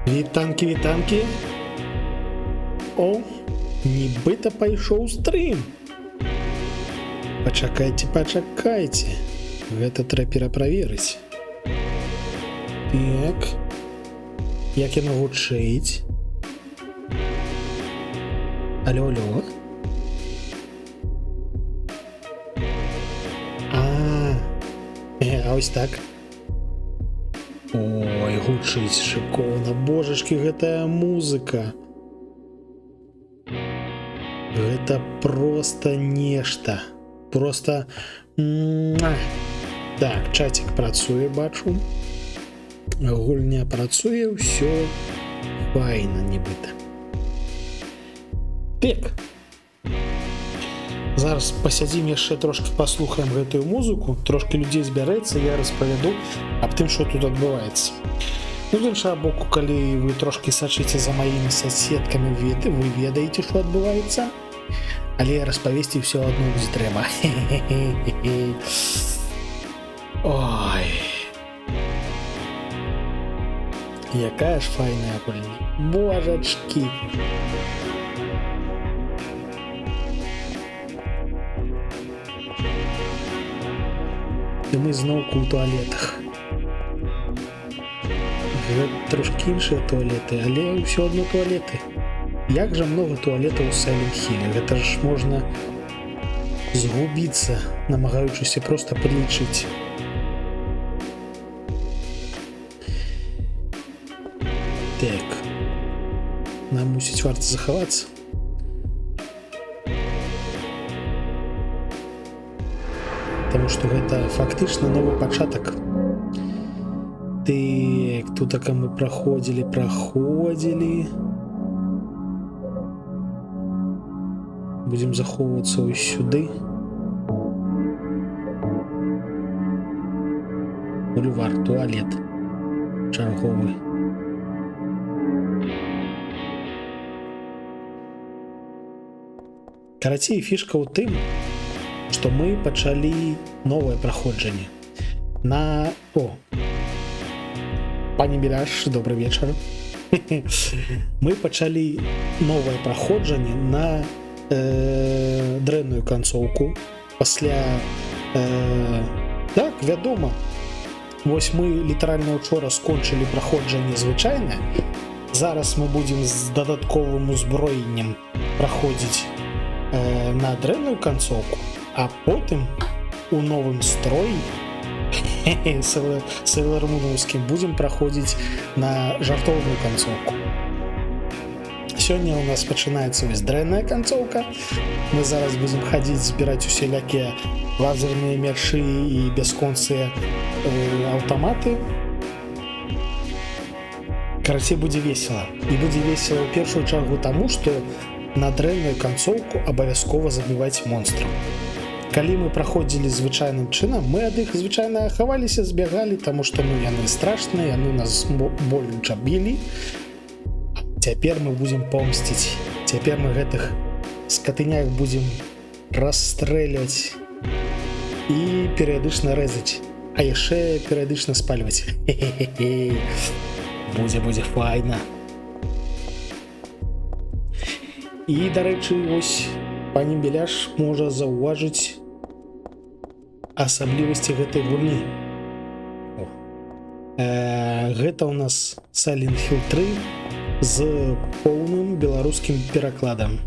Вітанкі, вітанкі. О, нібыта пайшоў стрым. Пачакайце, пачакайце. Гэта трэба пераправерыць. Так. Як яно гучыць? Алло, алло. А ось так. Ой, гучыць шыкоўна. Божачкі, гэтая музыка. Гэта проста нешта. Проста... Так, чатик працуе, бачу. Гульня працуе, ўсё файна нібыта. Так. Зараз пасядзім яшчэ трошки паслухаем гэтую музыку, трошки людзей збярэцца, я распавяду аб тым, што тут адбываецца. Ну, з іншага боку, калі вы трошки сачыце за маімі соседкамі, вы ведаеце, што адбываецца, але распавесці ўсё адно будзе трэба. Ой. Якая ж файная гульня. Божачкі. І мы зноўку ў туалетах. Гэта трошкі іншыя туалеты, але ўсё адно туалеты. Як жа много туалетаў у Silent Hill. Гэта ж можна згубіцца, намагаючыся проста падлічыць. Так. Нам мусіць варта захавацца. Потому что гэта фактычна новы пачатак. Так, тут мы праходзілі. Будем захоўвацца ось сюды. Бульвар, туалет. Чарговы. Карацей, фішка ў тым, што мы пачалі новае праходжанне на... О! Пані Беляш, добрый вечар. Мы пачалі новае праходжанне на дрэнную канцоўку. Пасля... Так, вядома. Вось мы літаральна учора скончылі праходжанне звычайнае. Зараз мы будзем з дадатковым узброеннем праходзіць на дрэнную канцоўку. А потым у новым строі сэйлар-мунаўскім будзем праходзіць на жартоўную канцоўку. Сёння у нас пачынаецца вось дрэнная канцоўка. Мы зараз будзем хадзіць, збіраць усялякія лазерныя мячы і бясконцыя аўтаматы. Карацей, будзе весела. І будзе весела ў першую чаргу таму, што на дрэнную канцоўку абавязкова забіваць монстраў. Калі мы праходзілі звычайным чынам, мы ад іх звычайна хаваліся, збягалі, таму што яны страшныя, яны нас болюча білі. Цяпер мы будзем помсціць. Цяпер мы гэтых скатыняк будзем расстрэльваць і перыядычна рэзаць, а яшчэ перыядычна спальваць. Будзе файна. І, дарэчы, вось пані Беляш можа заўважыць асаблівасці гэтай гульні. Гэта ў нас Silent Hill 3 з поўным беларускім перакладам.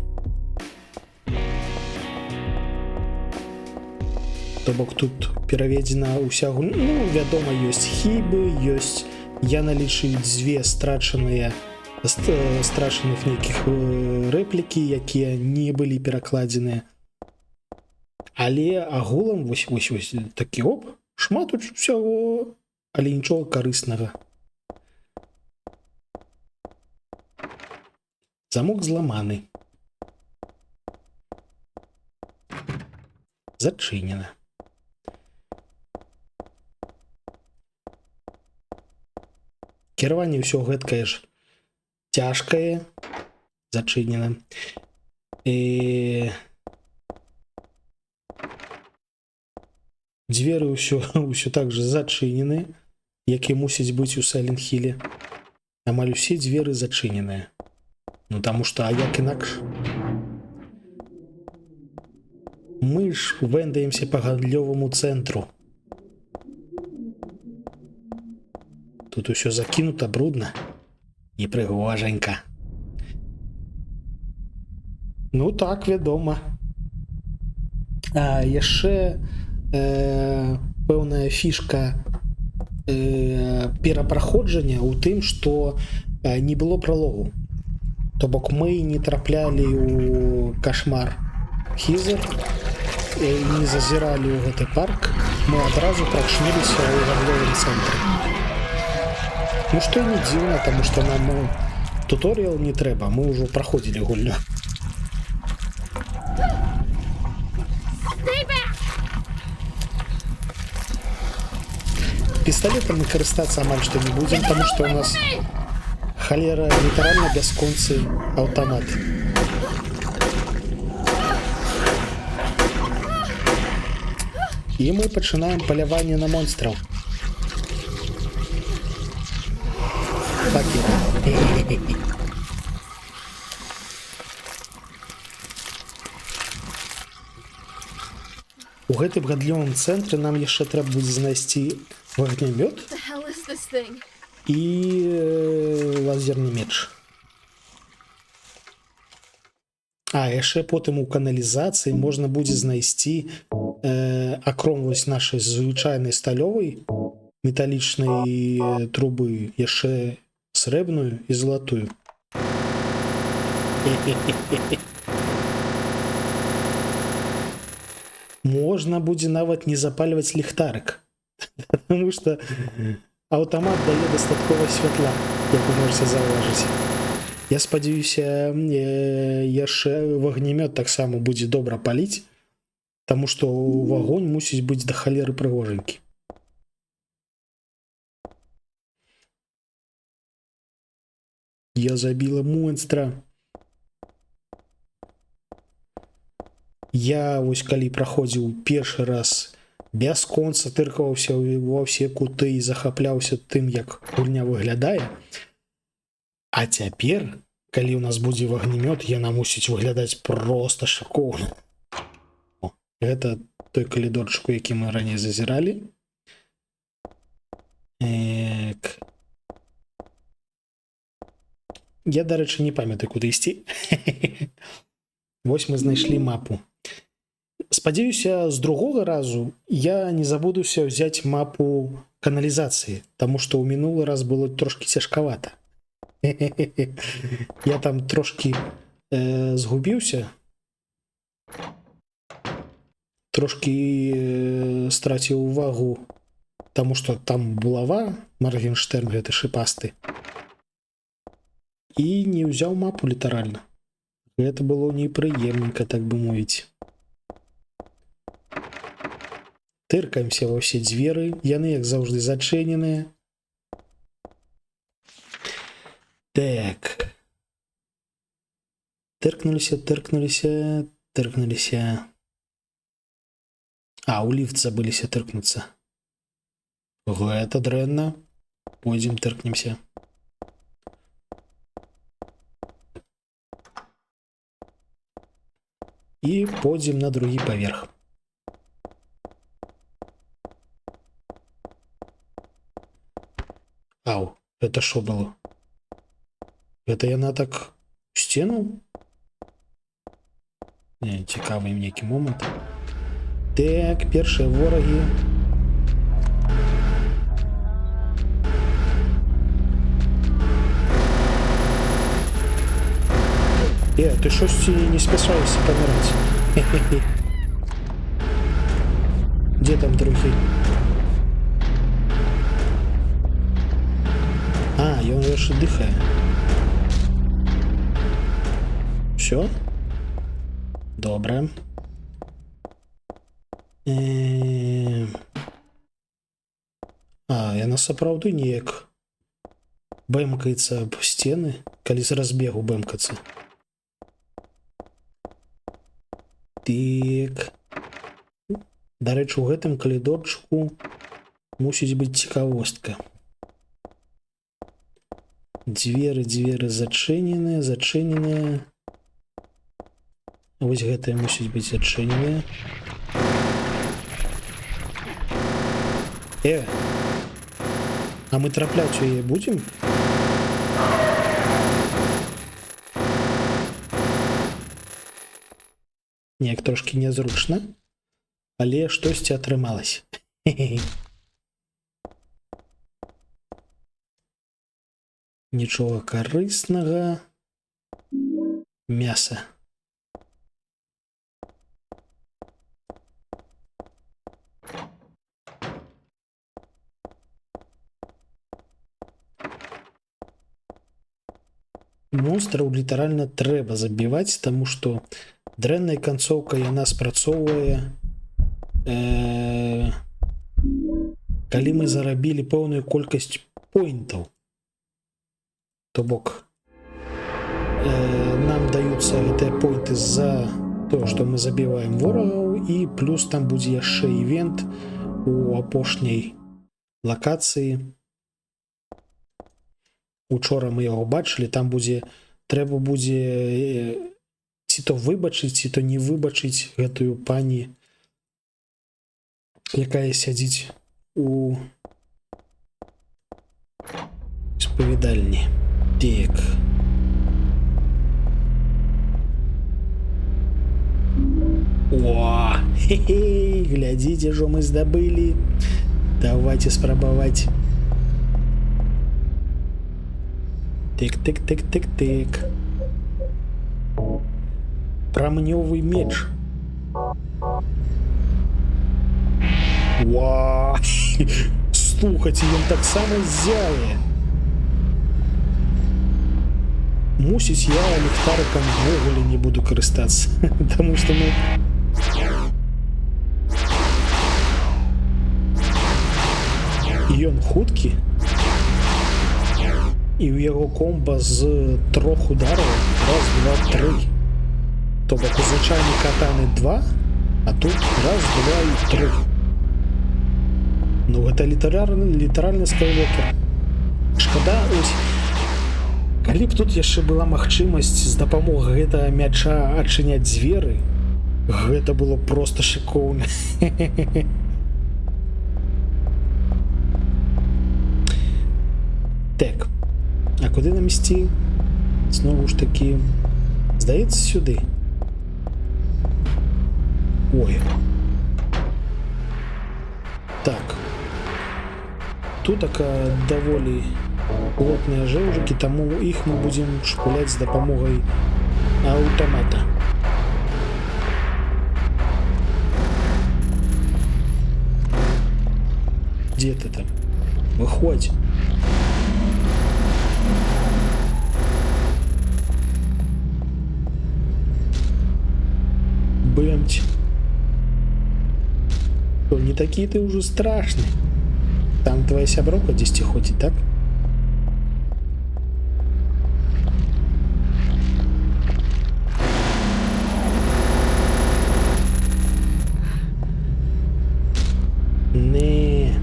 То бок тут пераведзена ўся гульня. Ну, вядома, ёсць хібы, ёсць, я налічыў 2 страчаных нейкіх рэплікі, якія не былі перакладзеныя. Але агулам вось такі шмат усяго, але нічога карыснага. Замок зламаны. Зачынена. Кіраванне ўсё гэткае ж цяжкае, зачынена. Дзверы ўсё так же зачынены, як і мусіць быць у Silent Hill. Амаль усе дзверы зачыненыя. Ну, таму што, а як інакш? Мы ж вэндаемся па гандлёваму цэнтру. Тут усё закінута брудна. Непрыгожанька. Ну так, вядома. А яшчэ пэўная фішка перапраходжання ў тым, што не было пралогу. То бок мы не траплялі ў кашмар Хізер, не зазіралі ў гэты парк, мы адразу прачнуліся ў гандлёвым цэнтры. Ну што не дзіўна, таму што нам туторыял не трэба, мы ўжо праходзілі гульню. Пісталетам мы карыстацца амаль што не будзем, таму што ў нас халера літаральна бясконцы аўтамат. І мы пачынаем паляванне на монстраў. У гэтым гандлёвым цэнтры нам яшчэ трэба будзе знайсці вагнямёт і лазерны меч. А яшчэ потым у каналізацыі можна будзе знайсці акромласць нашай звычайнай сталёвай металічнай трубы, яшчэ срэбную і залатую. Можна будзе нават не запальваць ліхтарык, потому што аўтамат дае дастаткова святла, як вы можаце заўважыць. Я спадзяюся, яшчэ вагнемёт таксама будзе добра паліць, таму што вагонь мусіць быць да халеры прыгожанькі. Я забіла монстра. Я вось калі праходзіў першы раз бясконца тыркаваўся ва ўсе куты і захапляўся тым, як гульня выглядае. А цяпер, калі ў нас будзе вагнемёт, яна мусіць выглядаць проста шыкоўна. Гэта той калідорчык, у які мы раней зазіралі. Я, дарэчы, не памятаю, куды ісці. Вось мы знайшлі мапу. Спадзяюся, з другога разу я не забудуся ўзяць мапу каналізацыі, таму што ў мінулы раз было трошкі цяжкавата. Я там трошкі згубіўся, трошкі страціў увагу, таму што там булава, Маргенштерн гэты шыпасты, і не ўзяў мапу літаральна. Гэта было непрыемненька, так бы мовіць. Тыркаемся ва ўсе дзверы, яны, як заўжды, зачыненыя. Так. Тыркнуліся. А, у ліфт забыліся тыркнуцца. Гэта дрэнна. Пойдзем тыркнемся. І пойдзем на другі паверх. Ау, это шо было? Это яна так в сцену? Не, цікавы нейкі момант. Так, першыя ворагі. Ты шосьці не спяшаешься паміраць? Где там другі? А, ён яшчэ дыхае. Всё? Добра. А, яна сапраўды неяк бэмкаецца аб сцены, калі з разбегу бэмкацца. Так. Дарэчы, у гэтым калідорчыку мусіць быць цікавостка. Дзверы зачыненыя, зачыненыя. Вось гэтыя мусіць быць зачыненыя. А мы трапляць у яе будзем? Неяк трошки нязручна, але штосьці атрымалася. Нічога карыснага. Мяса. Монстраў літаральна трэба забіваць, таму што дрэнная канцоўка яна спрацоўвае, калі мы зарабілі пэўную колькасць поінтаў. То бок нам даюцца гэтыя поінты за то, што мы забіваем ворагаў, і плюс там будзе яшчэ івент у апошняй лакацыі. Учора мы яго бачылі, там будзе, трэба будзе ці то выбачыць, ці то не выбачыць гэтую пані, якая сядзіць у спавядальні. Так. О, хе-хе, глядзіце, што мы здабылі. Давайте спрабаваць. Тык-тык-тык-тык-тык. Прамнёвы меч. Уа! Слухайце, ён таксама зяе. Мусіць, я ліхтарыкам ввогуле не буду карыстацца, таму што мы... Ён хуткі. І ў яго комба з 3 удараў. Раз, два, 3. То бок у звычайнай катаны 2, а тут раз, два і 3. Ну гэта літаральна Скайуокер. Шкада, ось, калі б тут яшчэ была магчымасць з дапамогай гэтага мяча адчыняць дзверы, гэта было проста шыкоўна. Так. А куды нам ісці? Знову ж такі, здаецца, сюды. Ой. Так. Тут даволі плотныя жэўжыкі, таму іх мы будзем шпуляць з дапамогай аўтамата. Дзе ты там? Выходзь. Бэмць. Не такі ты ўжо страшны. Там твоя сяброўка дзесьці ходзіць, так? Не.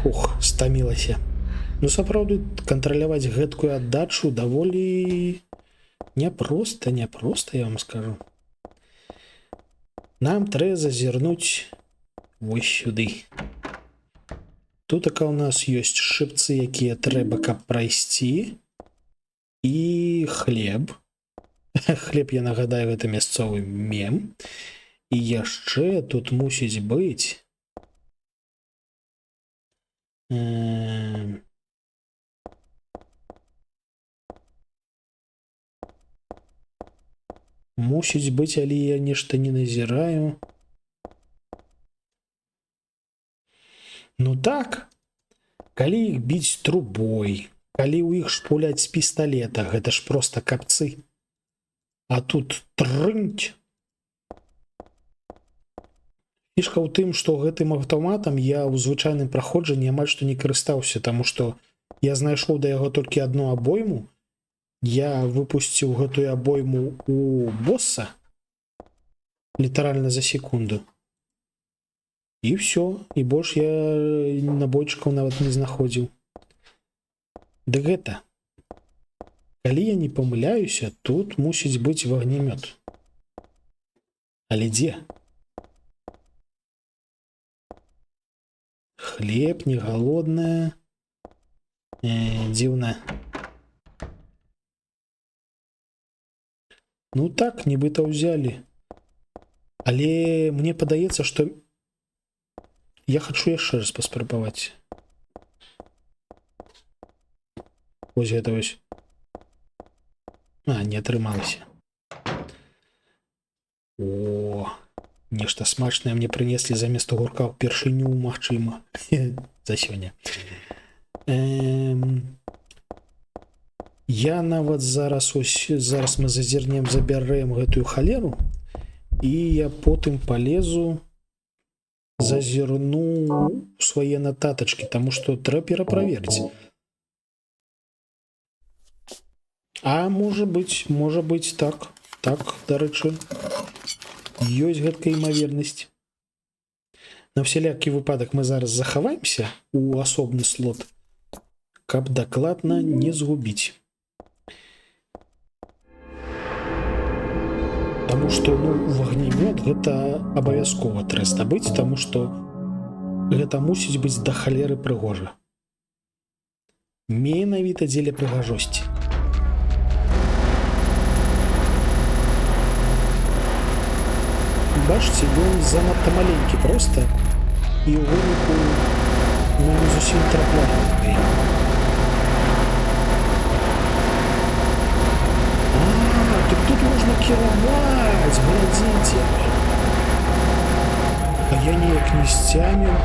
Хух, стамілася. Ну, сапраўды, кантраляваць гэткую аддачу даволі няпроста, я вам скажу. Нам трэба зазірнуць вось сюды. Тут у нас ёсць шыпцы, якія трэба, каб прайсці. І хлеб. Хлеб, я нагадаю, гэта мясцовы мем. І яшчэ тут мусіць быць... Мусіць быць, але я нешта не назіраю. Ну так, калі іх біць трубой, калі ў іх шпуляць з пісталета, гэта ж проста капцы. А тут трынць. Фішка ў тым, што гэтым аўтаматам я ў звычайным праходжанні амаль што не карыстаўся, таму што я знайшоў да яго толькі одну абойму. Я выпусціў гэтую абойму у босса літаральна за секунду. І все, і больш я набойчыкаў нават не знаходзіў. Да гэта, калі я не памыляюся, тут мусіць быць вагнемёт. Але дзе? Хлеб, не голодная. Дзіўна. Ну так, нібыта ўзялі. Але мне падаецца, што я хачу яшчэ раз паспрабаваць. Вось гэта вось. Не атрымалася. О, нешта смачнае мне прынеслі замест агурка ўпершыню, магчыма, за сёння. Я нават зараз мы зазірнем, забярэм гэтую халеру, і я потым полезу, зазірну у свае нататачкі, таму што трэба пераправерыць. Можа быць так, дарэчы, ёсць гэткая імавернасць. На всялякі выпадак мы зараз захаваемся у асобны слот, каб дакладна не згубіць. Таму што, вагнемёт гэта абавязкова трэба здабыць, таму што гэта мусіць быць да халеры прыгожа. Менавіта дзеля прыгажосці. Бачыце, ён занадта маленькі проста, і ў выніку не зусім трапляе. Так тут можна кіраваць, глядзіце. Я неяк не сцяміў.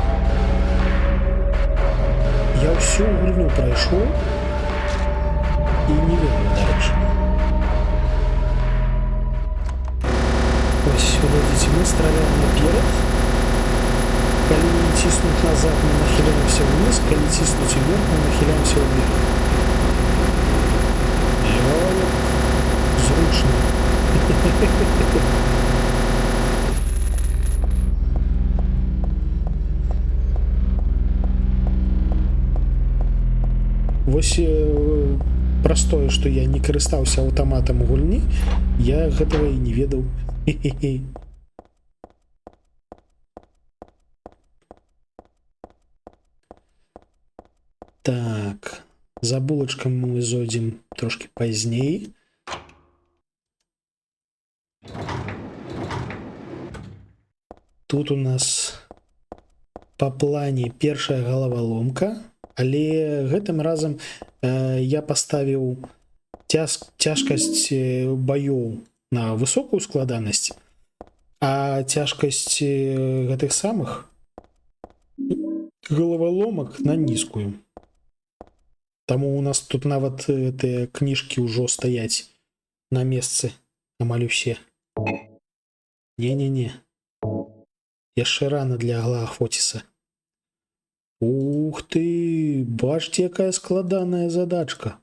Я ўсю гульню прайшоў і не ведаю, дарэчы. Глядите, мы стреляем наперед. Коли не тиснуть назад, мы нахиляемся вниз. Коли тиснуть вверх, мы нахиляемся вверх. Зручно. Вось простое, што я не карыстаўся аўтаматам у гульні, я гэтага і не ведаў. Так, за булачкам мы зойдзем трошки пазней. Тут у нас па плане першая галаваломка, але гэтым разам я паставіў цяжкасць баёў на высокую складанасць, а цяжкасць гэтых самых галаваломак на нізкую. Таму у нас тут нават гэтыя кніжкі ўжо стаяць на месцы амаль усе. Не-не-не. Яшчэ рана для Аглаахвоціса. Ух ты, бачце, якая складаная задачка.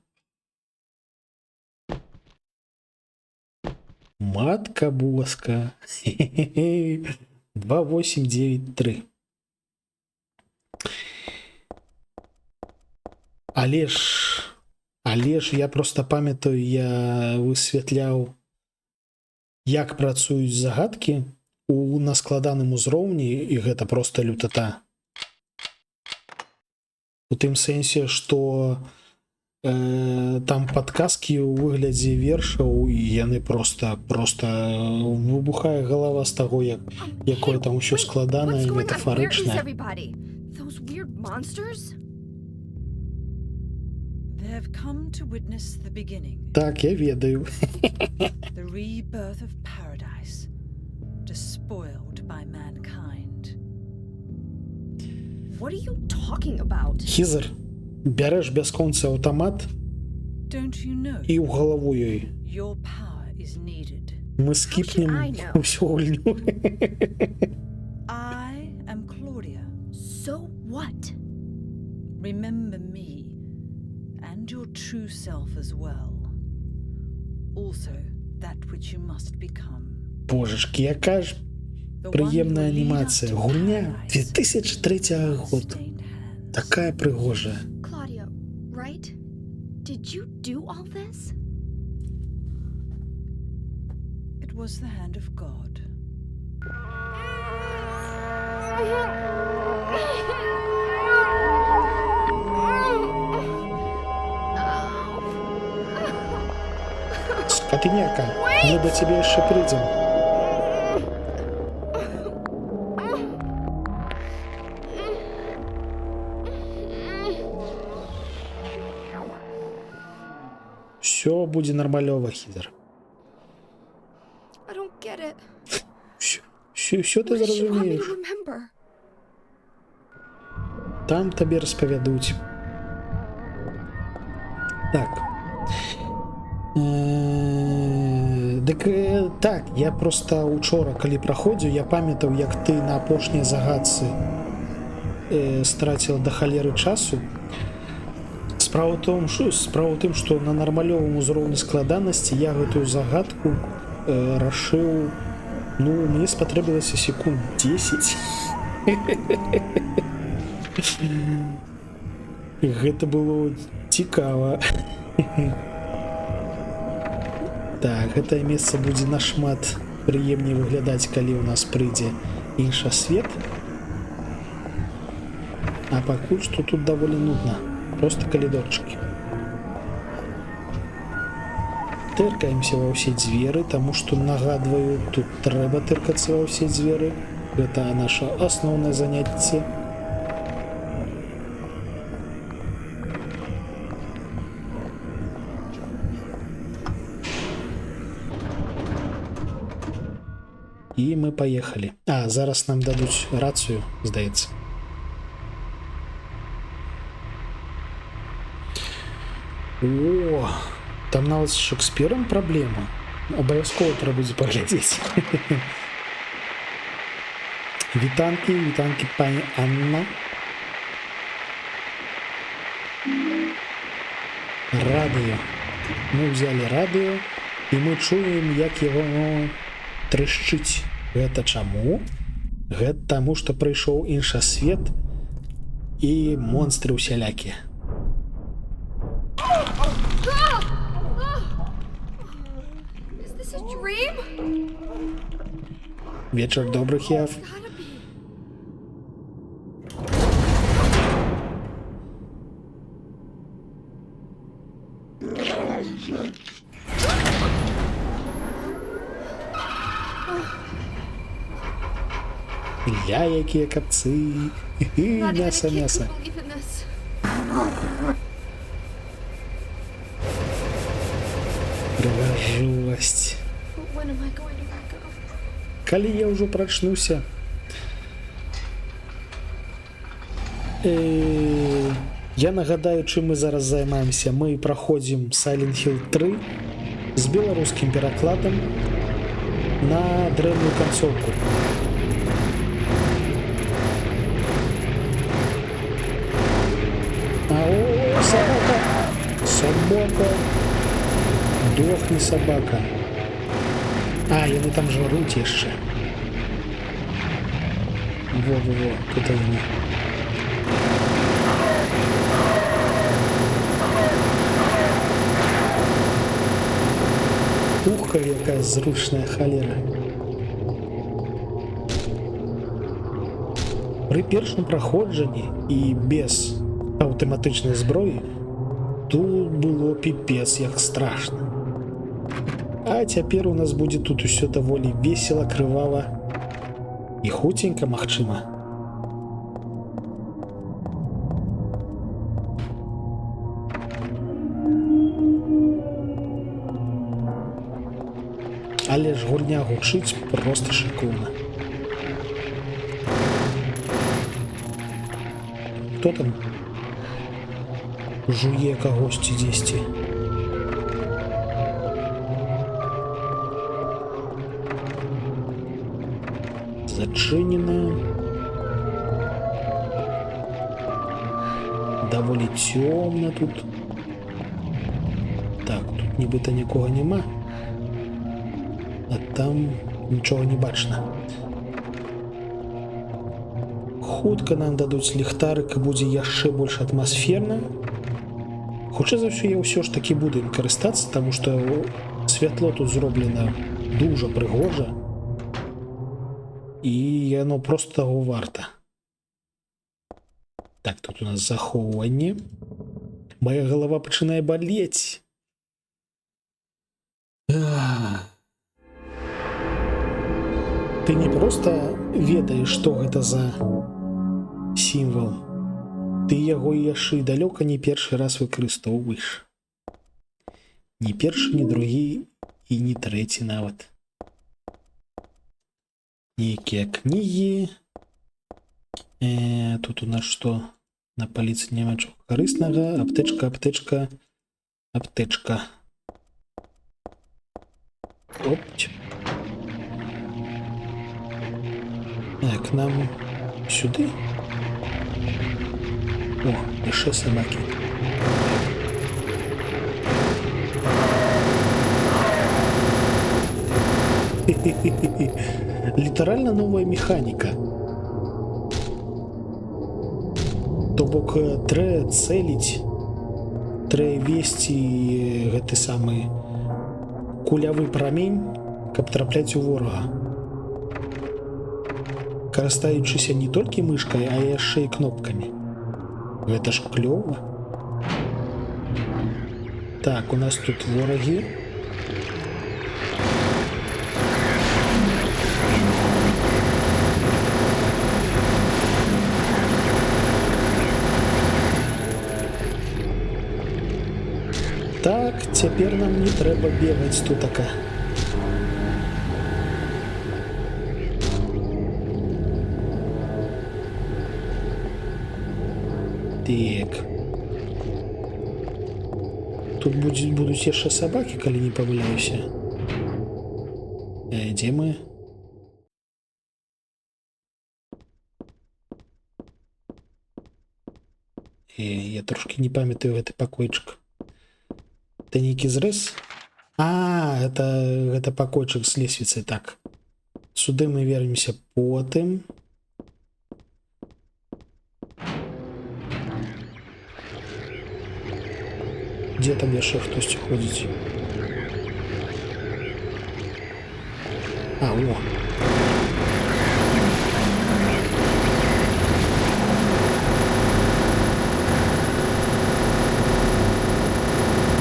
Матка боска. 2893. Але ж я просто памятаю, я высвятляў, як працуюць загадкі на складаным узроўні, і гэта просто лютата. У тым сэнсе, што там падказкі ў выглядзе вершаў, і яны просто выбухае галава з таго, якое там усё складанае і метафарычнае. Так, я ведаю. Хізер, бярэш бясконцы аўтамат і ў галаву ёй. Мы скіпнем усю гульню. Remember me and your true self as well. Also, that which you must become. Божечки, яка ж Прыемная анімацыя. Гульня 2003 год. Такая прыгожая. Claudia, right? Did you do all this? It was the hand of God. Скотыняка, мы до тебя яшчэ прыйдзем. Все будзе нармалёва, Хізер. I don't get it. Все ты What does she want me зразумееш. to remember? Там табе распавядуць. Так. Так, я просто учора, калі праходзіў, я памятаў, як ты на апошняй загадцы страціла да халеры часу. Справа ў тым, што на нармалёвым узроўні складанасці я гэтую загадку рашыў, мне спатрэбілася секунд 10. Гэта было цікава. Так, гэтае месца будзе нашмат прыемней выглядаць, калі ў нас прыйдзе іншасвет. А пакуль што тут даволі нудна. Просто калідорчыкі. Тыркаемся ва ўсе дзверы, таму што, нагадваю, тут трэба тыркацца ва ўсе дзверы. Гэта наша асноўнае заняцце. І мы паехалі. Зараз нам дадуць рацыю, здаецца. О, там нават з Шекспіром праблема. Абавязкова трэба будзе паглядзець. Вітанкі, пані Анна. Радыё. Мы взяли радыё, і мы чуем, як яго трышчыць. Гэта чаму? Гэта таму, што прыйшоў іншасвет і монстры усялякія. Is this a dream? Вечар добрых, Яв. Gotta be. Ля, якія капцы. Claudia, I Мяса, can't мяса. believe in this. Прыгажосць. But when am I going to wake up? Калі я ўжо прачнуся, я нагадаю, чым мы зараз займаемся. Мы праходзім Silent Hill 3 з беларускім перакладам на дрэнную канцоўку. О, собака! Собака! Дохни, собака! Яны там жруць яшчэ. Во-во-во, тут яны. Уха, якая зручная халера. Пры першым праходжанні і без аўтаматычнай зброі тут было піпец як страшна. А цяпер у нас будзе тут усё даволі весела, крывава і хуценька, магчыма. Але ж гульня гучыць проста шыкоўна. Хто там жуе кагосьці дзесьці? Зачынена. Даволі цёмна тут. Так, тут нібыта нікога няма. А там нічога не бачна. хутка нам дадуць ліхтарык і будзе яшчэ больш атмасферна. Хутчэй за ўсё я ўсё ж такі буду ім карыстацца, таму што святло тут зроблена дужа прыгожа і яно проста таго варта. Так, тут у нас захоўванне. Моя голова пачынае балець. Ты не проста ведаеш, што гэта за сімвал. Ты яго яшчэ і далёка не першы раз выкарыстоўваеш. Ні першы, ні другі і ні трэці нават. Нейкія кнігі. Тут у нас што? На паліцы няма чого карыснага. Аптэчка, аптэчка, аптэчка. Опць. Так, нам сюды. О, яшчэ сабакі. Літаральна новая механіка. То бок трэ цэліць, трэ весці гэты самы кулявы прамень, каб трапляць у ворага. Карыстаючыся не толькі мышкай, а яшчэ і кнопкамі. Гэта ж клёва. Так, у нас тут ворагі. Так, цяпер нам не трэба бегаць тутака. Так. Тут будуць яшчэ сабакі, калі не памыляюся. Дзе мы? Я трошки не памятаю гэты пакойчык. Это нейкі зрэз? Это пакойчык з лесвіцай, так. Сюды мы вернемся потым. Дзе там яшчэ хтосьці ходзіць? О!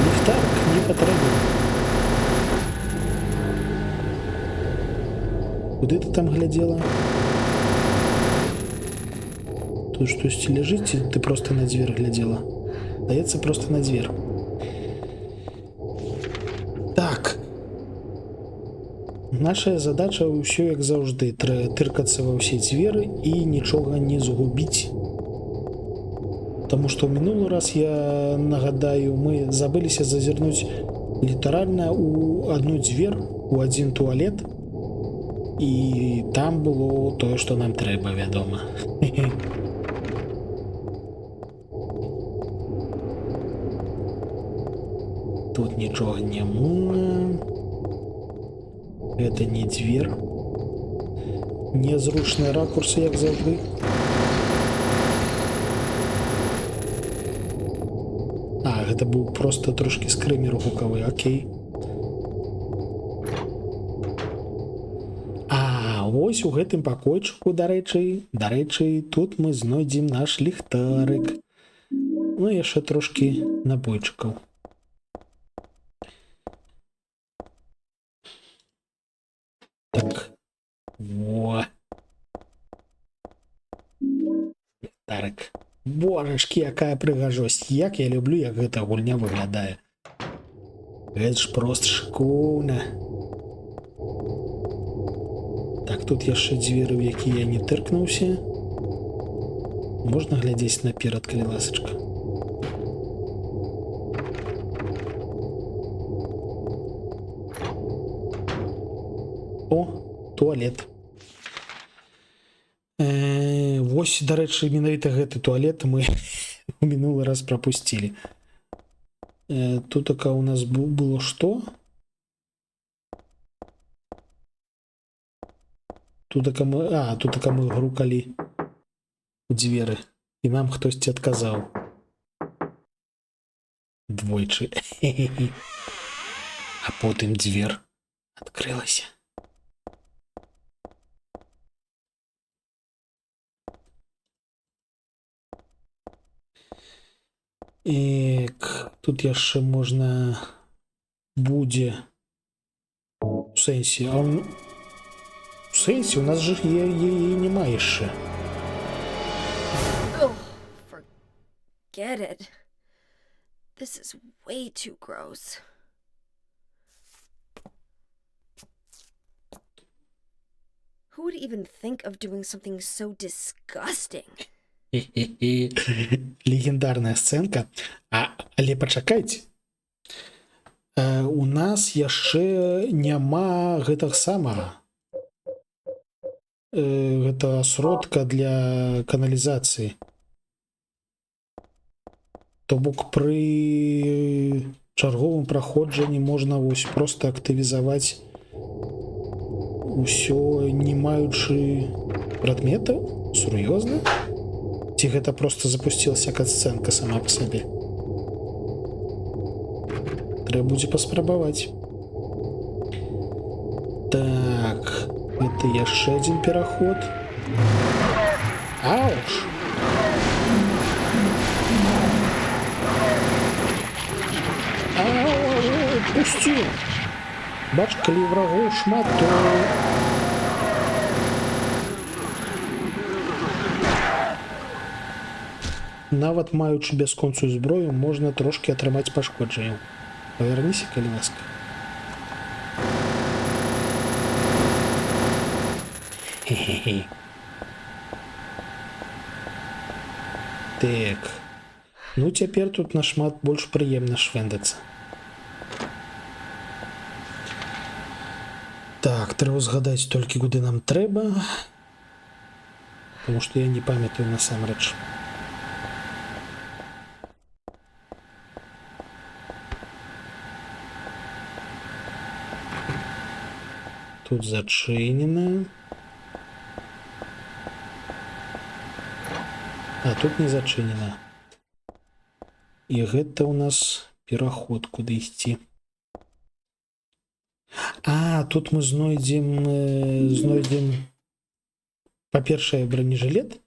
Ліхтарик не патрэбен. Куды ты там глядзела? Тут штосьці ляжыць, ці ты проста на дзвер глядзела? Здаецца, проста на дзвер. Так. Наша задача ўсё як заўжды. Трэба тыркацца ва ўсе дзверы і нічога не згубіць. Таму што ў мінулы раз, я нагадаю, мы забыліся зазірнуць літаральна у адну дзвер, у адзін туалет. І там было тое, што нам трэба, вядома. Тут нічога няма. Гэта не дзвер. Незручныя ракурсы, як заўжды. Гэта быў проста трошкі скрымер гукавы, окей. Вось у гэтым пакойчыку, дарэчы, тут мы знойдзем наш ліхтарык. Ну, яшчэ трошкі набойчыкаў. Так. Во. Ліхтарык. Божачкі, якая прыгажосць. Як я люблю, як гэта гульня выглядае. Гэта ж проста шыкоўна. Так, тут яшчэ дзверы, у якія я не тыркнуўся. Можна глядзець наперад, калі ласачка. О, туалет. Вось, дарэчы, менавіта гэты туалет мы у мінулы раз прапусцілі. Тут у нас было што? Тут мы грукалі. у дзверы, і нам хтосьці адказаў. Двойчы. А потым дзвер адкрылася. Тут яшчэ можна будзе у сэнсе, у сэнсе у нас же яе няма яшчэ. Oh, forget it. This is way too gross. Who would even think of doing something so disgusting? Легендарная сцэнка. Але пачакайце. У нас яшчэ няма гэтага самага. Гэта сродка для каналізацыі. То бок пры чарговым праходжанні можна вось проста актывізаваць усё, не маючы прадметаў? Сур'ёзна? Ці гэта проста запусцілася катсцэнка сама па сабе? Трэба будзе паспрабаваць. Так, гэта яшчэ адзін пераход. Ауч! Ау, пусці! Бач, калі врагоў шмат, то... Нават маючы бясконцую зброю, можна трошки атрымаць пашкоджанняў. Павярніся, калі ласка. Хе-хе-хе. Так. Ну, цяпер тут нашмат больш прыемна швэндацца. Так, трэба згадаць толькі, куды нам трэба. Таму што я не памятаю насамрэч. Тут зачынена. А тут не зачынена. І гэта ў нас пераход, куды ісці. А, тут мы знойдзем, па-першае, бронежилет,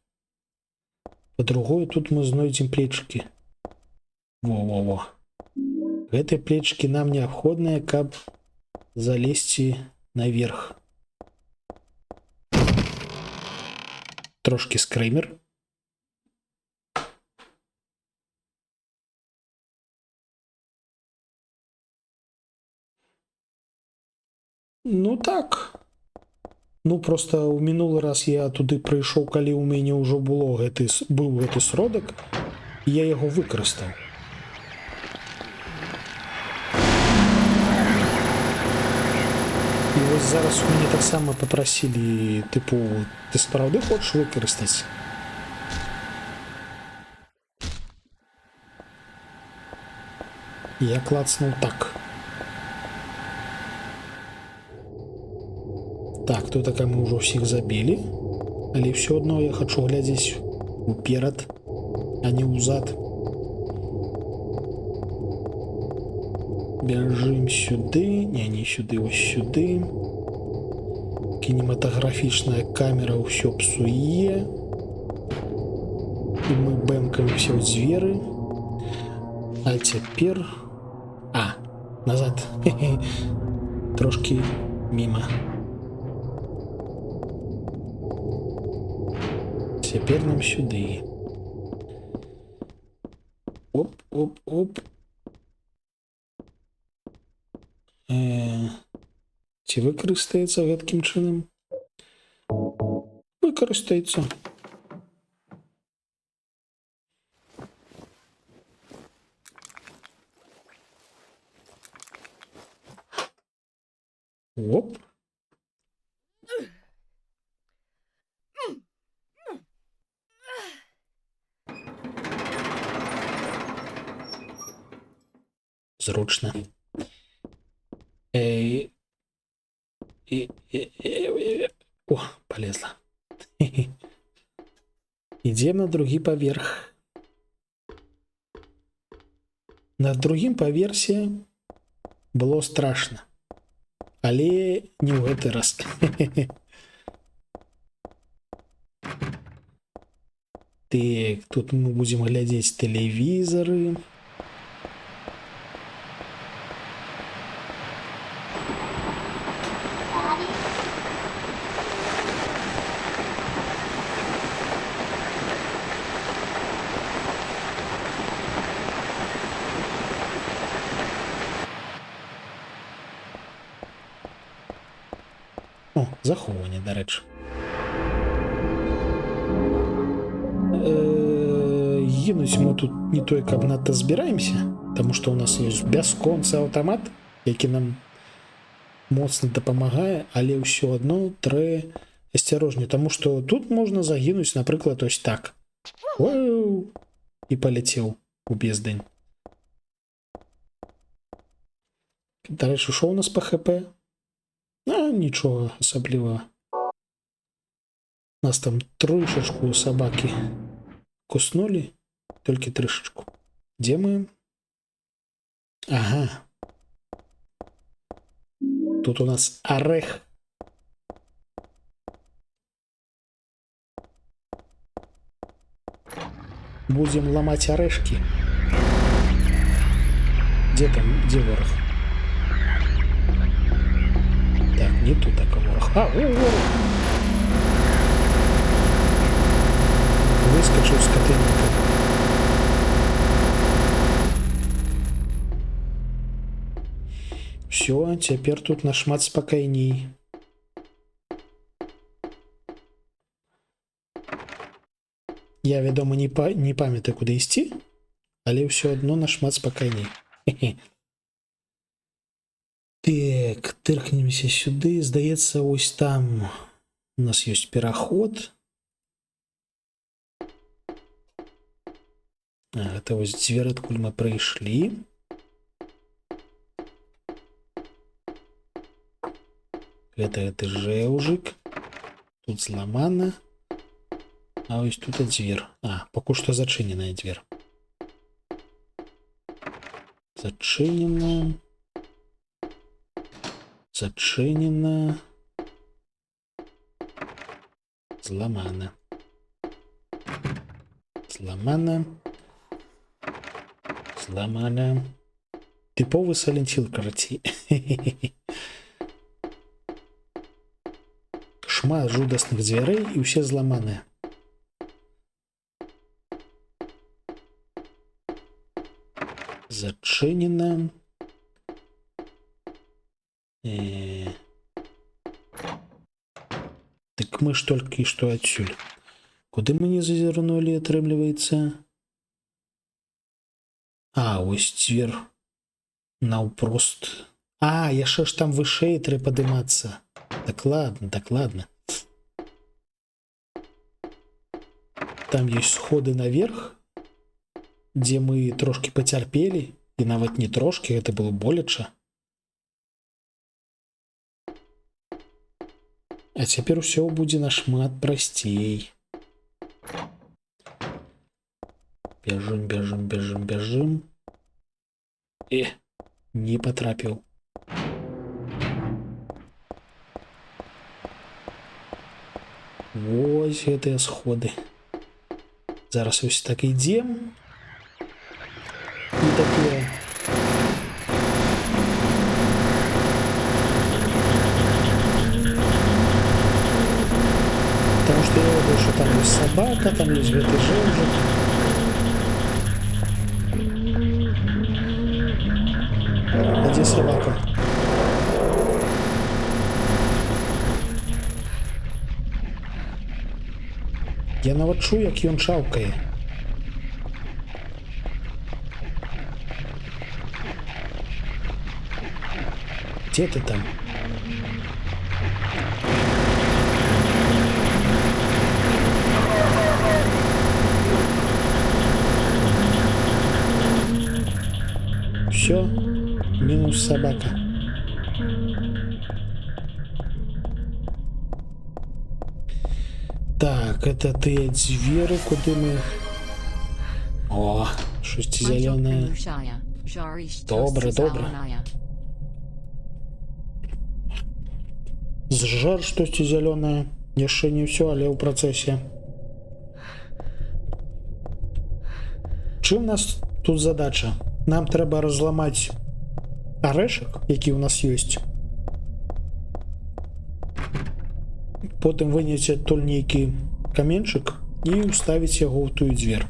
па-другое, тут мы знойдзем плечки. Во-во-во. Гэтыя плечки нам неабходныя, каб залезці наверх. Трошки скреймер. Ну так. Ну просто ў мінулы раз я туды прыйшоў, калі ў мяне ўжо быў гэты сродак, і я яго выкарыстаў. І вось зараз у мяне таксама папрасілі, тыпу, ты сапраўды хочаш выкарыстаць? Я клацнуў так. Так, тут така мы ўжо ўсіх забілі, але ўсё адно я хачу глядзець уперад, а не ўзад. Бяжым сюды, не сюды, ось сюды. Кінематаграфічная камера ўсё псуе. І мы бэмкаемся ў дзверы. А цяпер... А, назад. Трошки міма. Цяпер нам сюды. Оп, оп, оп. Ці выкарыстаецца гэткім чынам? Выкарыстаецца. Оп. Зручно. О, полезла. Ідзем на другі паверх. На другім паверсе было страшна. Але не ў гэты раз. Так, тут мы будзем глядзець тэлевізары. О, захоўванне, дарэчы. Гінуць мы тут не той, каб надта збіраемся, таму што ў нас ёсць бясконцы аўтамат, які нам моцна дапамагае, але ўсё адно трэ асцярожней, таму што тут можна загінуць, напрыклад, ось так. Уау! І паляцеў у бездань. Дарэчы, што ў нас па ХП? Нічога асаблівага. Нас там трышачку сабакі куснулі, толькі трышачку. Дзе мы? Ага. Тут у нас орех. Будем ламаць орешки. Где там? Где ворог? Так, не тут такой ворог. Ворог! Выскочил с котельника. Все, теперь тут нашмат спокойней. Я, вядома, не памятаю, куды ісці, але ўсё адно нашмат спакайней. Так, тыркнемся сюды. Здаецца, ось там у нас ёсць пераход. Гэта вось дзвер, адкуль мы прыйшлі. Гэта жэўжык. Тут зламана. А ось тут дзвер. Пакуль што зачыненая дзвер. Зачынена. Зачынена. Зламана. Зламана. Зламана. Тыповы Silent Hill, карацей. Шмат жудасных дзвярэй і ўсе зламаныя. Зачынена. Так мы ж толькі што адсюль. Куды мы не зазірнулі, атрымліваецца? Ось дзвер. Наўпрост. Яшчэ ж там вышэй трэба падымацца. Дакладна. Там ёсць сходы наверх, дзе мы трошки пацярпелі, і нават не трошки, гэта было боляча. А цяпер усё будзе нашмат прасцей. Бяжым. Не патрапіў. Вось гэтыя сходы. Зараз ось так ідзем. І такое. Потому что я ведаю, что там есть собака, там есть гэты жэўжык. А где собака? Я нават чую, як ён чаўкае. Где ты там? Все, минус собака. Так, Так, это тыя дзверы, куды мы... О, шосці зялёнае. Добра, добра. Зжар штосьці зялёнае. Яшчэ не ўсё, але ў працэсе. Чым нас тут задача? Нам трэба разламаць арэшак, які ў нас ёсць. Потым выняць адтуль нейкі каменчык і ўставіць яго ў тую дзвер.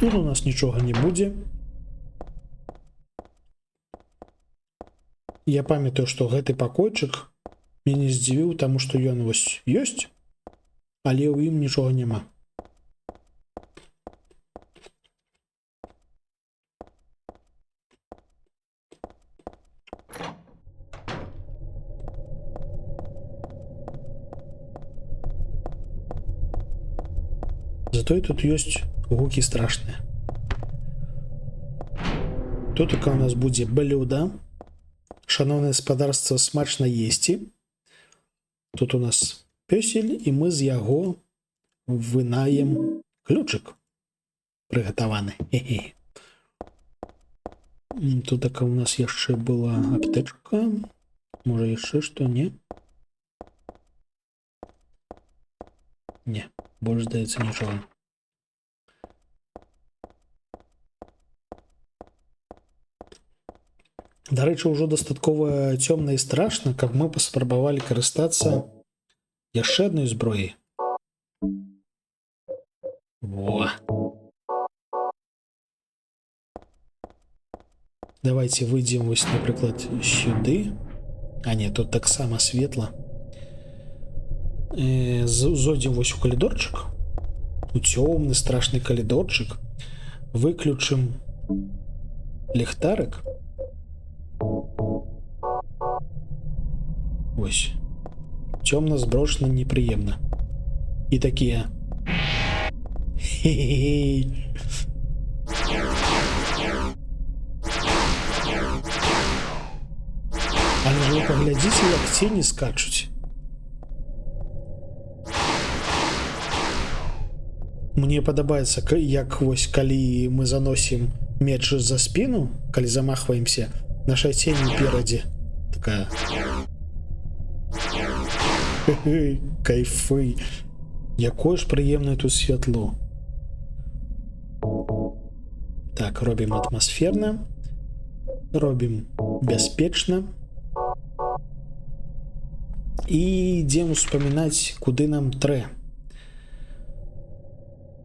Тут у нас нічога не будзе. Я памятаю, што гэты пакойчык мяне здзівіў, таму што ён вось ёсць, але ў ім нічога няма. Затое тут ёсць гукі страшныя. Тут у нас будзе блюда. Шановное гаспадарства, смачна есці. Тут у нас пёсель, і мы з яго вынаем ключик прыгатаваны. Тут такая у нас яшчэ была аптэчка. Можа яшчэ што, не? Не, больш здаецца нічога. Дарэчы, ўжо дастаткова цёмна і страшна, каб мы паспрабавалі карыстацца яшчэ адной зброяй. Во! Давайте выйдзем вось, напрыклад, сюды. А не, тут таксама светла. Зойдзем вось у калідорчык. У цёмны страшны калідорчык. Выключым ліхтарык. Ось. Цёмна, зброшна, непрыемна. І такія. Хе-хе-хе. Але ж вы паглядзіце, як цені скачуць. Мне падабаецца, як вось калі мы заносім меч за спіну, калі замахваемся, наша цень уперадзе. Такая. Кайфы. Якое ж прыемнае тут святло. Так, робім атмасферна. Робім бяспечна. І ідзем успамінаць, куды нам трэ.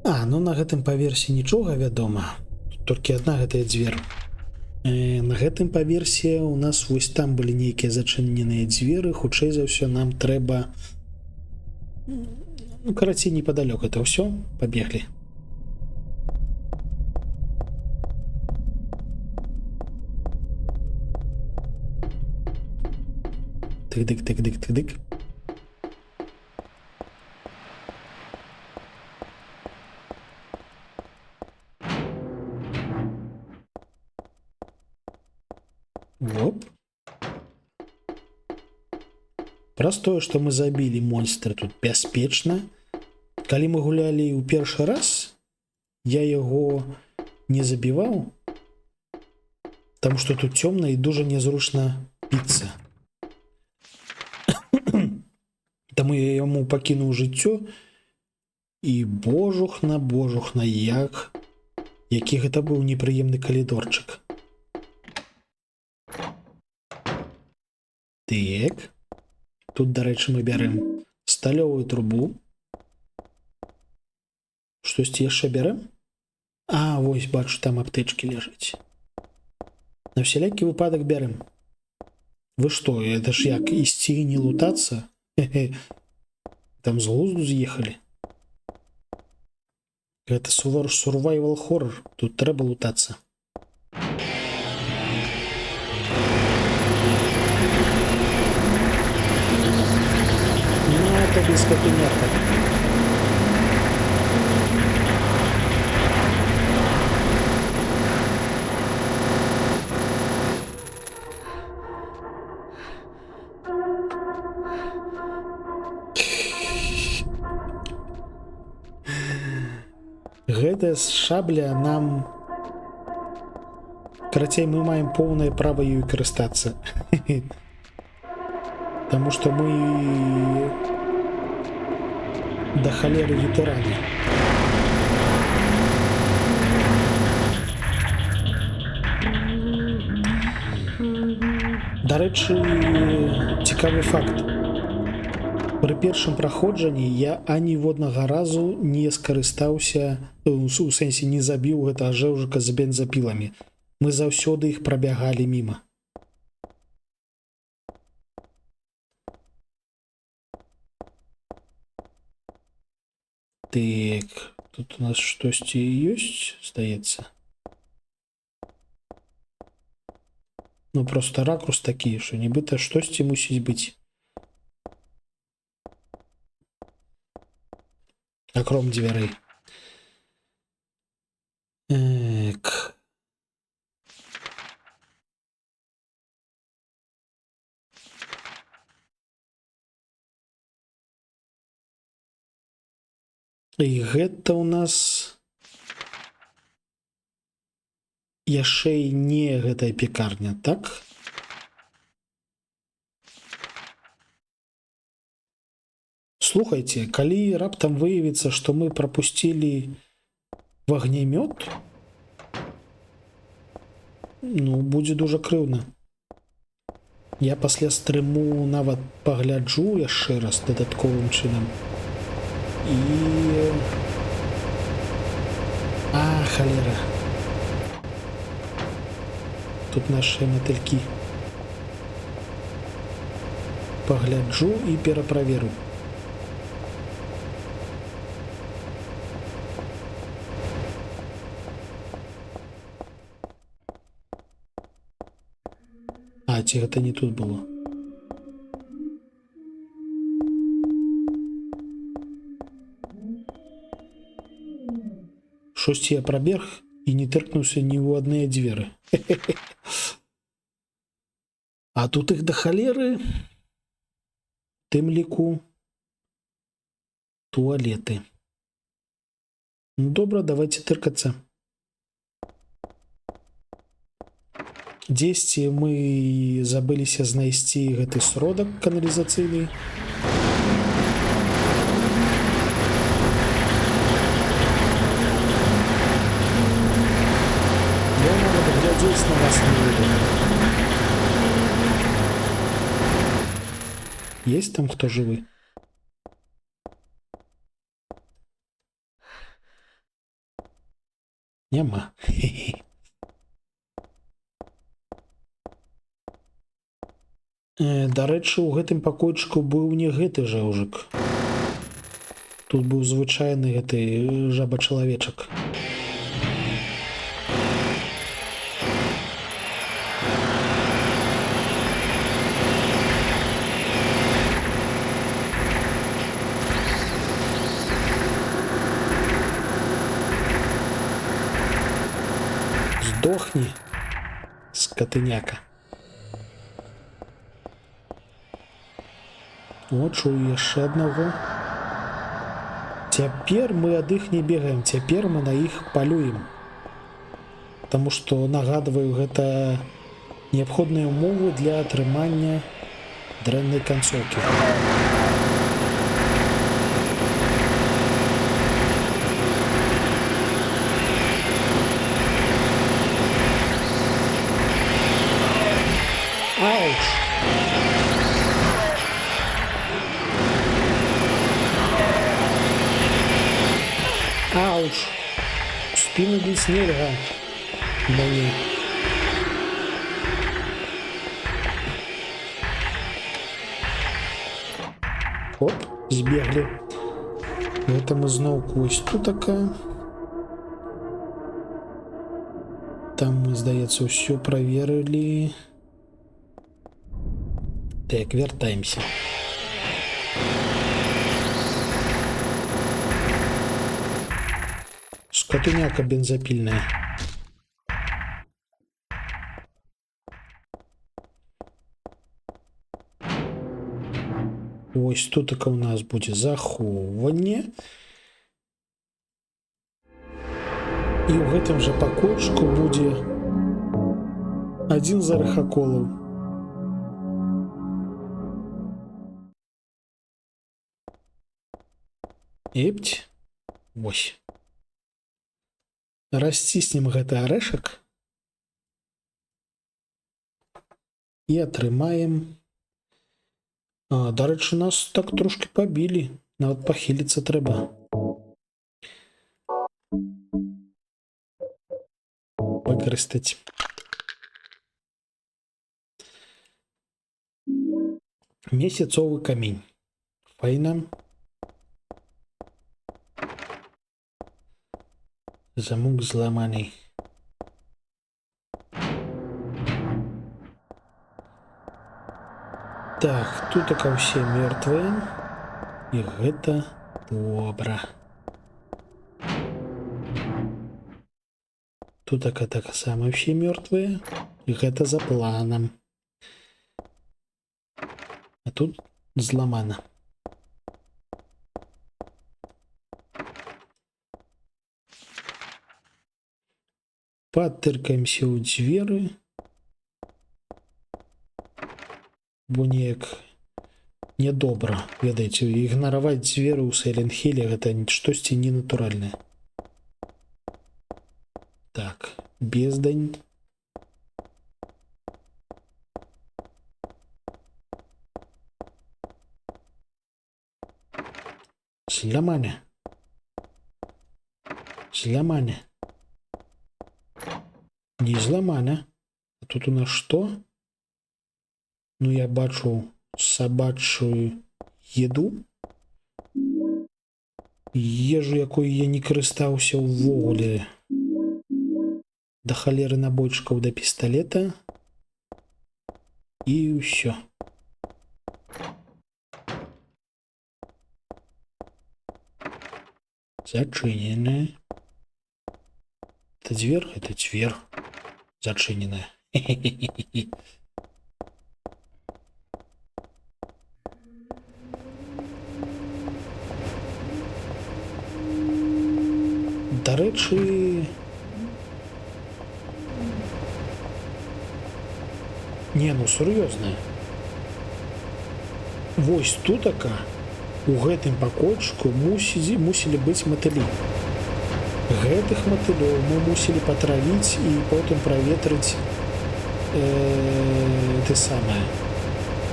Ну на гэтым паверсе нічога, вядома. Толькі адна гэтая дзвер. На гэтым паверсе у нас вось там былі нейкія зачыненыя дзверы. Хутчэй за ўсё нам трэба... Ну, карацей, непадалёк это ўсё. Пабеглі. Тык-дык-тык-дык-тык-дык. Оп. Праз тое, што мы забілі монстра тут бяспечна. Калі мы гулялі ў першы раз, я яго не забіваў, таму што тут цёмна і дужа нязручна біцца. Таму я яму пакінуў жыццё і божухна, які гэта быў непрыемны калідорчык. Так. Тут, дарэчы, мы бярэм сталёвую трубу. Штосьці яшчэ бярэм? Вось, бачу, там аптэчкі ляжаць. На всялякі выпадак бярэм. Вы што, это ж як ісці і не лутацца? Там з глузду з'ехалі. Гэта survival horror. Тут трэба лутацца. Это без капинета. Гэтая шабля нам... Карацей, мы маем поўнае права ёй карыстацца. Таму што мы да халеры ветэраны. Дарэчы, цікавы факт. Пры першым праходжанні я аніводнага разу не скарыстаўся, у сэнсе не забіў гэтага жэўжыка з бензапіламі. Мы заўсёды іх прабягалі міма. Так, тут у нас штосьці ёсць, здаецца. Ну, просто ракурс такі, што нібыта штосьці мусіць быць. Акром дзвярэй. Так. І гэта ў нас яшчэ і не гэтая пекарня, так? Слухайте, калі раптам выявіцца, што мы прапусцілі вагнемёт, ну, будзе дужа крыўна. Я пасля стрыму нават пагляджу яшчэ раз дадатковым чынам. І... халера. Тут наши мотыльки. Пагляджу і пераправеру. А, ці гэта не тут было. Шосьці я прабег і не тыркнуўся ні ў адныя дзверы. А тут іх да халеры, тым ліку туалеты. Ну добра, давайте тыркацца. Дзесьці мы забыліся знайсці гэты сродак каналізацыйны. Я нават глядзець на вас не буду. Есть там хто жывы? Няма. Дарэчы, у гэтым пакойчыку быў не гэты жэўжык. Тут быў звычайны гэты жаба-чалавечак. Здохні, скатыняка. О, чую яшчэ аднаго. Цяпер мы ад іх не бегаем, цяпер мы на іх палюем. Таму што, нагадваю, гэта неабходныя ўмовы для атрымання дрэннай канцоўкі. Ауч! Ауч! Спину бить нельга. Мне. Оп, збеглі. Гэта мы зноўку вось тут такая. Там мы, здаецца, ўсё праверылі. Так, вяртаемся. Скотыняка бензопильная. Ось тут у нас будзе захоўванне. І ў гэтым жа пакойчыку будзе адзін з арыхаколаў. Епць. Вось. Расціснем гэты арэшак і атрымаем. Дарэчы, нас так трошки пабілі. Нават пахіліцца трэба. Выкарыстаць. Месяцовы камень. Файна. Замок зламаны. Так, тут така ўсе мёртвыя. І гэта добра. Тут так сама ўсе мёртвыя. І гэта за планам. А тут зламана. Патыркаемся ў дзверы. Бо неяк нядобра, ведаеце, ігнараваць дзверы ў Silent Hill гэта штосьці ненатуральнае. Так, бездань. Зламане. Зламане. Не зламане. А тут у нас што? Ну, я бачу сабачую еду. Ежу, якой я не карыстаўся ўвогуле. Да халеры набойчыкаў да пісталета. І ўсё. Зачыненая. Это дзвер? Это дзвер. Зачыненая. Хе-хе-хе-хе. Дарэчы, не, ну сур'ёзна. Вось тутака у гэтым пакойчыку мусілі быць матылі. Гэтых матылёў мы мусілі патравіць і потым праветрыць ты самае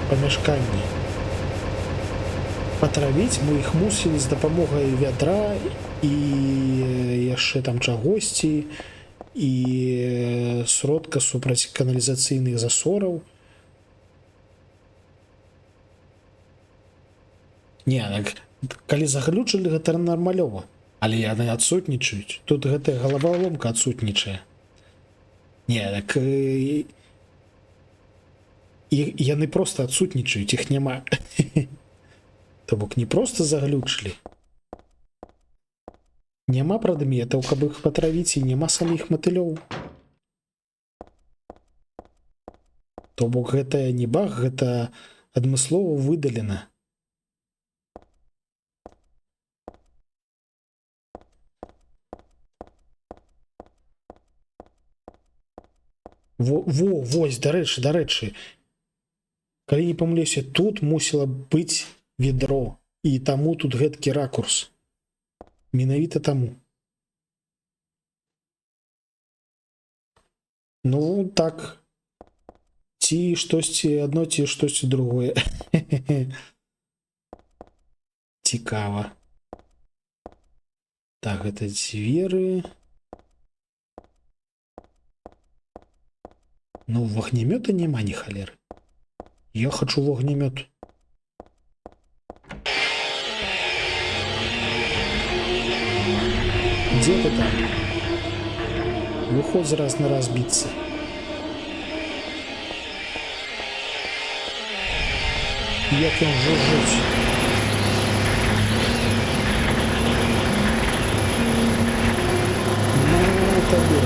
памяшканне. Патравіць мы іх мусілі з дапамогай вядра і яшчэ там чагосьці і сродка супраць каналізацыйных засораў. Не, калі заглючылі, гэта нармалёва, але яны адсутнічаюць. Тут гэтая галаваломка адсутнічае. Не, так яны проста адсутнічаюць, іх няма. То бок не проста заглючылі. Няма прадметаў, каб іх патравіць, і няма саміх матылёў. То бок гэта не баг, гэта адмыслова выдалена. Вось, дарэчы. Калі не памыляюся, тут мусіла быць ведро, і таму тут гэткі ракурс. Менавіта таму. Ну, так. Ці штосьці адно, ці штосьці другое. Цікава. Так, гэта дзверы. Ну, вогнемёта няма ні халеры. Я хочу вогнемёт. Где ты там? Выходь раз на раз биться. Як ён жужжить. Ну, табе.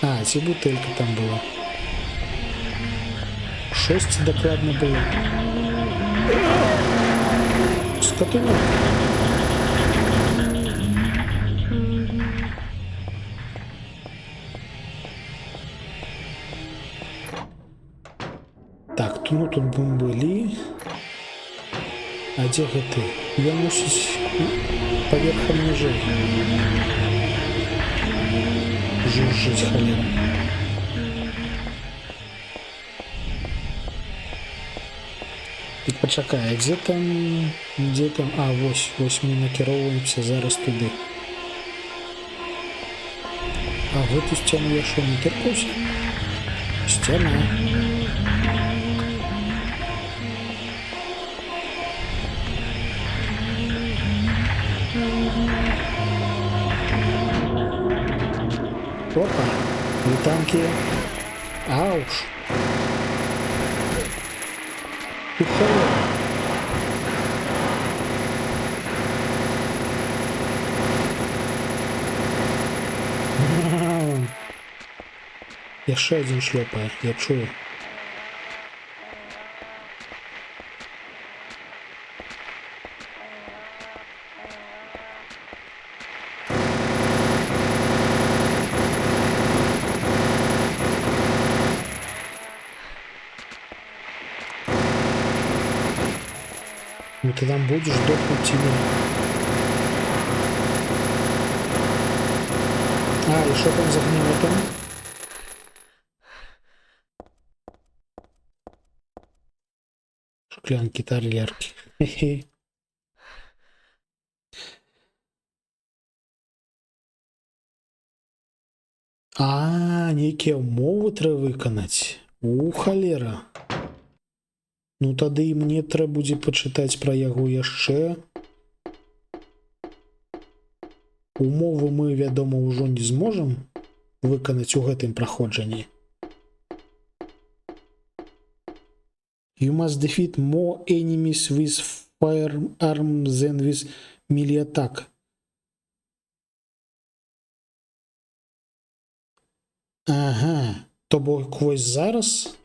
А, ці бутылька там была. 6 докладно было. Скотина. Так, ну тут мы были. А где гэты? Я мусіць поверхам ніжэй. Жужжить холера. Так почакай, а где там... Где там... А, вось мы накіроўваемся зараз туды. А в эту сцену я шо не тыркаўся? Сцена. Опа, вітанки. Ауш. Ухо. Яшчэ адзін шлёпае, я чую. Ну ты там будешь дохнуть тебе. А, и что там за гнилотом? Шклянки, тарлерки. Хе-хе. А, некие умовы трэба выканаць. У, халера. Ну тады і мне трэба будзе пачытаць пра яго яшчэ. Умовы мы, вядома, ўжо не зможам выканаць у гэтым праходжанні. You must defeat more enemies with firearms than with melee attack. Ага, то бок вось зараз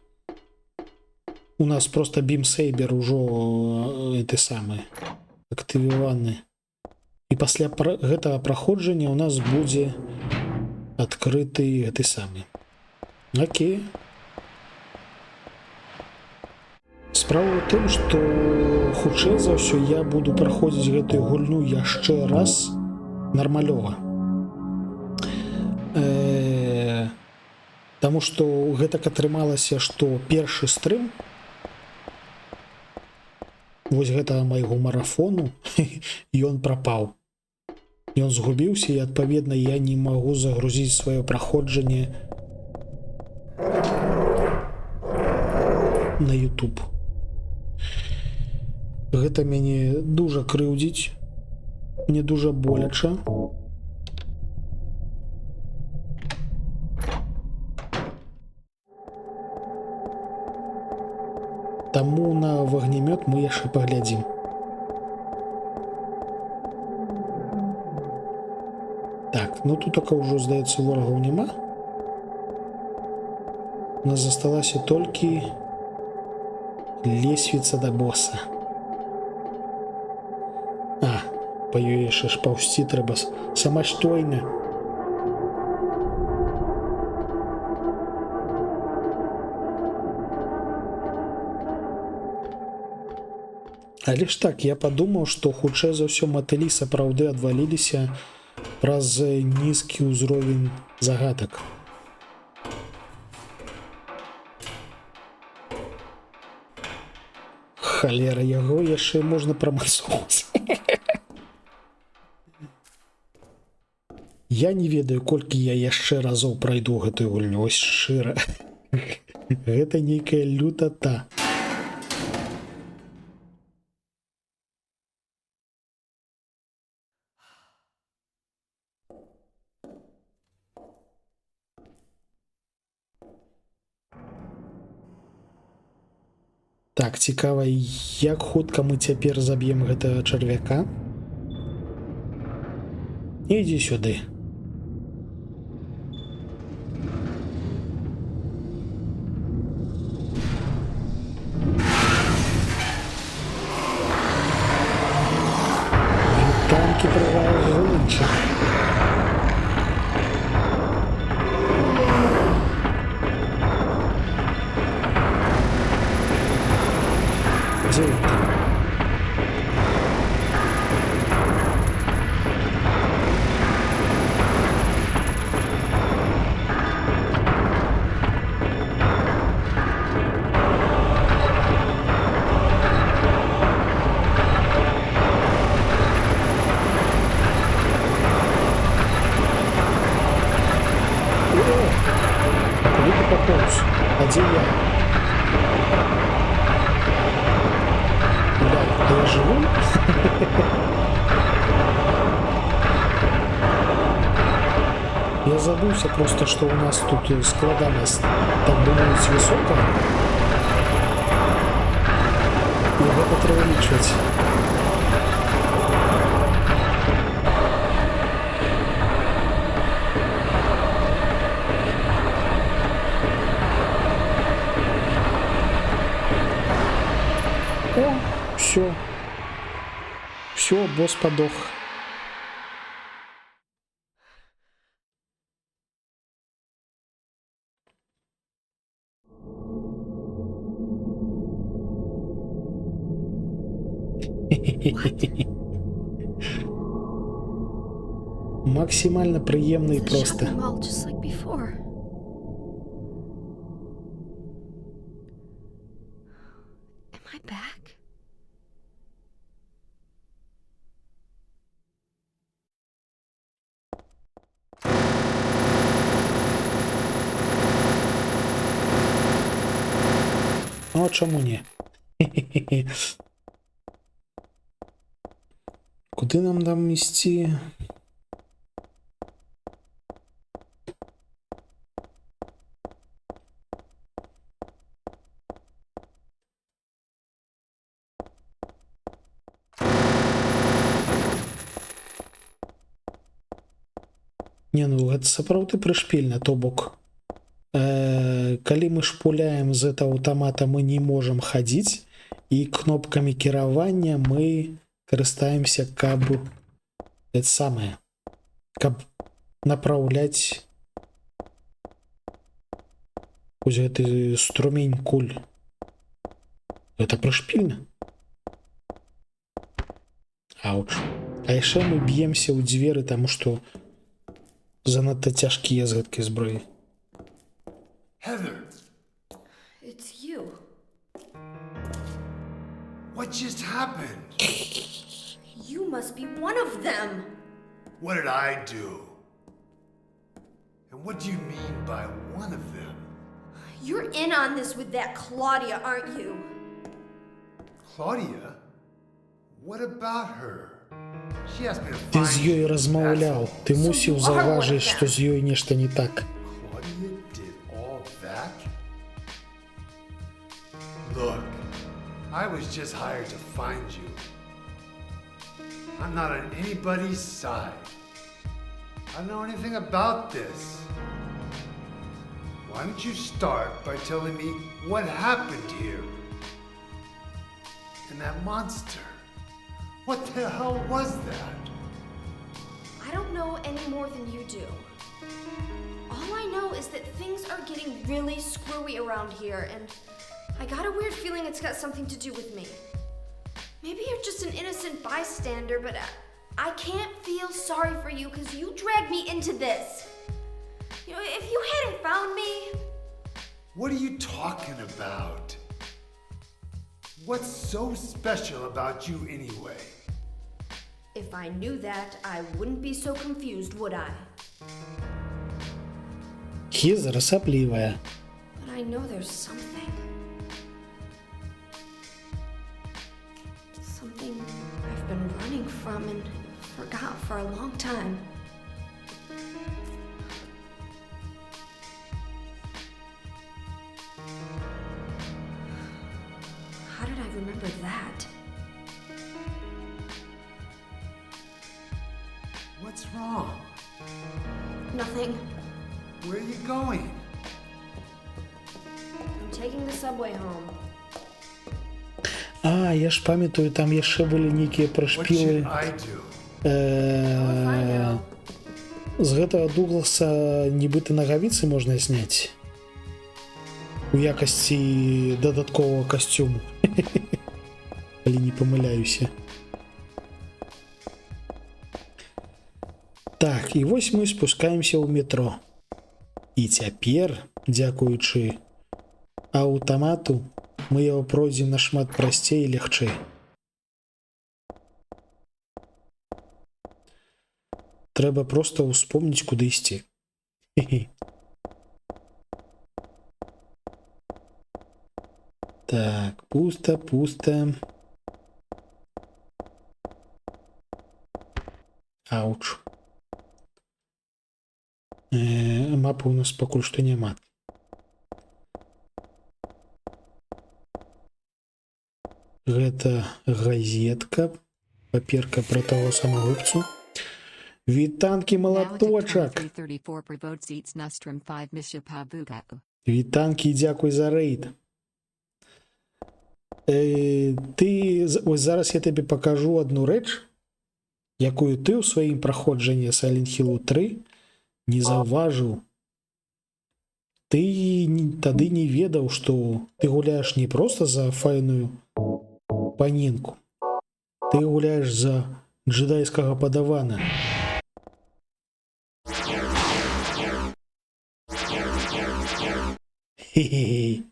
у нас просто бімсейбер ужо гэты самы актывіваны. І пасля гэтага праходжання у нас будзе адкрыты гэты самы. Окей. Справа ў тым, што хутчэй за ўсё я буду праходзіць гэтую гульню яшчэ раз нармалёва. Таму што гэтак атрымалася, што першы стрым вось гэтага майго марафону ён прапаў. Ён згубіўся, і адпаведна я не магу загрузіць сваё праходжанне на YouTube. Гэта мяне дужа крыўдзіць, мне дужа боляча. Таму на вагнемёт мы яшчэ паглядзім. Так, ну тут только ўжо, здаецца, ворагаў няма. У нас засталася толькі лесвіца да боса. А, па ёй яшчэ ж паўзці трэба самастойна. Але ж так, я падумаў, што хутчэй за ўсё матылі сапраўды адваліліся праз нізкі ўзровень загадак. Халера, яго яшчэ можна прамацоўваць. Я не ведаю, колькі я яшчэ разоў прайду гэтую гульню, ось шчыра. Гэта нейкая лютата. Так, цікава, як хутка мы цяпер заб'ем гэтага чарвяка. Ідзі сюды. Чи... Где это? Куда ты пополз? А где я? Да, а я живу? Я забылся просто, что у нас тут складаность, так бы мовить, высокая. Его потревеличивать. О, все. Все, босс подох. Максимально приємно і The просто. shopping mall just like before. Am I back? Ну, чому ні? Куди нам там істи? Не, ну гэта сапраўды прышпільна, то бок калі мы шпуляем з этого аўтамата, мы не можем хадзіць, і кнопкамі кіравання мы карыстаемся, каб это самае, каб направляць вось гэты струмень куль. Гэта прышпільна. Ауч. А яшчэ мы б'емся ў дзверы, таму што занадта цяжкія з гэткай зброі. Heather, It's you. what just happened? You must be one of them. What did I do? And what do you mean by one of them? You're in on this with that Claudia, aren't you? Claudia? What about her? She asked me to Ты find з ёй you, размаўляў, asshole. ты мусіў So you are one of заўважыць, them. што з ёй нешта не так. Claudia did all that? Look, I was just hired to find you. I'm not on anybody's side. I don't know anything about this. Why don't you start by telling me what happened here? And that monster. What the hell was that? I don't know any more than you do. All I know is that things are getting really screwy around here, and I got a weird feeling it's got something to do with me. Maybe you're just an innocent bystander, but I can't feel sorry for you because you dragged me into this. You know, if you hadn't found me... What are you talking about? What's so special about you anyway? If I knew that, I wouldn't be so confused, would I? Хіза расаблівая. But I know there's something. Something I've been running from and forgot for a long time. How did I remember that? What's wrong? Nothing. Where are you going? I'm taking the subway home. А, я ж памятаю, там яшчэ былі нейкія What прышпілы. should I do? З гэтага Дугласа нібыта нагавіцы можна зняць у якасці дадатковага касцюму. Калі не памыляюся. Так, і вось мы спускаемся ў метро. І цяпер, дзякуючы аўтамату, мы яго пройдзем нашмат прасцей і лягчэй. Трэба проста ўспомніць, куды ісці. Так, пуста, пуста. Ауч. Мапы у нас пакуль што няма. Гэта газетка, паперка пра таго самагубцу. Вітанкі, малаточак! Вітанкі, дзякуй за рэйд. Ось зараз я табе пакажу адну рэч, якую ты ў сваім праходжанні Silent Hill 3 не заўважыў. Ты тады не ведаў, што ты гуляеш не проста за файную паненку. Ты гуляеш за джедайскага падавана. Хе-хе-хе.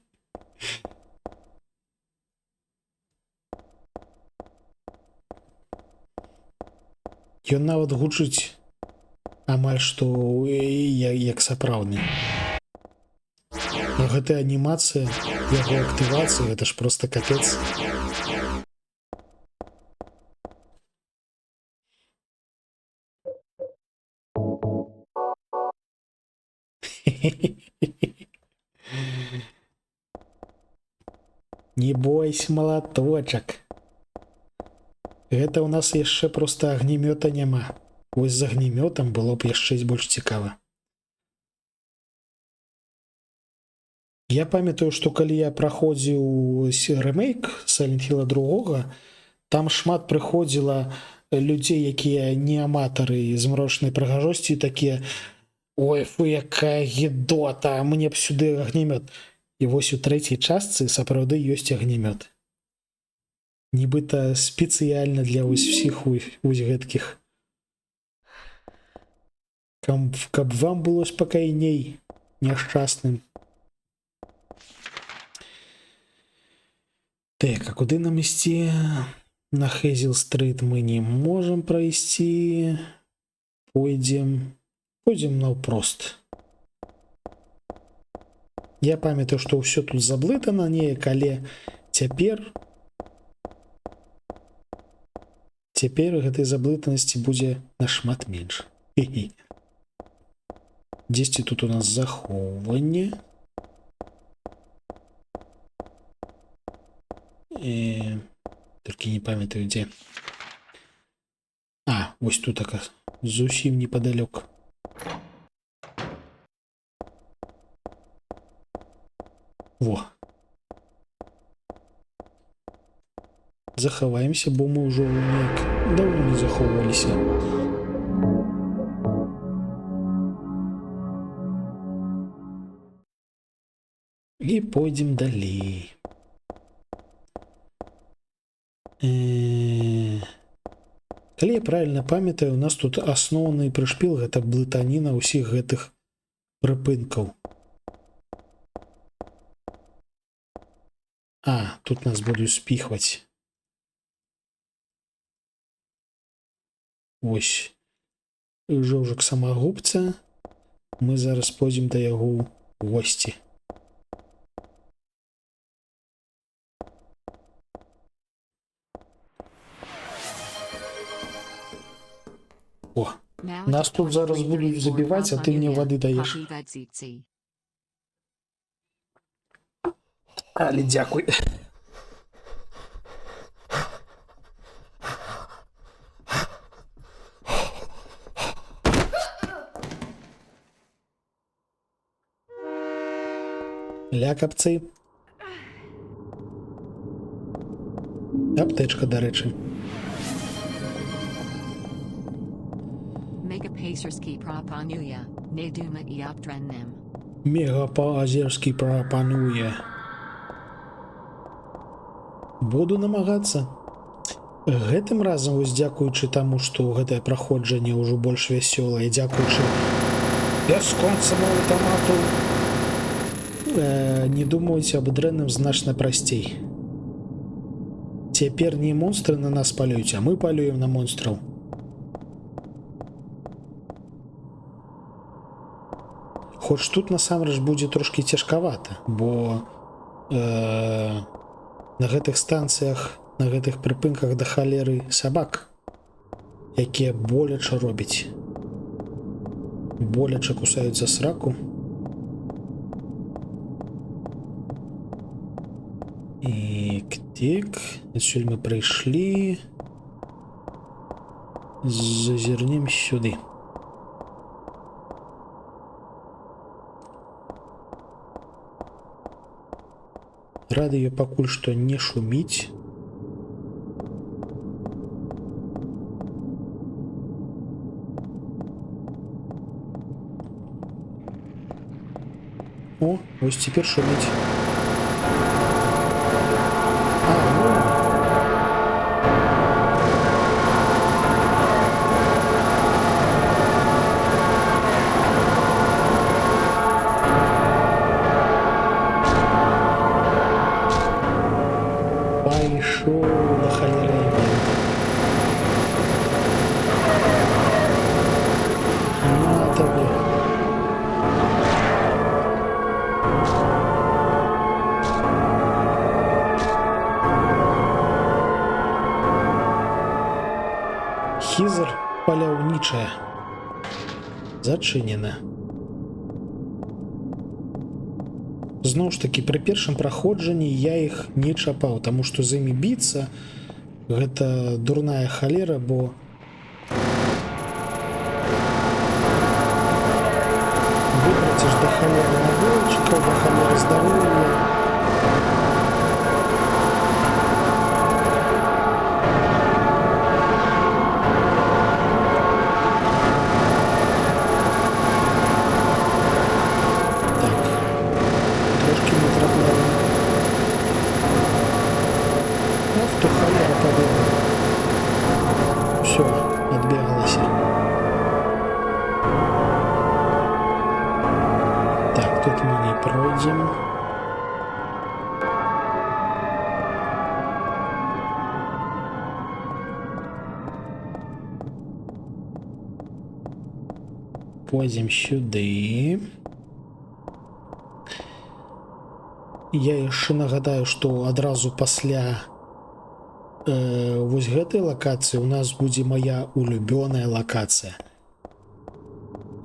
Ён нават гучыць амаль што як сапраўдны. Но гэта анімацыя, яго актывацыя, гэта ж проста капец. Не бойся, малаточак. Гэта ў нас яшчэ проста агнемёта няма. Вось з агнемётам было б яшчэ больш цікава. Я памятаю, што калі я праходзіў рэмейк Silent Hill 2, там шмат прыходзіла людзей, якія не аматары змрочнай прыгажосці, такія: «Ой, фу, якая гідота, мне б сюды агнемёт». І вось у трэцяй частцы сапраўды ёсць агнемёт. Нібыта спецыяльна для ўсіх вось гэткіх. Каб вам было спакайней, няшчасным. Так, а куды нам ісці? На Хейзел-стрит мы не можам прайсці. Пойдзем наўпрост. Я памятаю, што ўсё тут заблытана неяк, але цяпер гэтай заблытанасці будзе нашмат менш. Дзесьці тут у нас захоўванне. Толькі не памятаю дзе. Вось тут зусім непадалёк. Во. Захаваемся, бо мы ўжо неяк даўно не захоўваліся. І пойдзем далей. Калі я правільна памятаю, у нас тут асноўны прышпіл, гэта блытаніна ўсіх гэтых прыпынкаў. Тут нас будуць спіхваць. Ось. Жоўжык самагубца. Мы зараз пойдзем да яго ў госці. Нас тут зараз будуць забіваць, а ты мне вады даеш. Але дзякуй. Лякапцы. Аптэчка, дарэчы. Мегапейсерський пропонує не думати обдранним. Мега па-азерскі прапануе. Буду намагацца. Гэтым разам, вось дзякуючы таму, што гэтае праходжанне ўжо больш вясёлае, дзякуючы бясконцаму аўтамату, не думаюць аб дрэнным значна прасцей. Цяпер не монстры на нас палююць, а мы палюем на монстраў. Хоць тут насамрэч будзе трошкі цяжкавата, бо на гэтых станцыях, на гэтых прыпынках да халеры сабак, якія боляча робяць. Боляча кусаюць за сраку. І ктик, адсюль мы прыйшлі. Зазірнем сюды. Радыё пакуль што не шуміць. О, вось цяпер шуміць. Пайшоў на халеры. На табе. Хізер паляўнічая. Зачынена. Зноў ж такі, пры першым праходжанні я іх не чапаў, таму што з імі біцца гэта дурная халера, бо выбраціш да халеры набойчыкаў, да халеры здароўя. Все, отбегалась. Так, тут мы не пройдем. Пойдем сюда. Я яшчэ нагадаю, што адразу пасля вось гэтай лакацыі у нас будзе моя улюбёная лакацыя.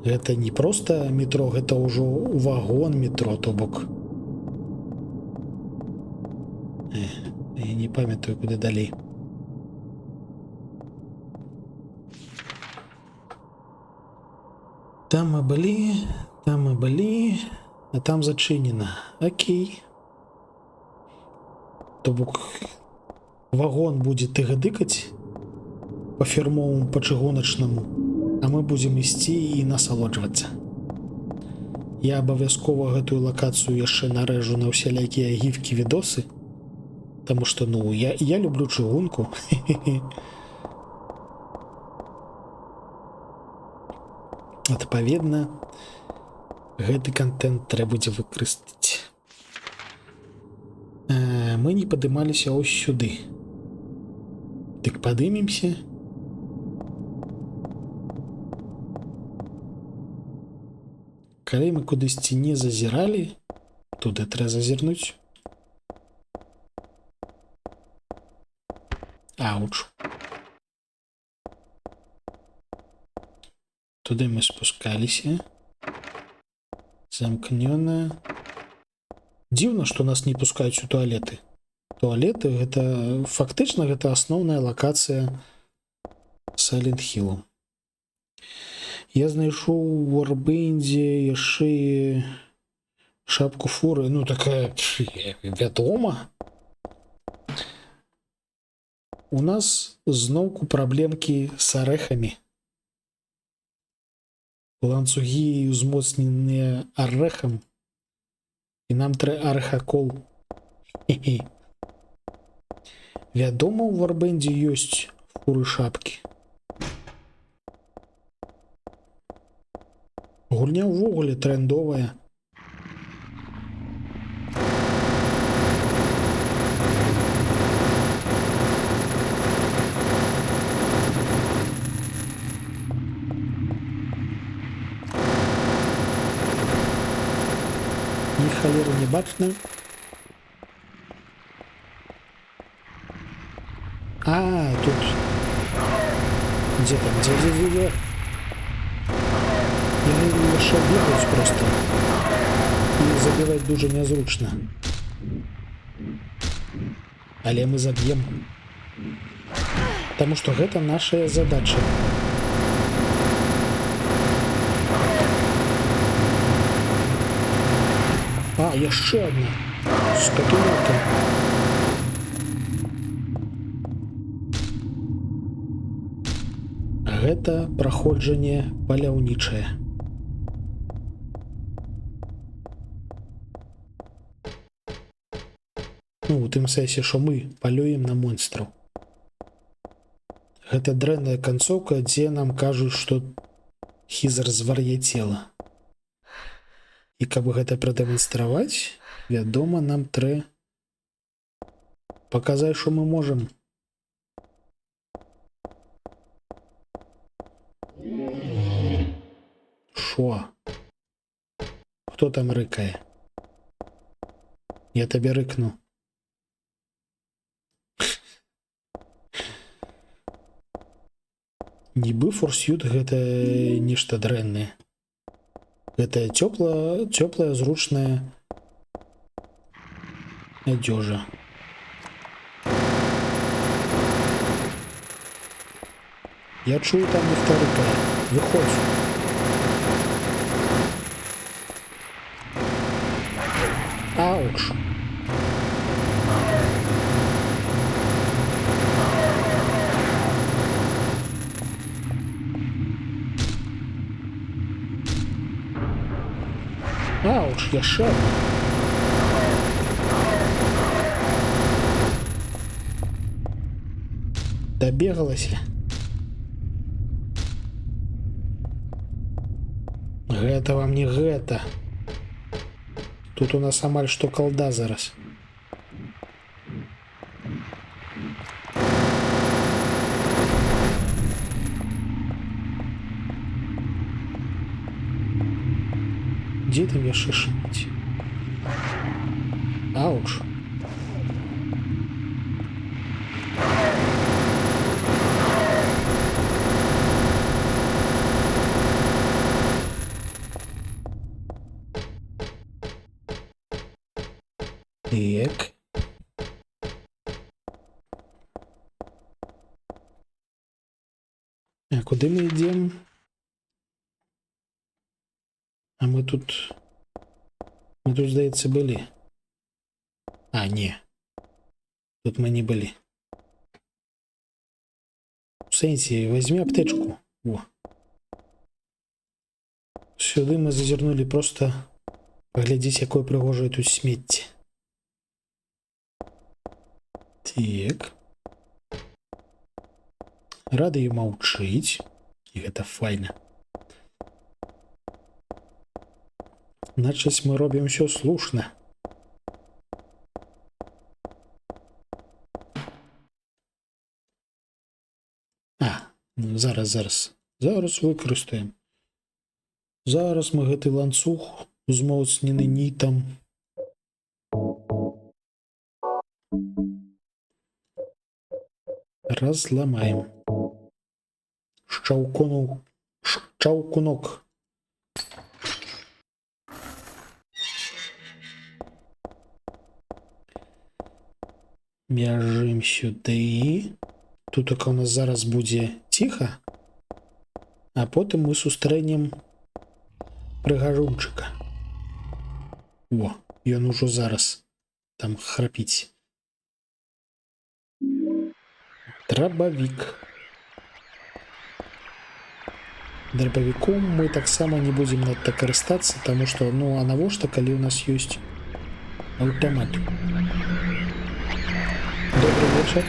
Гэта не проста метро, гэта ўжо вагон метро, то бок. Я не памятаю, куды далей. Там мы былі, а там зачынена. Окей. То бок вагон будзе тыгадыкаць па фірмоваму, па чыгуначнаму, а мы будзем ісці і насалоджвацца. Я абавязкова гэтую лакацыю яшчэ нарэжу на ўсялякія гіфкі, відосы, таму што, ну, я люблю чыгунку. Адпаведна, гэты контент трэба будзе выкарыстаць. Мы не падымаліся ось сюды. Дык падымемся. Калі мы кудысьці не зазіралі, туды трэба зазірнуць. Ауч. Туды мы спускаліся. Замкнёна. Дзіўна, што нас не пускаюць у туалеты. Туалеты гэта фактычна гэта асноўная лакацыя Silent Hill. Я знайшоў у Варбэндзе яшчэ шапку фуры, ну такая, вядома. У нас зноўку праблемкі з арэхамі. Ланцугі узмоцненыя арэхам. І нам трэ архакол. Хе-хе. Вядома, у Варбэндзе ёсць фуры шапкі. Гульня ўвогуле трендовая. Ні халеры не бачна. А, тут... Где там? Где? Яны яшчэ бегаюць просто. І забіваць дуже нязручна. Але мы заб'ем. Таму што гэта наша задача. А, яшчэ одна. З капелюкам. Гэта праходжанне паляўнічае. Ну, у тым сэнсе, што мы палюем на монстраў. Гэта дрэнная канцоўка, дзе нам кажуць, што Хізер звар'яцела. І каб гэта прадэманстраваць, вядома, нам трэ паказаць, што мы можам. Шо? Хто там рыкае? Я табе рыкну. Нібы форсют гэта нешта дрэннае. Гэта цёплая, зручная адзежа. Я чую, там нехта рыкае. Выходзь. Ауч. Ауч, яшчэ одна. Дабегалася. Гэта вам не гэта. Тут у нас амаль што калда зараз. Дзе там яшчэ шыць? Ауч. Так. А куды мы ідзем? А мы тут, здаецца, былі. А, не. Тут мы не былі. У сэнсе, возьми аптэчку. О. Сюды мы зазірнулі просто паглядзець, якое прыгожае тут смецце. Так. Радыё маўчыць. І гэта файна. Значыць, мы робім усё слушна. А, ну зараз выкарыстаем. Зараз мы гэты ланцуг узмоцнены нітам. Разламаем. Шчаўкунок. Бяжым сюды. Тут у нас зараз будзе ціха, а потым мы сустрэнем прыгажунчыка. О, ён ужо зараз там храпіць. Драбавік. Драпавіком мы таксама не будзем надта карыстацца, таму што ну а навошта, калі ў нас ёсць аўтамат. Добрый вечар.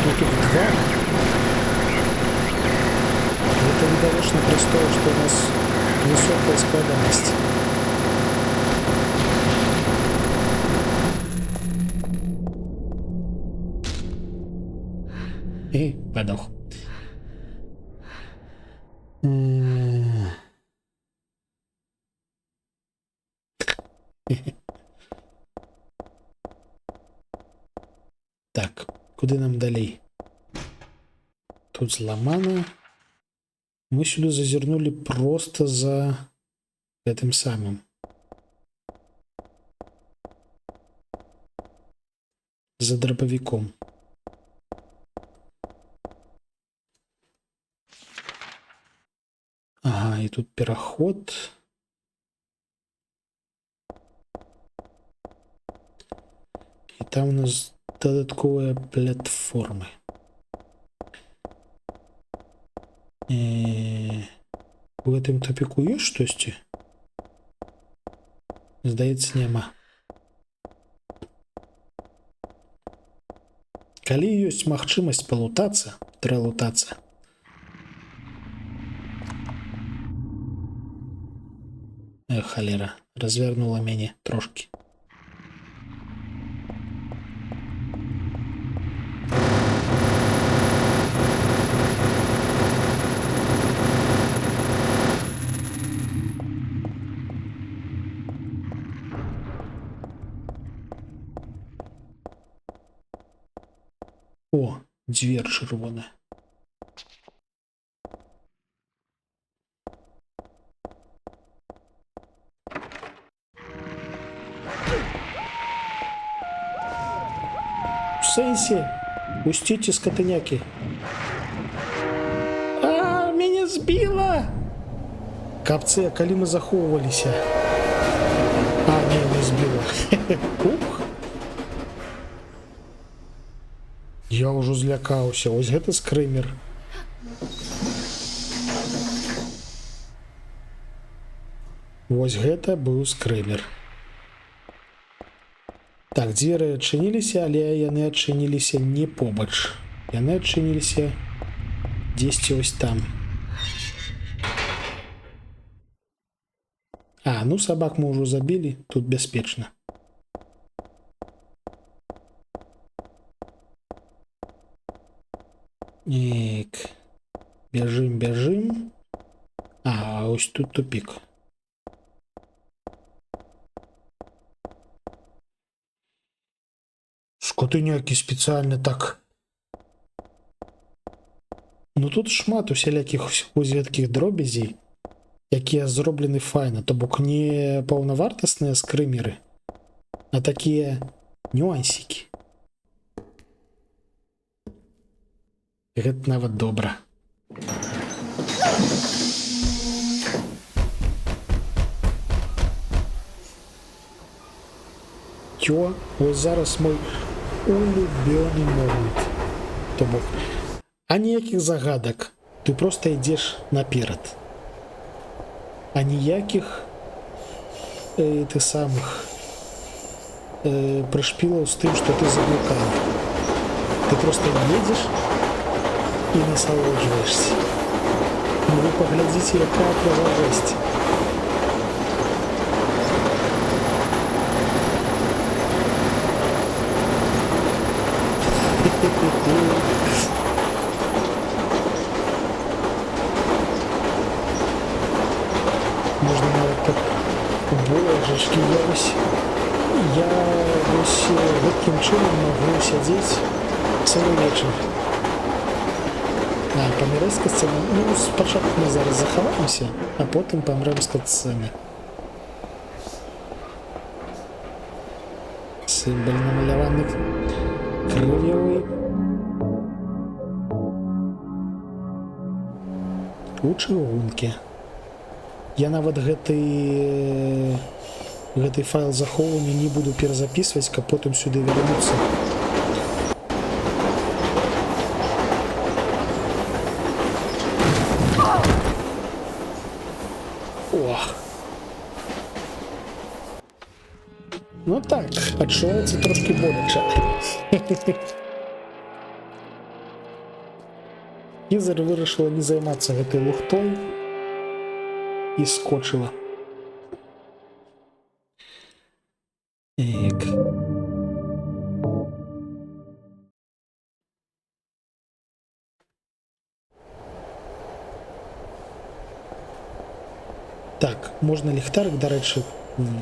Тут их два. Это недостаточно простое, что у нас высокая складность. И подох. Так, куды нам далей? Тут зламана. Мы сюда зазірнули просто за гэтым самым. За драпавіком. Ага, і тут пераход. І там у нас дадатковыя платформы. У гэтым тупіку ёсць штосьці? Здаецца, няма. Калі ёсць магчымасць палутацца, трэба лутацца. Халера, развернула мяне трошки. О, дверь червоная. В сенсе, пустите скотыняки. А, меня сбило! Капцы, а калі мы захоўваліся? А, не сбило. Ух! Я ўжо злякаўся. Вось гэта скрымер. Вось гэта быў скрымер. Так, дзверы адчыніліся, але яны адчыніліся не побач. Яны адчыніліся дзесьці ось там. А, ну сабак мы ўжо забілі, тут бяспечна. Ек. Бяжым, бяжым. А, ось тут тупик. Скотыняки специально так. Ну тут шмат усялякіх узеткіх дробязей, якія зроблены файна, то бок не паўнавартасныя скрымеры, а такія нюансікі. Гэта нават добра. Ё, вось зараз мой улюбёны момент. То бок, а ніякіх загадак, ты просто ідзеш наперад. А ніякіх ты самых прышпілаў з тым, што ты заблукаў. Ты просто едзеш і насалоджваешься. Ну вы паглядзіце, якая прыгажосць. Можна нават так божачкі, я вось гэткім чынам магу сядзець цэлы вечар. А, памірэць з катсцэны? Ну, спачатку мы зараз захаваемся, а потым памрэм з катсцэны. Сімбаль намаляваны крывёвы. У чыгункі. Я нават гэты Гэты файл захоўвання не буду перазапісваць, каб потым сюды вярнуцца. Ох. Ну так, адчуваецца трошки боляча. Кізер вырашыла не займацца гэтай лухтой і скочыла. Эк. Так, можна ліхтарык, дарэчы,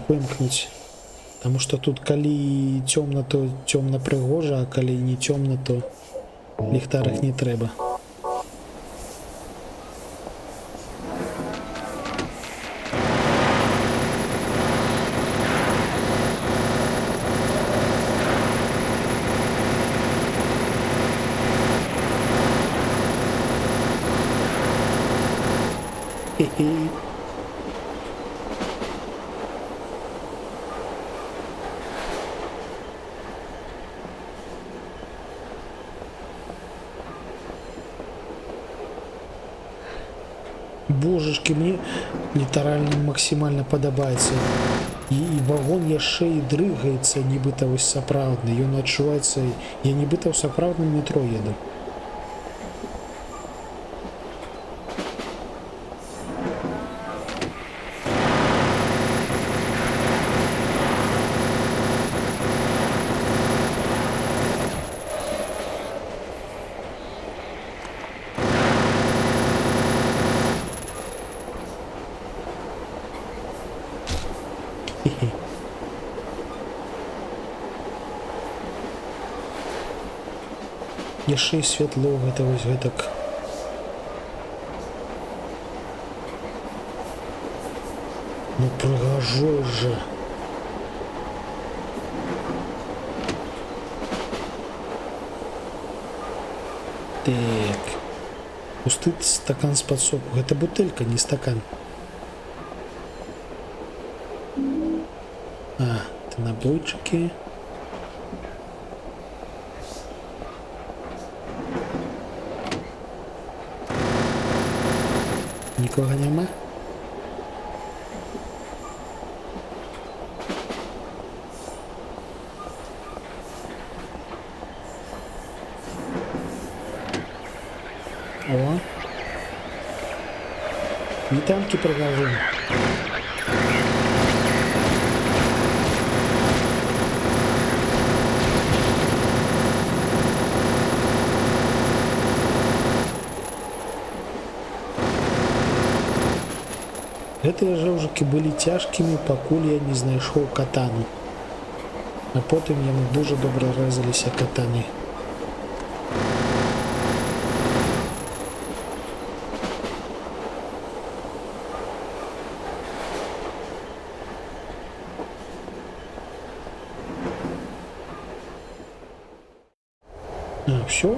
вымкнуць. Таму што тут калі цёмна, то цёмна прыгожа, а калі не цёмна, то ліхтарык не трэба. Хе-хе. Божашки, мне літаральна максімальна падабаецца. І вагон яшчэ і дрыгаецца, нібыта вось сапраўдны. Ён адчуваецца, я нібыта ў сапраўдным метро еду. Яшчэ і святло, гэта вось гэтак. Ну прыгажой жа. Так. Пусты стакан з-пад соку. Гэта бутэлька, не стакан. А, это набойчики. Нікога няма? О! Не танки пригожу. Гэтыя жаўжыкі былі цяжкімі, пакуль я не знайшоў катану. А потым яны дуже добра рэзаліся катанай. А, всё?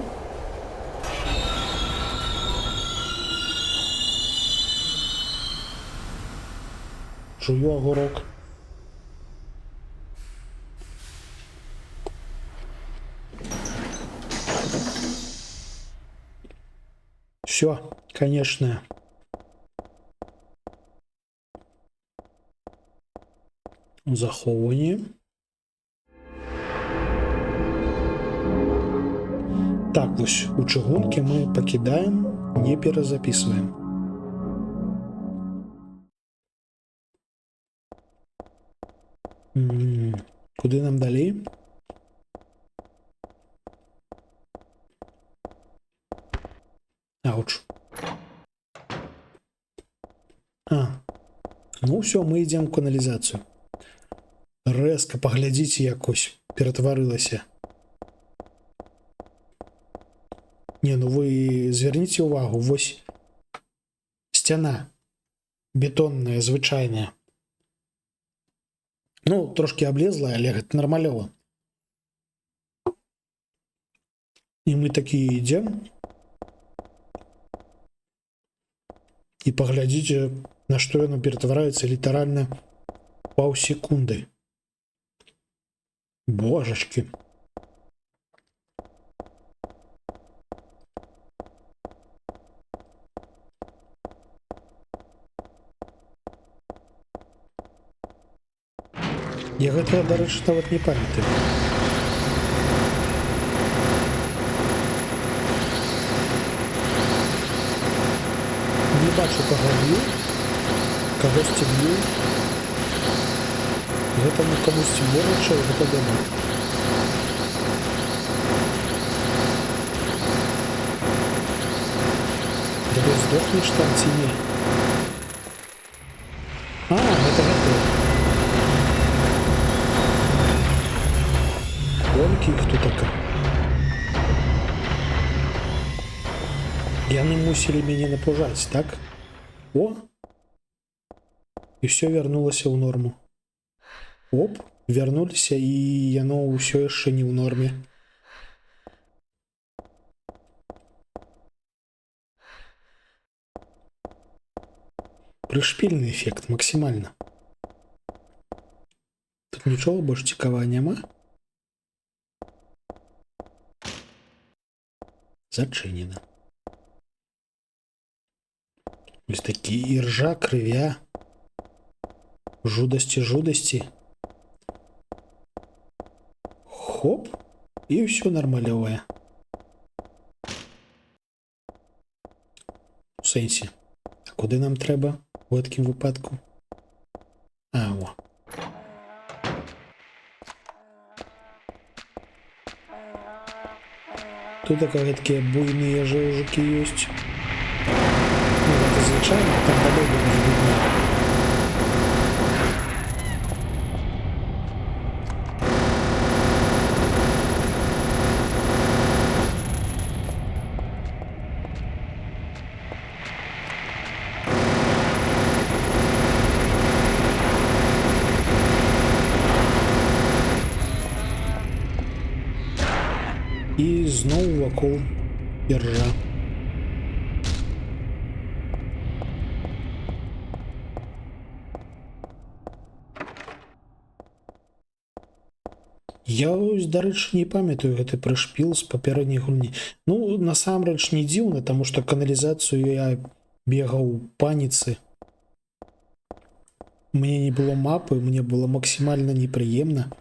Жую огурок. Все, конечно. Захоўванне. Так, вось у чыгункі мы пакідаем, не перазапісваем. Куды нам далей? Ауч. А, ну ўсё, мы ідзем у каналізацыю. Рэзка, паглядзіце, якось ператварылася. Не, ну вы зверніце ўвагу, вось сцяна бетонная, звычайная. Ну, трошки облезла, але гэта нармалёва. І мы такія ідзем. І паглядзіце, на што яно ператвараецца літаральна Паўсекунды. Божачки. Я гэтага, дарэчы, нават не памятаю. Не бачу, каго б'ю, кагосьці б'ю. Гэтаму камусьці боляча, і гэта добра. Да ты здохнеш там ці не? А, гэта гэта. Гонкі іх тут така. Яны мусілі мяне напужаць, так? О! І ўсё вярнулася ў норму. Оп, вярнуліся, і яно ўсё яшчэ не ў норме. Прышпільны эфект максімальна. Тут нічога больш цікавага няма. Зачынена. Вось такі іржа, крывя, жудасці. Хоп, і ўсё нармалёвае. У сэнсе, а куди нам трэба у гэткім выпадку? А, о. Тут гэткія буйныя жужыкі ёсць. Ну, гэта звычайна, там далей будуць будні. І зноў вакол іржа. Я, дарэчы, не памятаю гэты прышпіл з папярэдняй гульні. Ну, насамрэч не дзіўна, таму што каналізацыю я бегаў у паніцы. Мне не было мапы, мне было максімальна непрыемна.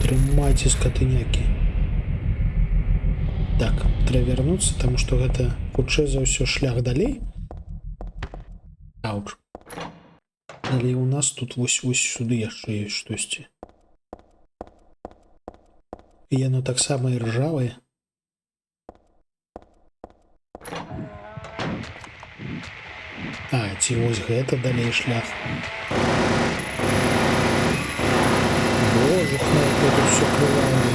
Трымайце, скатынякі. Так, трэба вярнуцца, таму што гэта хутчэй за ўсё шлях далей. Ауч. Але у нас тут вось сюды яшчэ ёсць штосьці. І яно таксама і ржавае. А, ці вось гэта далей шлях. Божух, на это все крылами.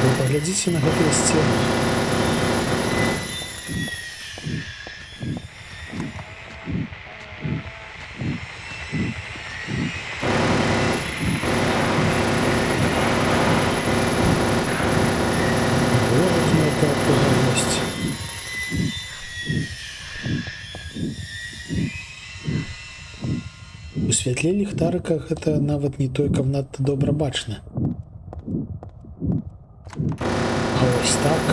Вы поглядите на гэтыя сцены. Боже мой, какая есть. У святле ліхтарыка гэта нават не той, каб надта добра бачна. А ось так.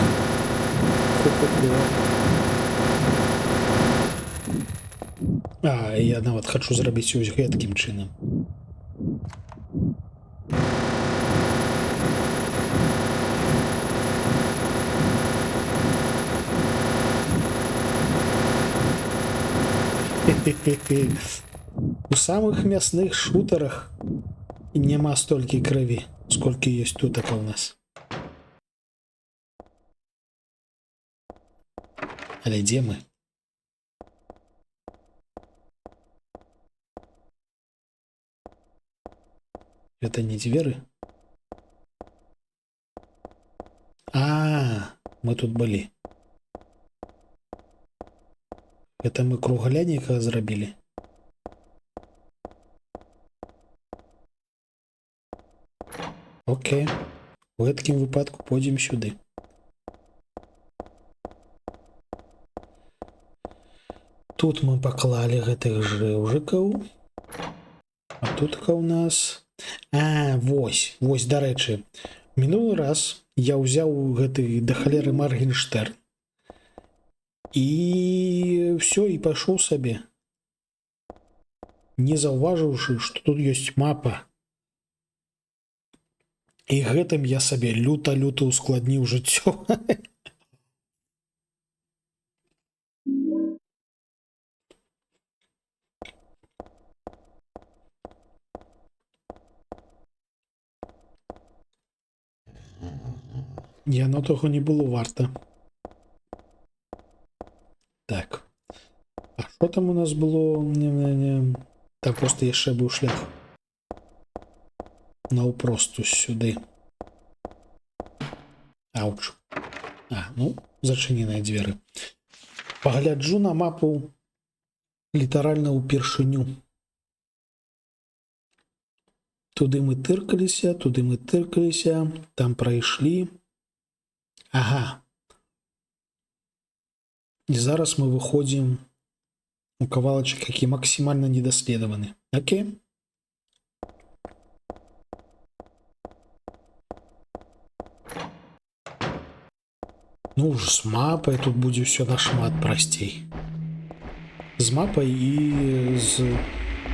Хо-хо-хо. А, я нават хачу зрабіць ось гэткім чынам. Хе-хе-хе. У самых мясных шутарах няма столькі крыві, сколькі ёсць тутака ў нас. Але дзе мы? Гэта не дзверы? Мы тут былі. Гэта мы кругляненькага зрабілі. Окей. У гэткім выпадку пойдзем сюды. Тут мы паклалі гэтых жыўжыкаў. А тут у нас... вось, дарэчы. Мінулы раз я ўзяў гэты да халеры Маргенштерн. І все, і пайшоў сабе. Не заўважыўшы, што тут ёсць мапа. І гэтым я сабе люта ускладніў жыццё. Яно того не было варта. Так. А що там у нас було? Там просто яшчэ быў шлях. Наўпросту сюды. Ауч. Зачыненыя дзверы. Пагляджу на мапу літаральна ўпершыню. Туды мы тыркаліся, там прайшлі. Ага. І зараз мы выходзім у кавалачак, які максімальна недаследаваны. Окей? Уже з мапай тут будзе ўсё нашмат прасцей. З мапай і з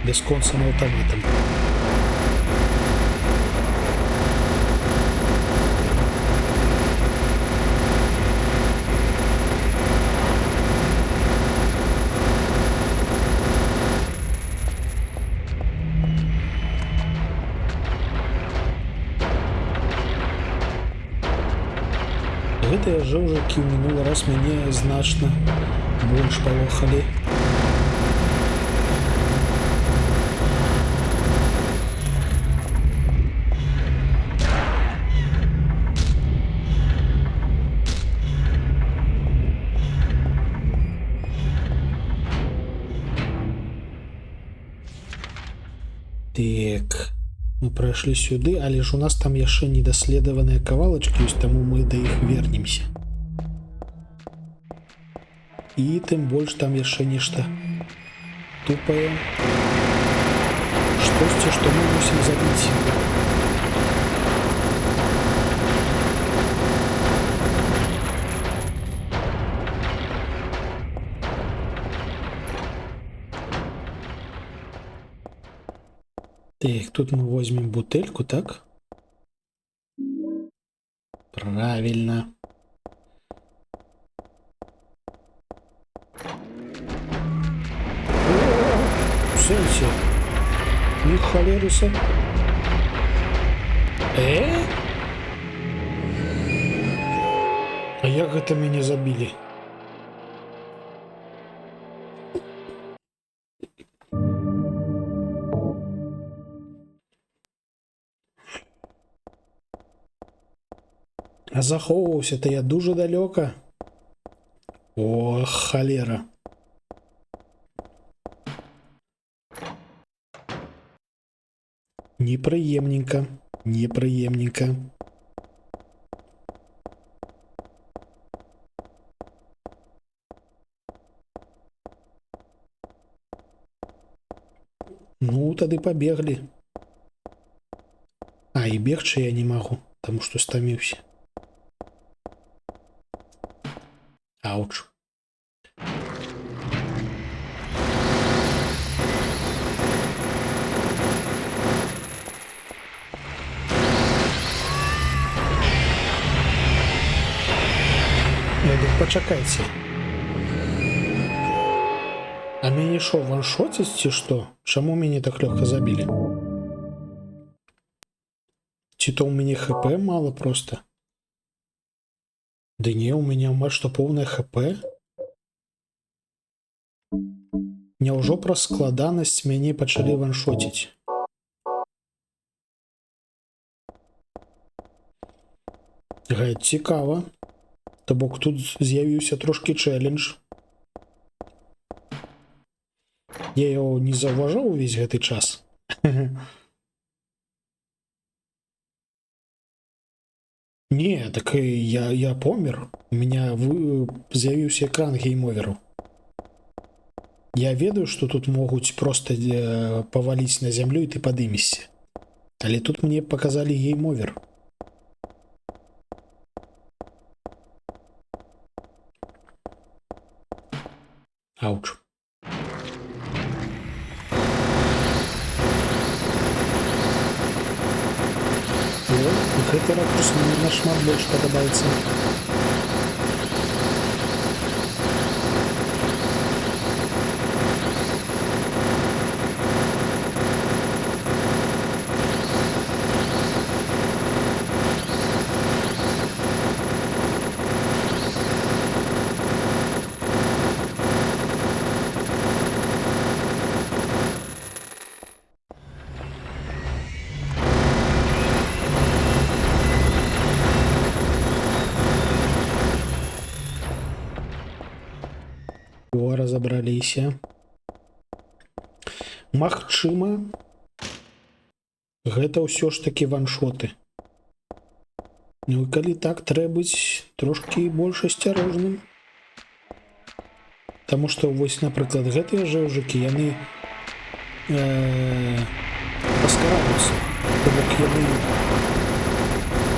бясконцым аўтаматам. Гэтыя жыўжыкі ў мінулы раз мяне значна больш палохалі. Так, мы прайшлі сюды, але ж у нас там яшчэ недаследаваныя кавалачкі ёсць, таму мы да іх вернемся. І тым больш там яшчэ нешта тупае. Штосьці, што мы мусім забіць. Так, тут мы возьмем бутыльку, так? Правильно. В сенсе? Ні халерыса. А як гэта мяне забілі? А захоўваўся-то я дуже далёка. О, халера. Непрыемненько, непрыемненько. Ну, тады пабеглі. І бегчы я не магу, таму што стаміўся. Ауч. Пачакайце. А мяне шо, ваншоціць ці што? Чаму мяне так лёгка забілі? Ці то ў мяне ХП мало просто? Ды не, у меня амаль што поўнае ХП. Няўжо праз складанасць мяне пачалі ваншоціць? Гэта цікава. То бок тут з'явіўся трошкі чэлендж. Я яго не заўважаў увесь гэты час. Не, так я помер. У меня з'явіўся экран гейм-оверу. Я ведаю, што тут могуць проста паваліць на зямлю і ты падымешся. Але тут мне паказалі гейм-овер. Ауч. Гэты ракурс мне нашмат больш падабаецца. Разобраліся. Магчыма, гэта ўсё ж такі ваншоты. Ну і калі так, трэба быць трошкі больш асцярожным. Таму што вось, напрыклад, гэтыя жэўжыкі, яны паскараюцца. То бок яны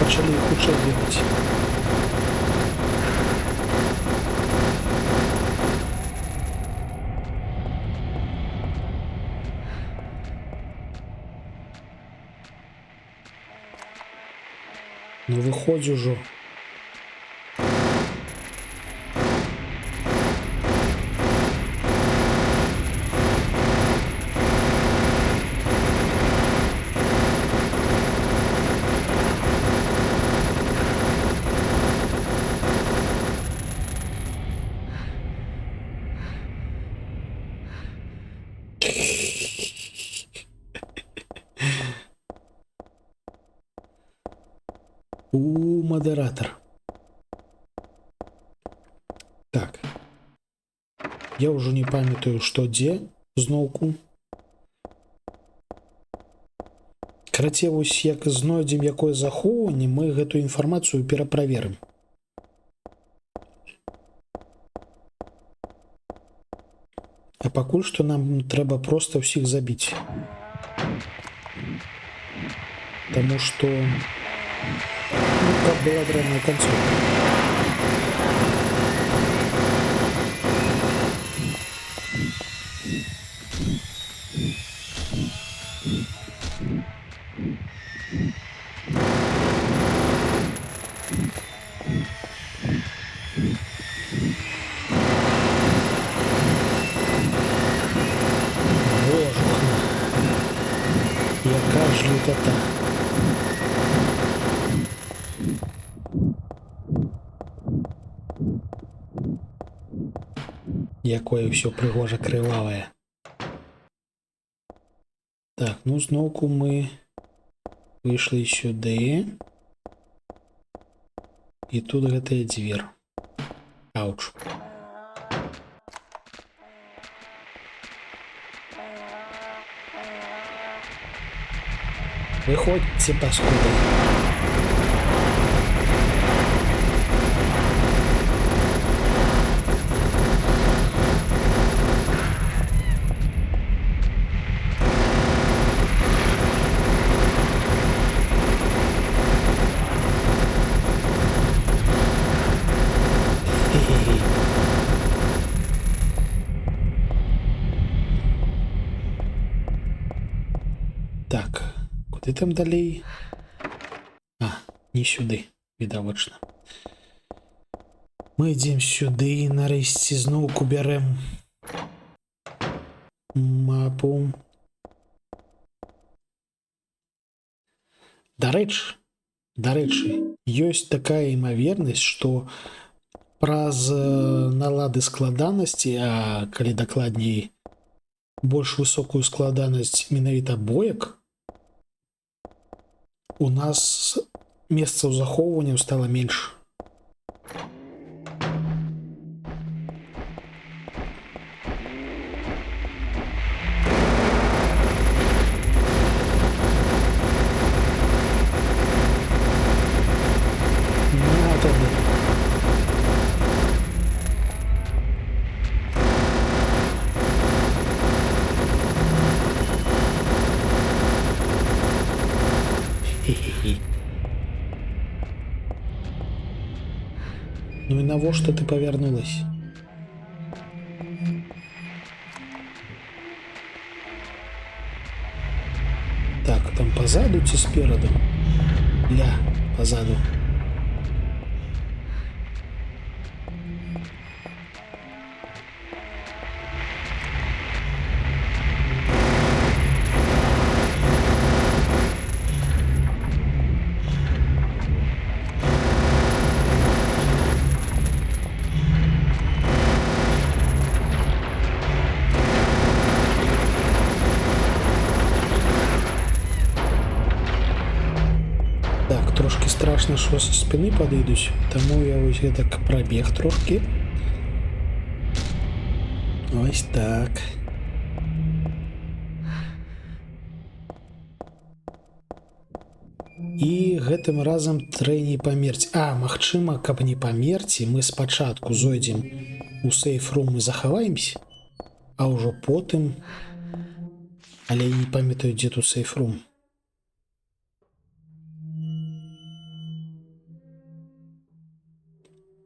пачалі хутчэй бегаць. Ну выходзь ужо. Модератор. Так. Я ўжо не памятаю, што дзе зноўку. Карацей, вось як знойдзем якое захоўванне, мы гэту інфармацыю пераправерым. А пакуль што нам трэба проста ўсіх забіць. Таму што как была древняя концовка. Боже, яка ж лютота. Якое ўсё прыгожа крывавае. Так, ну зноўку мы выйшлі сюды. І тут гэтая дзверь. Ауч. Выходзьце, паскуды. Так, куды там далей? А, не сюды, відавочна. Мы ідзем сюды і нарэшце зноўку бярэм мапу. Дарэчы, ёсць такая імавернасць, што праз налады складанасці, а калі дакладней больш высокую складанасць менавіта боек, у нас месцаў захоўвання стала менш. На тады. Хе-хе-хе. Ну і навошта ты павярнулась? Так, там позаду ці спераду? Ля, позаду. Так, трошки страшно, що зі спини падійдуть, тому я ось так пробіг трошки. Ось так. І гэтым разам трэ не памерці. А, магчыма, каб не памерці, мы спачатку зойдзем у сейф-рум і захаваемся, а ўжо потым... Але я не памятаю, дзе тут сейф-рум.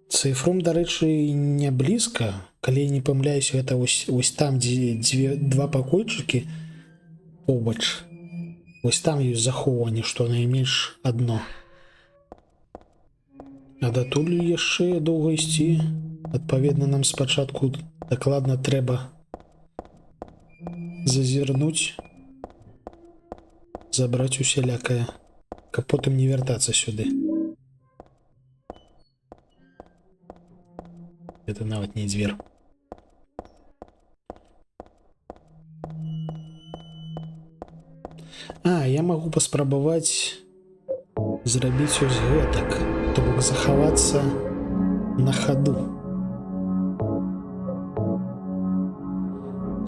Сейф-рум, дарэчы, не блізка. Калі я не памыляюся, гэта ось там, дзе два пакойчыкі побач. Ось там ёсць захоўванне, што найменш адно. А датуль яшчэ доўга ісці. Адпаведна, нам спачатку дакладна трэба зазірнуць, забраць усялякае, каб потым не вяртацца сюды. Это нават не дзвер. А, я магу паспрабаваць зрабіць ось гэтак, то бок захавацца на хаду.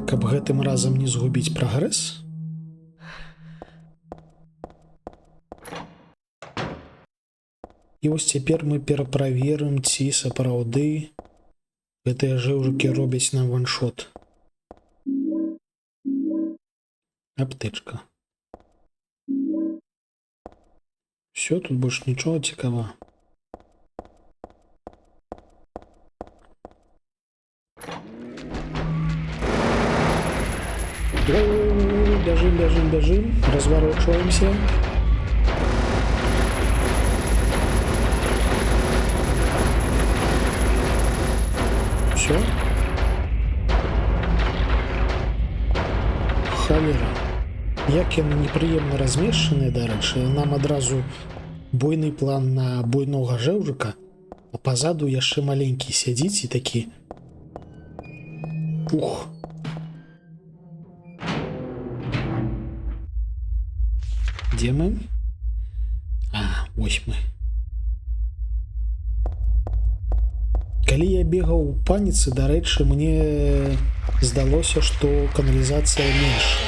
Каб гэтым разам не згубіць прагрэс. І вось цяпер мы пераправерым, ці сапраўды гэтыя жэўжыкі робяць нам ваншот. Аптэчка. Все, тут больше нічого цікавого. Бежим, разворачиваемся. Все. Холера. Як яны непрыемна размешчаны, дарэчы, нам адразу буйны план на буйнога жэўжыка, а пазаду яшчэ маленькі сядзіць і такі. Ух. Дзе мы? А, вось мы. Калі я бегаў у паніцы, дарэчы, мне здалося, што каналізацыя менш,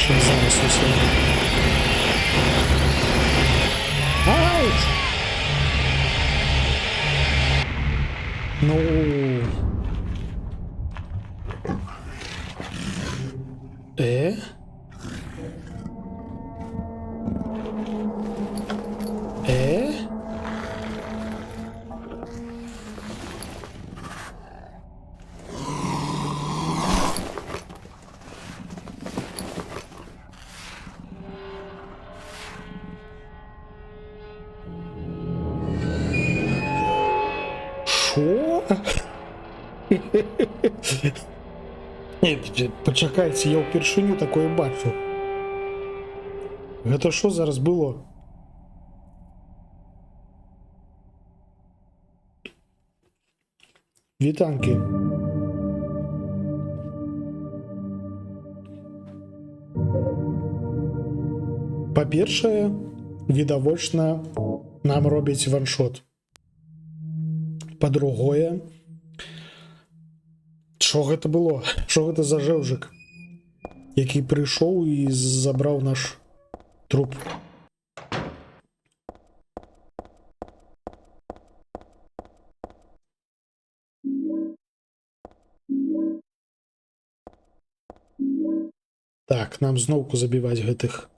чым зараз усе. Ауч! Ну... Шо? Пачакайце, я ўпершыню такое бачу. Гэта што зараз было? Вітанкі. Па-першае, відавочна нам робіць ваншот. Па-другое, що гэта было? Що гэта за жэўжык, які прыйшоў і забраў наш труп? Так, нам зноўку забіваць гэтых.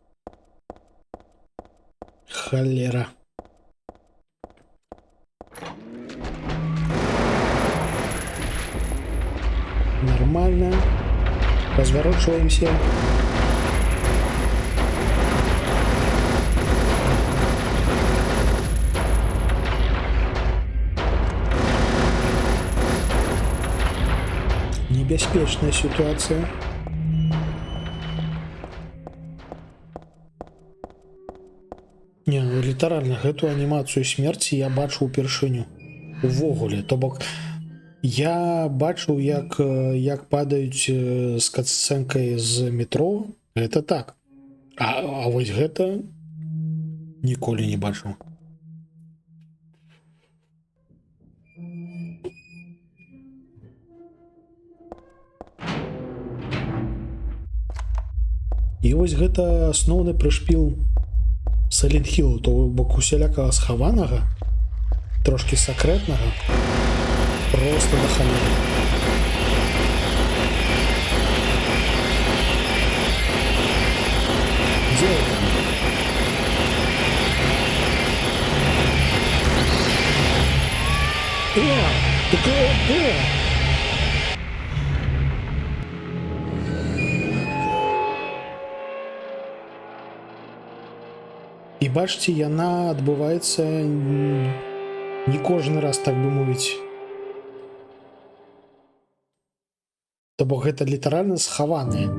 Халера. Нормально. Разворачиваемся. Небяспечная ситуация. Не, ну літаральна гэту анімацыю смерці я бачу упершыню увогуле. То бок я бачыў, як падаюць з катсцэнкай з метро. Гэта так. А вось гэта ніколі не бачыў. І вось гэта асноўны прышпіл Silent Hill, то бок усялякага схаванага, трошки сакрэтнага, просто да халеры. Дзе это? Такое. І бачце, яна адбываецца не кожны раз, так бы мовіць. То бок гэта літаральна схаваныя.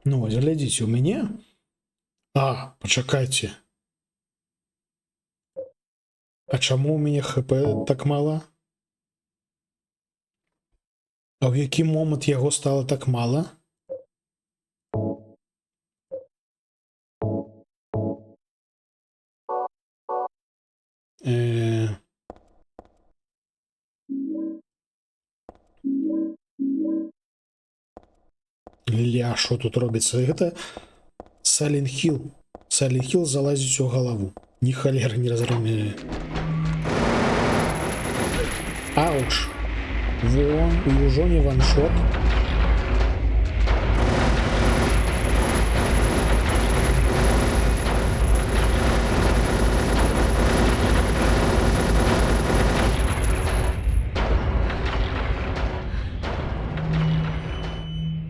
Ну, вось глядзіце, у мяне... пачакайце. А чаму у мяне ХП так мало? А ў які момант яго стало так мало? Ля, що тут робіцца? Гэта Silent Hill. Silent Hill залазіць у галаву. Ні халера не разумею. Ауч. Во, і ўжо не ваншот.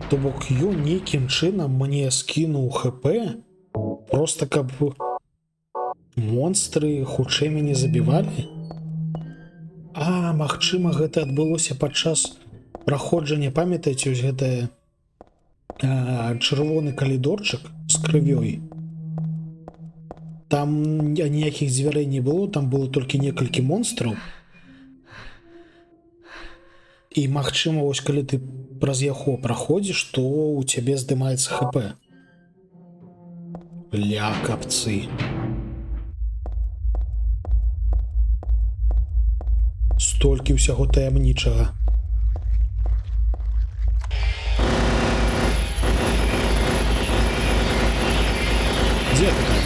То бок ён нейкім чынам мне скінуў ХП, просто каб монстры хутчэй мяне забівалі. Магчыма, гэта адбылося падчас праходжання, памятаеце, ось гэта чырвоны калідорчык з крывёй. Там ніякіх дзвярэй не было, там было толькі некалькі монстраў. І магчыма, вось калі ты праз яго праходзіш, то у цябе здымаецца ХП. Ля, капцы. Столькі ўсяго таямнічага. Дзе ты там?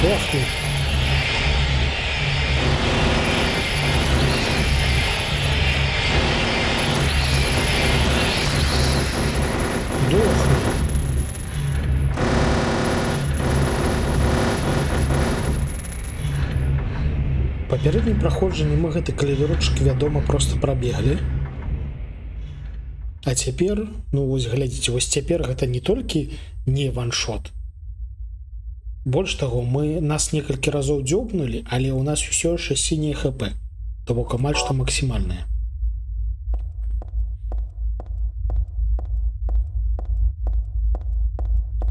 Ох ты! Папярэднім праходжанні мы гэты калідорчык, вядома, просто прабеглі. А цяпер, ну вось глядзіце, вось цяпер гэта не толькі не ваншот, Больш таго, мы нас некалькі разоў дзёбнулі, але ў нас усё яшчэ сіняе хп, то бок амаль што максімальнае.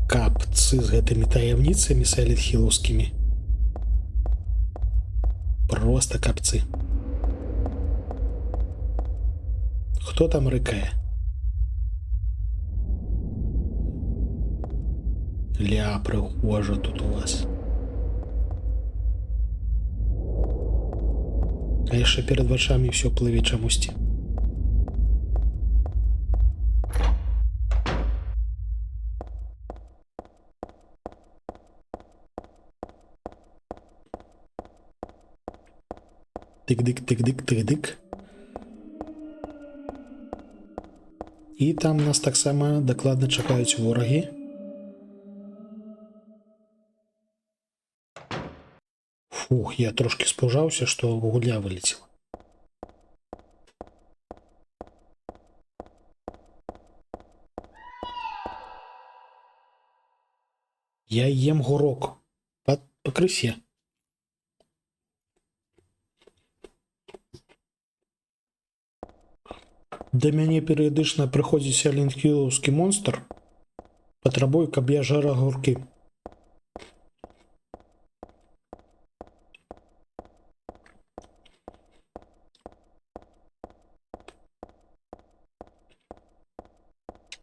Капцы з гэтымі таямніцамі сайлент-хілаўскімі. Просто капцы. Хто там рыкае? Ля, прыгожа тут у вас. А яшчэ перад вачамі ўсё плыве чамусьці. Тык-дык-тык-дык-тык-дык. І там нас таксама дакладна чакаюць ворагі. Фух, я трошки спужаўся, што гуля вылецела. Я ем гурок пакрысе. Да мяне перыядычна прыходзіць сайлент-хілаўскі монстр, патрабуе, каб я жар агуркі.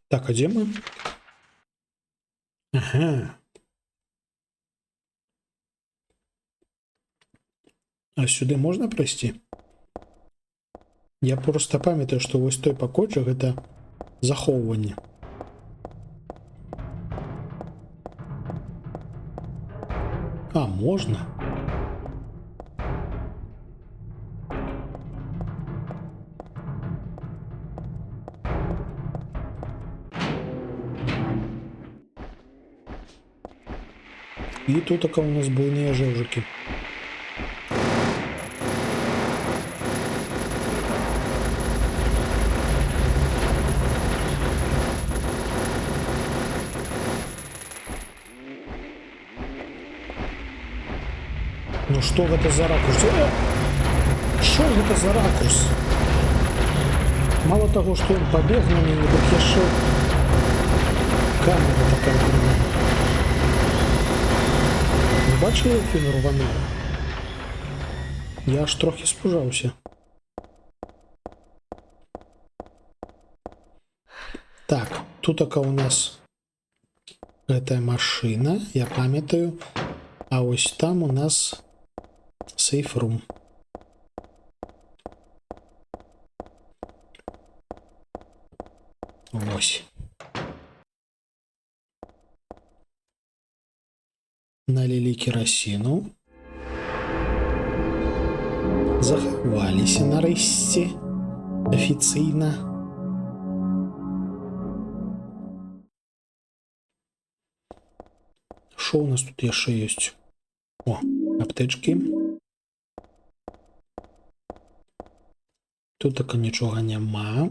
Так, а дзе мы? Ага. А сюды можна прайсці? Я просто памятаю, што вось той пакойчык гэта захоўванне. А, можна? І тут у нас буйныя жэўжыкі. Ну што гэта за ракурс? Што гэта за ракурс? Мало таго, што ён пабег на мяне, дык яшчэ камера такая дурная. Вы бачылі, як ён рвануў? Я аж трохі спужаўся. Так, тутака у нас гэтая машына, я памятаю, а ось там у нас сейф-рум. Вось. Налілі керасіну. Захаваліся нарэшце афіцыйна. Што ў нас тут яшчэ ёсць? О, аптэчкі. Тут така нічога няма.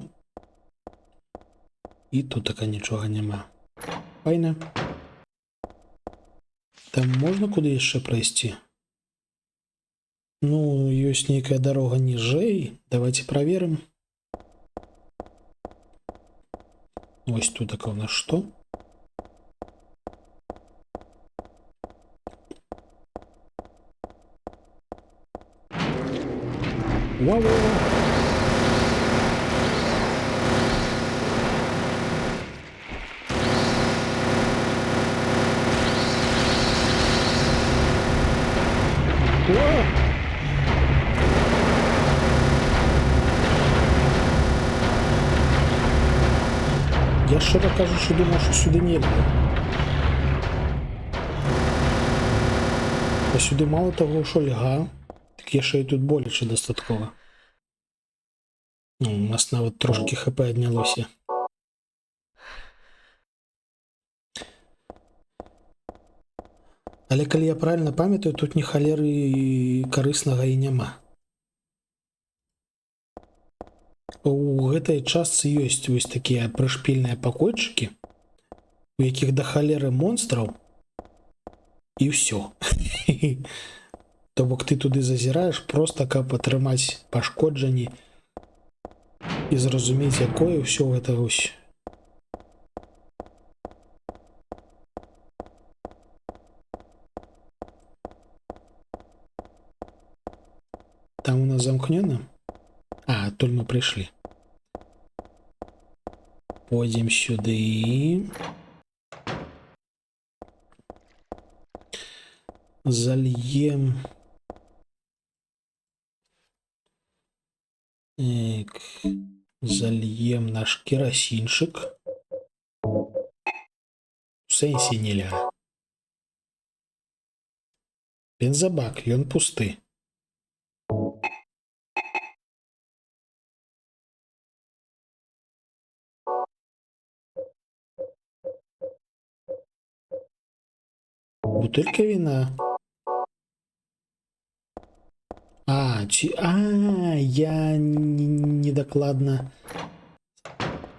І тут така нічога няма. Файна. Там можна куды яшчэ прайсці? Ну, ёсць нейкая дарога ніжэй. Давайте праверым. Вось тут така ў нас што? Вау-вау! Я шчыра кажучы думаў, што сюды нельга. А сюды мало таго, што льга, так яшчэ і тут болеча дастаткова. Ну, у нас нават трошкі хп аднялося. Але калі я правільна памятаю, тут ні халеры карыснага і няма. У гэтай частцы ёсць вось такія прышпільныя пакойчыкі, у якіх да халеры монстраў, і ўсё. То бок ты туды зазіраеш проста каб атрымаць пашкоджанні і зразумець, якое ўсё гэта вось. Там у нас замкнёна? А, адтуль мы прыйшлі. Пойдзем сюды. Зальем. Так. Зальем наш керосинчик. В сэнсе не ля. Бензобак, ён пусты. Бутылька вина. Я недакладна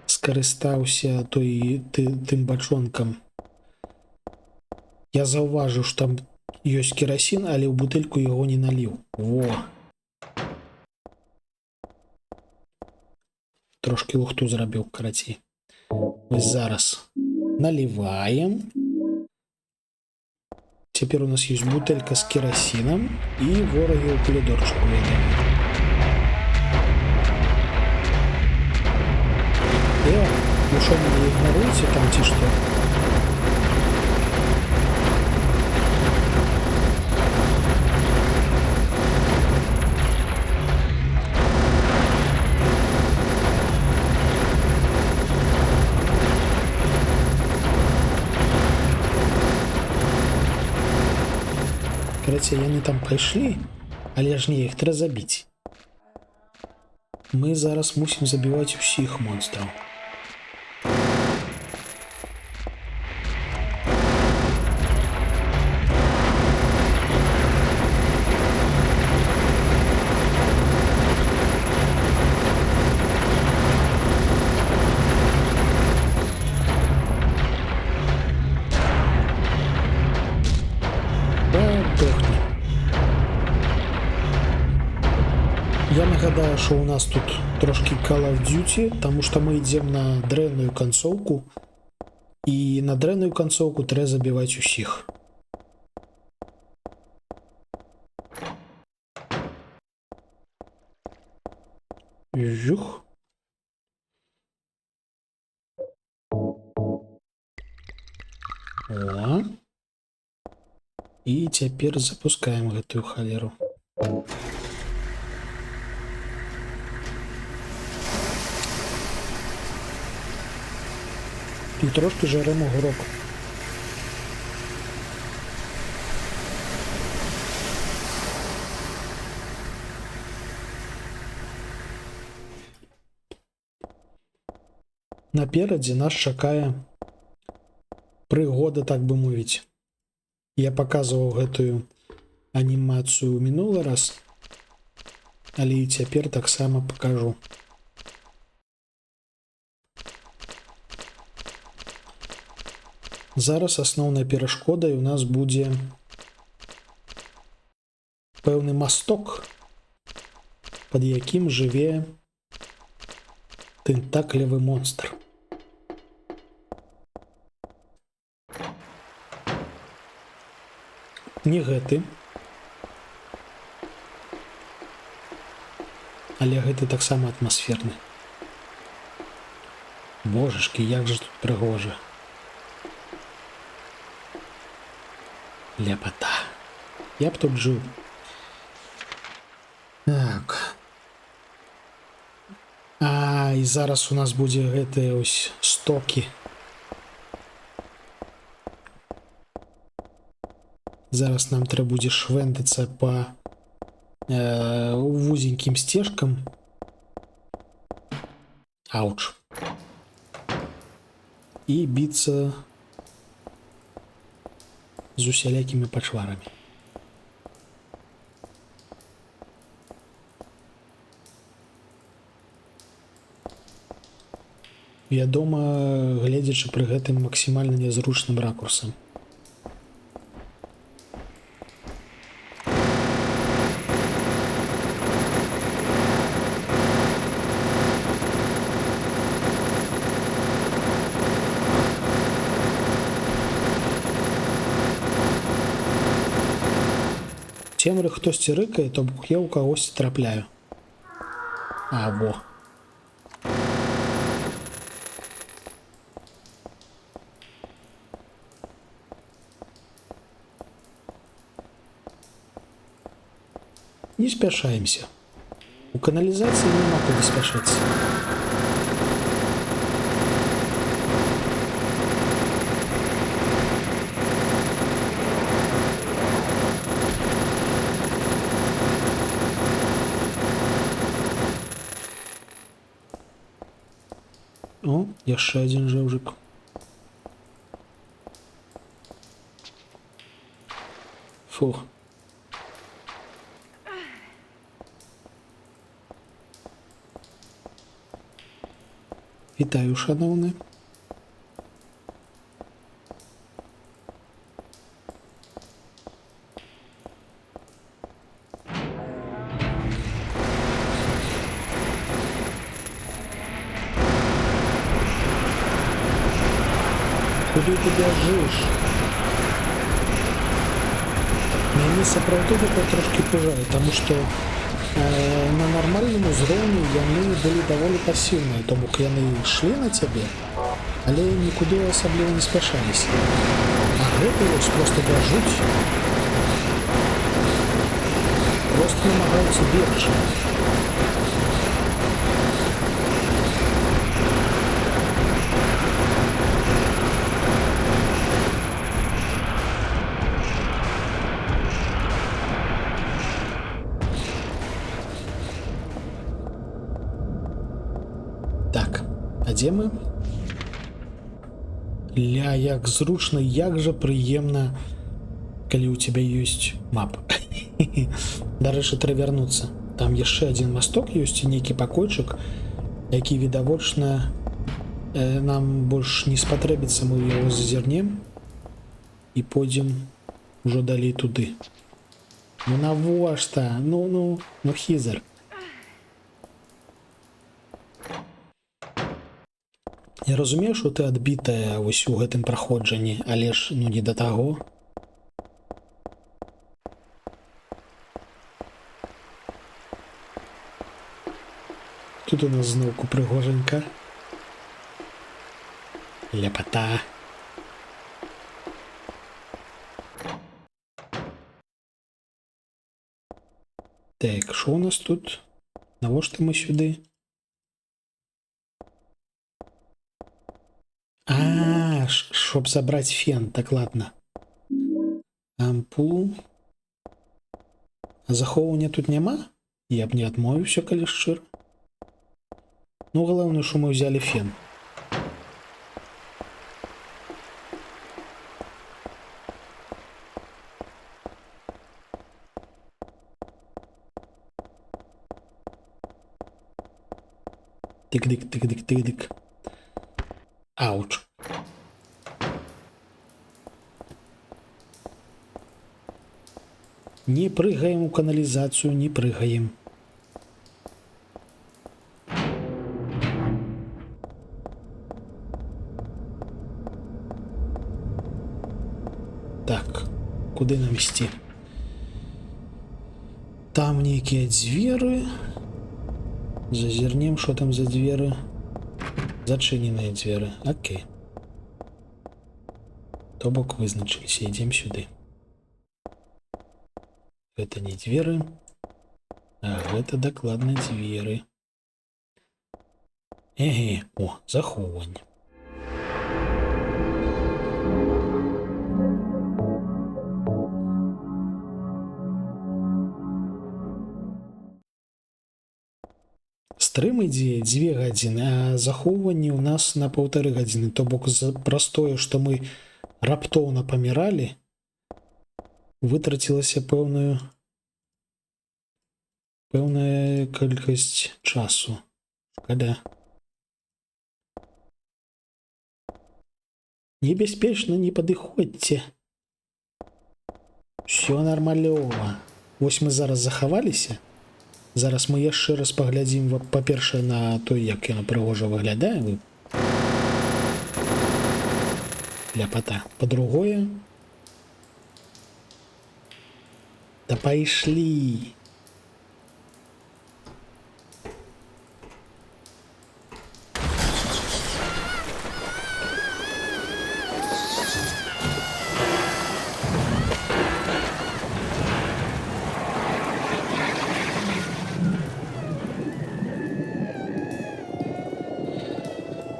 скарыстаўся тым бачонкам. Я заўважыў, што там ёсць керосин, але ў бутыльку яго не наліў. Во. Трошки лухту зрабіў, карацей. Вось зараз наливаем. Теперь у нас есть бутылька с керосином и вороги у коридорчику едем. Вы что, меня игноруете там, ти что? Короче, яны там пайшлі, але ж не іх трэба забіць. Мы зараз мусім забіваць усіх монстраў. Я нагадаю, что у нас тут трошки Call of Duty, потому что мы идем на древнюю концовку, и на древнюю концовку треба забивать усіх. Жух. О. И теперь запускаем эту холеру. І трошки жаримо огірок. Наперадзе нас чакае прыгода, так бы мовіць. Я паказваў гэтую анімацыю мінулы раз, але і цяпер таксама пакажу. Зараз асноўнай перашкодай у нас будзе пэўны масток, пад якім жыве тэнтаклевы монстр. Не гэты, але гэты таксама атмасферны. Божашкі, як жа тут прыгожа. Ляпота. Я б тут жил. Так. І зараз у нас будзе гэтыя ось стокі. Зараз нам трэба будзе швэндацца па вузенькім сцежкам. Ауч. І біцца з усялякімі пачварамі. Вядома, гледзячы пры гэтым максімальна нязручным ракурсам. цемры хтосьці рыкае, то бок я ў кагосьці трапляю. А, во. Не спяшаемся. У каналізацыі няма куды спяшацца. О, яшчэ адзін жэўжык. Фух. Вітаю, шановны. Куди ти бяжиш? Мяне сапраўды гэта трошки пужае, таму што на нармальным узроўні яны былі даволі пасіўныя, то бок яны ішлі на цябе, але нікуды асабліва не спяшаліся. А гэты вось проста бяжуць, проста намагаюцца бегчы. Так, а дзе мы? Ля, як зручна, як жа прыемна, калі ў цябе ёсць мап. Дарэчы, трэба вярнуцца. Там яшчэ адзін масток ёсць і нейкі пакойчык, які відавочна нам больш не спатрэбіцца, мы яго зазірнем і пойдзем ужо далей туды. Ну навошта? Ну, хізар. Я разумею, што ты адбітая вось у гэтым праходжанні, але ж не да таго. Тут у нас зноўку прыгожанька. Ляпата. Так, што у нас тут? Навошта мы сюды? Чтоб забрать фен, так ладно. Ампул. А захоўвання тут няма? Я б не адмовіўся, калі шчыра. Ну, галоўнае, што мы ўзялі фен. Тык-дык. Ауч. Не прыгаем у каналізацыю, не прыгаем. Так, куды нам ісці? Там нейкія дзверы. Зазірнем, што там за дзверы. Зачыненыя дзверы. Окей. То бок вызначыліся, ідзем сюды. Гэта не дзверы, а гэта дакладна дзверы. Эге, о, захоўванне. Стрым ідзе 2 гадзіны, а захоўванне ў нас на 1,5 гадзіны. То бок праз тое, што мы раптоўна паміралі, вытрацілася пэўная колькасць часу. Шкада. Небяспечна, не падыходзьце. Всё нармалёва. Вось мы зараз захаваліся. Зараз мы яшчэ раз паглядзім, па-першае, на то, як яно прыгожа выглядае. Ляпата. Па-другое, Да пошли.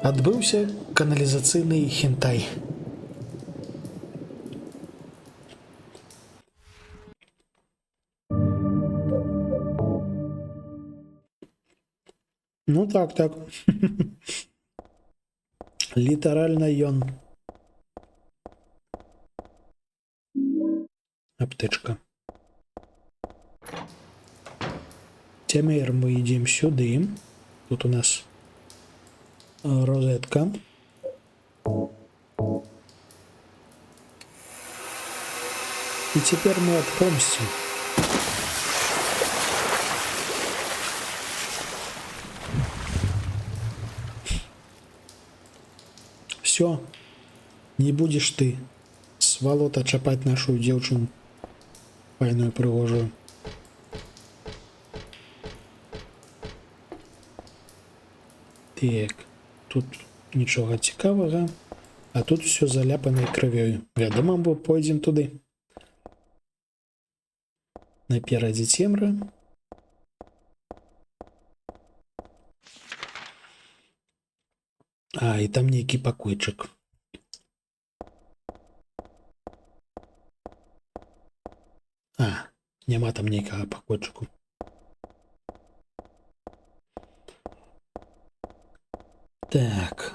Адбыўся каналізацыйны хентай. Ну так, так. Літаральна ён. Аптечка. Цяпер мы ідзем сюды. Тут у нас розетка. І цяпер мы адпомсцім. Все, не будешь ты, сволота, чапать нашу девчину файную пригожую. Так, тут нічога цікавага, а тут все заляпанае крывёю. Вядома, бо пойдзем туды. Наперадзе цемра. А, і там нейкі пакойчык. А, няма там нейкага пакойчыку. Так.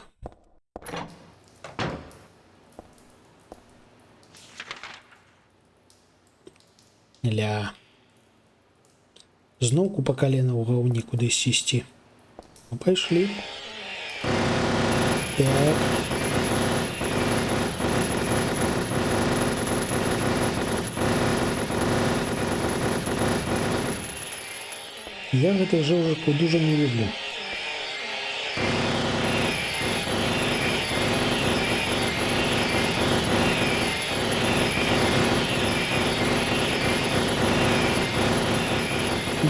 Ля. Зноўку па калена ў гаўні кудысь ісці. Ну, пайшлі. Так. Я гэта ўжо дуже не люблю.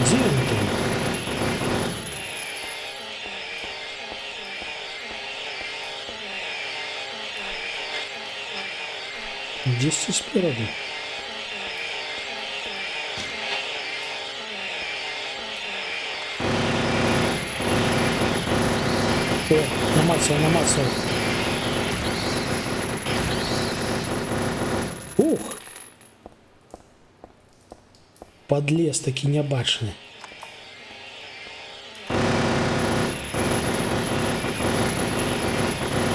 Дзе ён там? Дзесьці спераду. О, намацаў, намацаў. Ух! Подлез такі нябачны.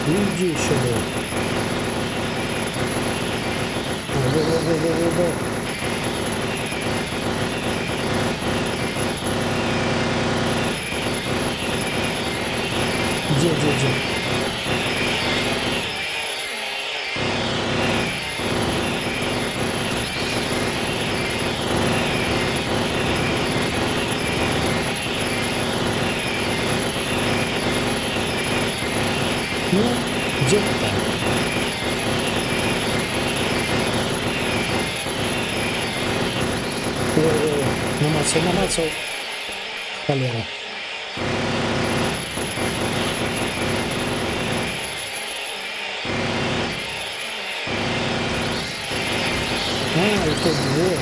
Иди сюда. Во-во-во-во-во-во. Где? Ну, где-то там. О, намацал. Холера. А, это двое.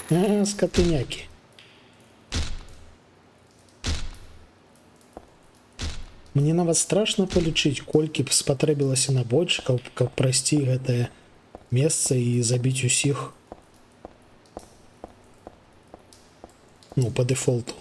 А, скотыняки. Мне нават страшна палічыць, колькі б спатрэбілася набойчыкаў, каб прайсці гэтае месца і забіць усіх. Ну, по дефолту.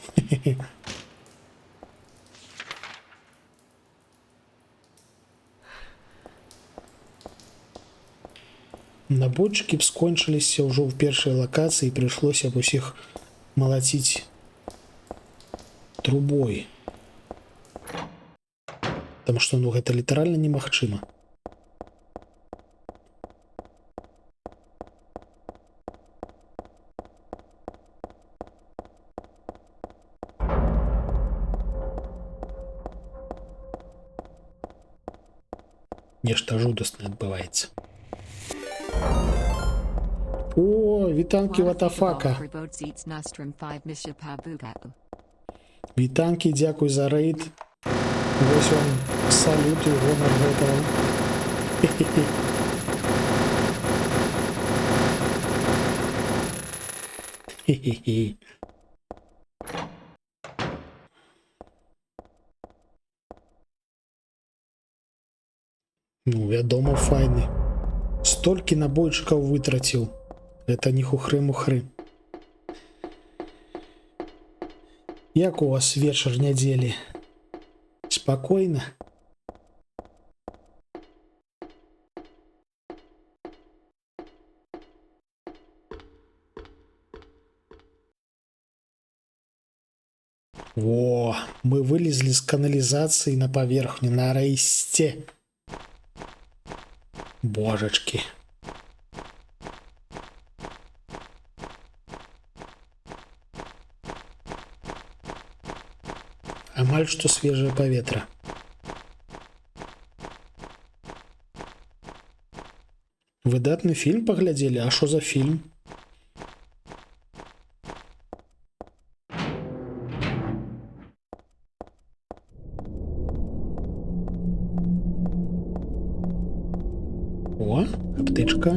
Набойчыкі б скончыліся ўжо ў першай лакацыі, прыйшлося б усіх малаціць трубой. Потому что, ну, гэта літаральна немагчыма. Нешта жудаснае адбываецца. О, вітанкі ватафака. Вітанкі, дзякуй за рейд. Вось вам салют і гонар гэтага. Хе-хе-хе. Хе-хе-хе. Ну, вядома, файны. Столькі набойчыкаў вытраціў. Это не хухры-мухры. Як у вас вечар нядзелі? Спакойна? Во, мы вылезли з каналізацыі на паверхню нарэшце. Божачки. Амаль што свежае паветра. Выдатны фільм паглядзелі, а што за фільм? О, аптечка.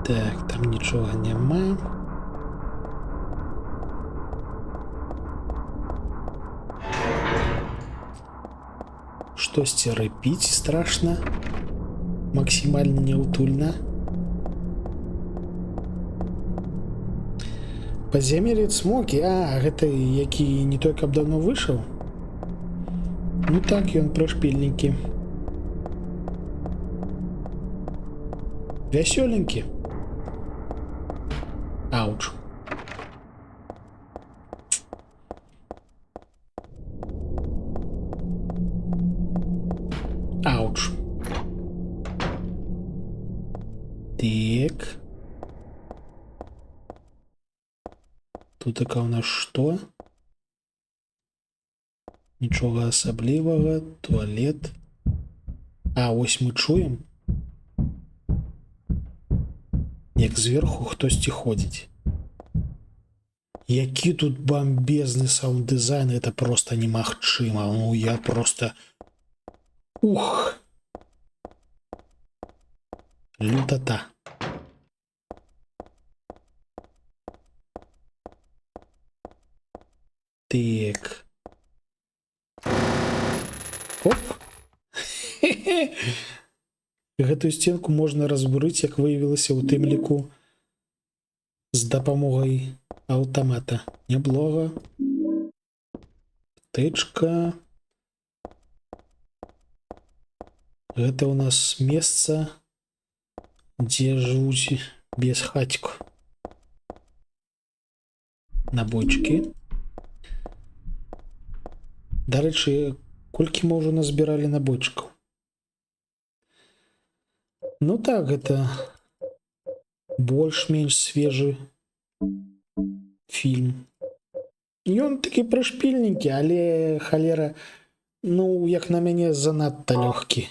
Так, там нічога няма. Штосьці рыпіць страшна. Максімальна няўтульна. Падзямелле Цмокі, гэта які не той, каб давно выйшаў. Ну так, ён прышпільненькі. Вясёленькі. Ауч. Ауч. Так. Тут у нас што? Нічога асаблівага. Туалет. А, ось мы чуем. Як зверху хтосьці ходзіць. Які тут бомбезны саунд-дызайн, это просто немагчыма. Ну, я просто... Ух! Лютата. Так. Оп! Хе-хе! Гэтую сценку можна разбурыць, як выявілася ў тым ліку, з дапамогай аўтамата. Няблога. Тэчка. Гэта ў нас месца, дзе жывуць без хатьку. Набойчыкі. Дарэчы, колькі мы ўжо назбіралі набойчыкаў? Ну так, гэта больш-менш свежы фільм. Ён такі прышпільненькі, але халера, ну, як на мяне, занадта лёгкі.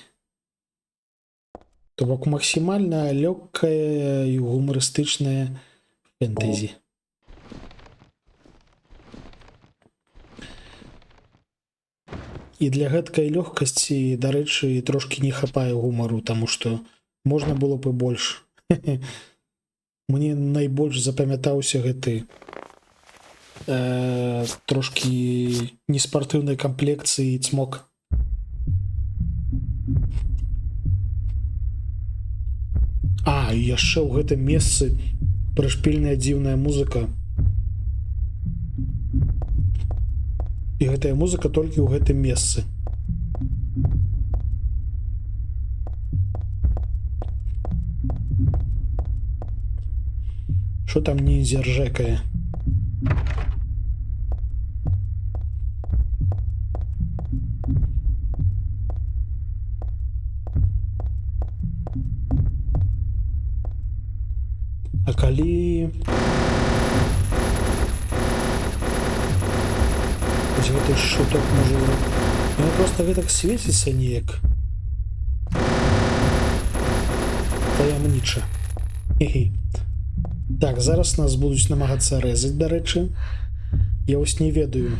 То бок максімальна лёгкае і гумарыстычнае фэнтэзі. І для гэткай лёгкасці, дарэчы, трошкі не хапае гумару, таму што можна было б і больш. Мне найбольш запамятаўся гэты трошкі неспартыўнай камплекцыі Цмок. А, і яшчэ ў гэтым месцы прышпільная дзіўная музыка. І гэтая музыка толькі ў гэтым месцы. Що там ниндзя ржекає? А калі Вось гэты шуток можа... Ён проста гэтак свеціцца неяк. Таямніча. Хе-хе. Так, зараз нас будуць намагацца рэзаць, дарэчы. Я вось не ведаю.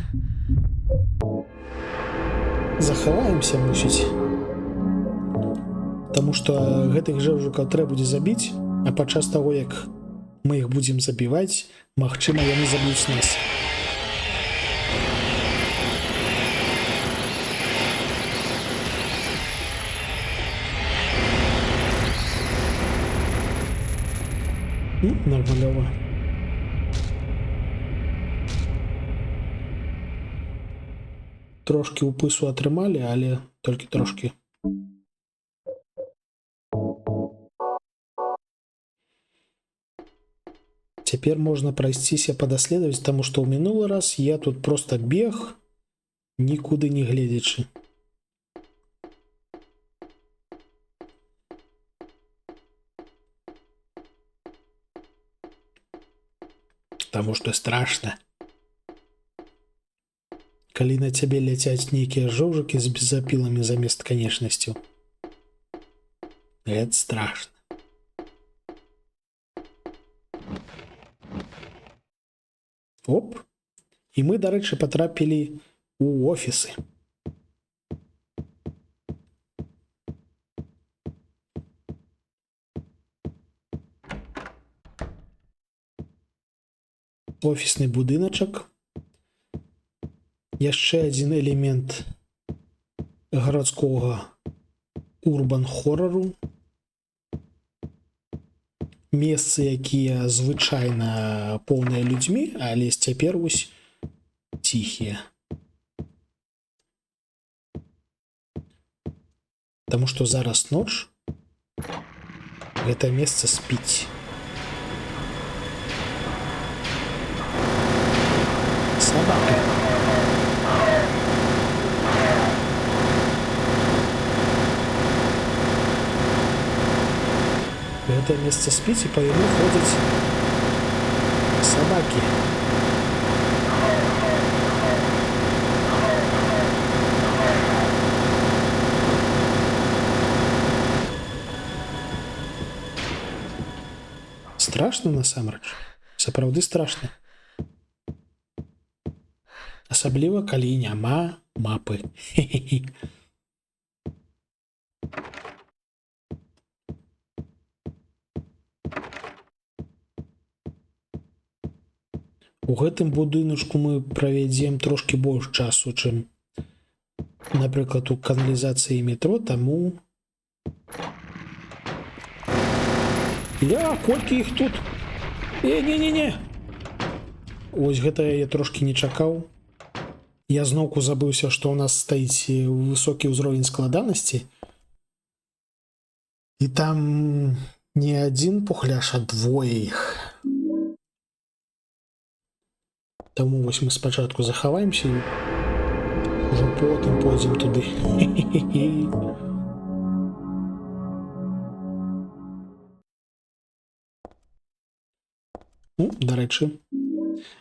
Захаваемся, мусіць. Таму што гэтых жэўжукаў трэба будзе забіць, а падчас таго, як мы іх будзем забіваць, магчыма, яны заб'юць нас. Нормалёва. Трошки упысу атрымалі, але толькі трошки. Цяпер можна прайсціся падаследаваць, таму што ў мінулы раз я тут проста бег, нікуды не гледзячы. Таму што страшна. Калі на цябе ляцяць нейкія жоўжыкі з бензапіламі замест канечнасцяў. Гэта страшна. Оп. І мы, дарэчы, патрапілі ў офісы. Офісны будыначак. Яшчэ адзін элемент гарадскога урбан-хорару. Месцы, якія звычайна поўныя людзьмі, але цяпер вось ціхія. Таму што зараз ноч, гэта месца спіць. Собака. Гэта месца спіць, і па яму ходзяць сабакі. Страшна насамрэч. Сапраўды страшна. Асабліва, калі няма мапы. Хе-хе-хе. У гэтым будыначку мы правядзем трошки больш часу, чым, напрыклад, у каналізацыі метро, таму... Колькі іх тут? Не-не-не! Ось гэта я трошки не чакаў. Я зноўку забыўся, што ў нас стаіць высокі ўзровень складанасці. І там не адзін пухляш, а двое іх. Таму вось мы спачатку захаваемся і ўжо потым пойдзем туды.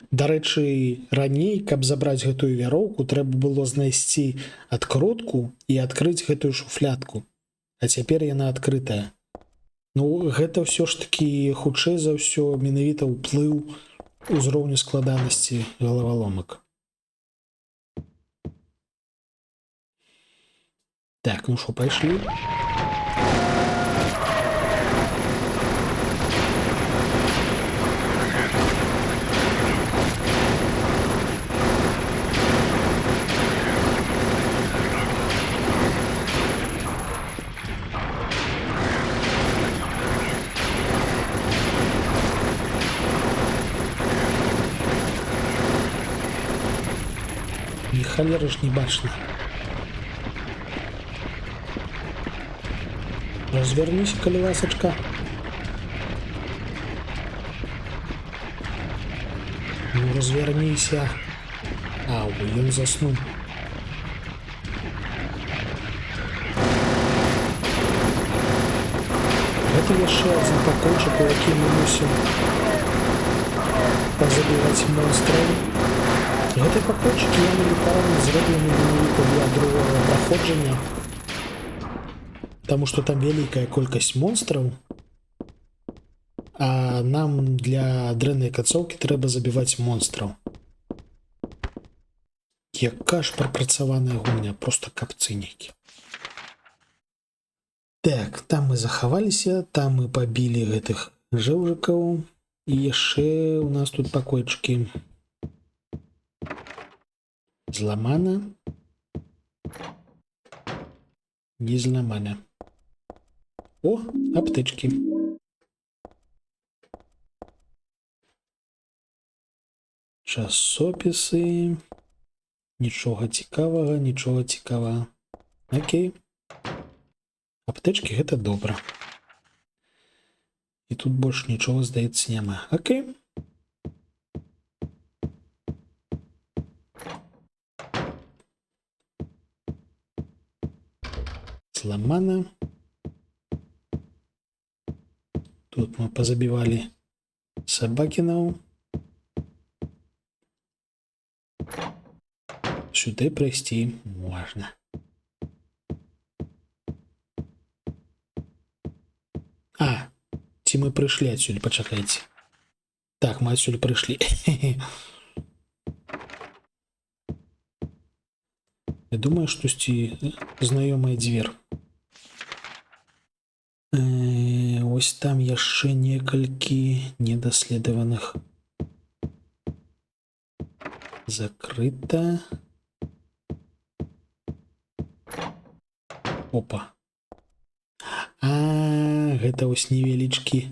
Дарэчы, раней, каб забраць гэтую вяроўку, трэба было знайсці адкрутку і адкрыць гэтую шуфлядку. А цяпер яна адкрытая. Ну, гэта ўсё ж такі хутчэй за ўсё менавіта ўплыў узроўню складанасці галаваломак. Так, ну што, пайшлі? Халеры ж не бачна. Разверніся, калі ласачка. Ну, разверніся. Ау, ён заснуў. Гэта яшчэ адзін пакойчык, у які мы мусім пазабіваць монстраў. Гэты пакойчыкі яны літаральна зроблены менавіта для другога праходжання, таму што там вялікая колькасць монстраў, а нам для дрэннай канцоўкі трэба забіваць монстраў. Яка ж прапрацаваная гульня, просто капцы нейкі. Так, там мы захаваліся, там мы пабілі гэтых жэўжыкаў, і яшчэ у нас тут пакойчыкі. Зламана. Не зламана. О, аптечкі. Часопісы. Нічога цікавага, нічога цікавага. Окей. Аптечкі гэта добра. І тут больш нічога, здаецца, няма. Окей. Зламана. Тут мы позабівалі сабакінаў. Сюды прайсці можна. А, ці мы прыйшлі адсюль, пачакайце. Так, мы адсюль прыйшлі. Я думаю, штосьці знаёмая дзвер. Ось там яшчэ некалькі недаследаваных. Закрыта. Опа. А, гэта вось невялічкі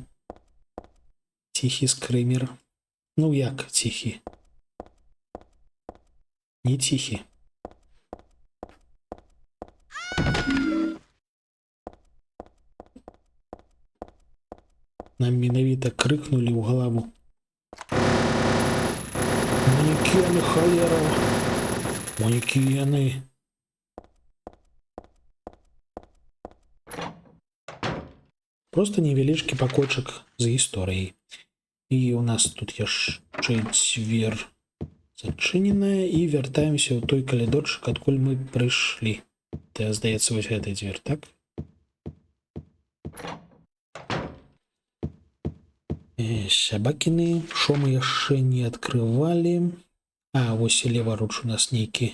ціхі скрымер. Ну як ціхі? Не ціхі. Нам менавіта крыкнулі ў галаву. Манекены, халера! Манекены! Просто невялічкі пакойчык з гісторыяй. І у нас тут яшчэ дзвер зачыненая, і вяртаемся ў той калідорчык, адкуль мы прыйшлі. Ты, здаецца, вось гэты дзвер, так? Сабакіны, шо мы яшчэ не адкрывалі. А, вось і леваруч у нас нейкі.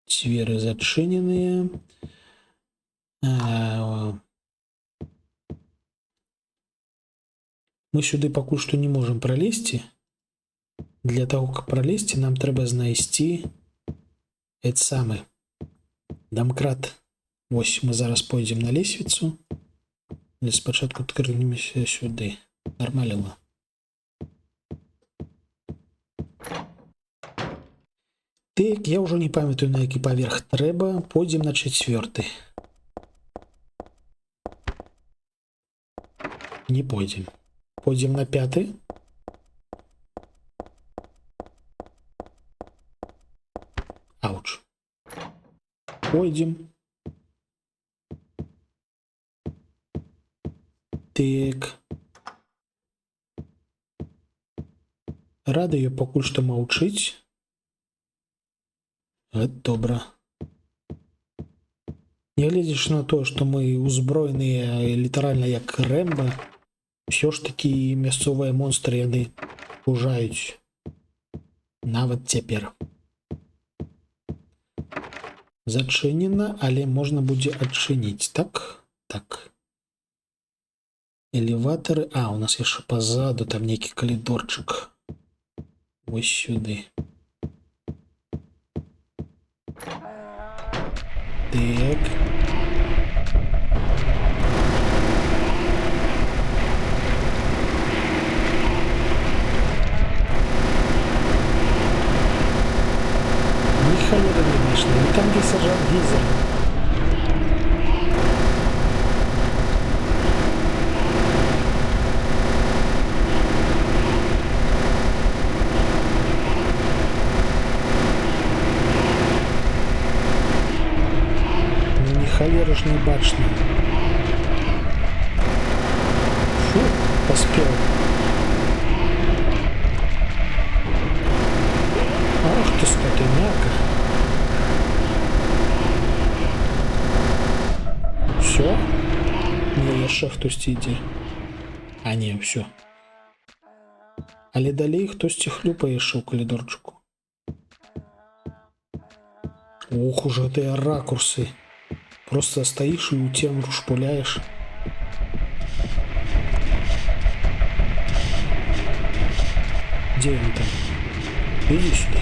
Дзверы зачыненыя. Мы сюды пакуль што не можам пралезці. Для таго, каб пралезці, нам трэба знайсці гэты самы дамкрат. Вось мы зараз пойдзем на лесвіцу. Але спачатку адкрынемся сюды. Нармаліла. Так, я ўжо не памятаю, на які паверх трэба. Пойдзем на 4. Не пойдзем. Пойдзем на 5. Ауч. Пойдзем. Так. Радыё пакуль што маўчыць. Гэта добра. Нягледзячы на тое, што мы узброеныя літаральна як Рэмба, ўсё ж такі мясцовыя монстры яны пужаюць. Нават цяпер. Зачынена, але можна будзе адчыніць, так? Так. Элеватары. А, у нас яшчэ пазаду там нейкі калідорчык. Вось сюды. Так. Ни холера не вышли. И там, где сержант Гейзер. Холера ж не бачно. Фу. поспел. Ах ты, скотыняка. Все? Не, яшчэ хтосьці ідзе. А не, все. Але далей хтосьці хлюпае яшчэ ў калідорчыку. Ох, уже гэтыя ракурсы. Просто стаіш і ў цемру шпуляеш. Где он там? Иди сюда.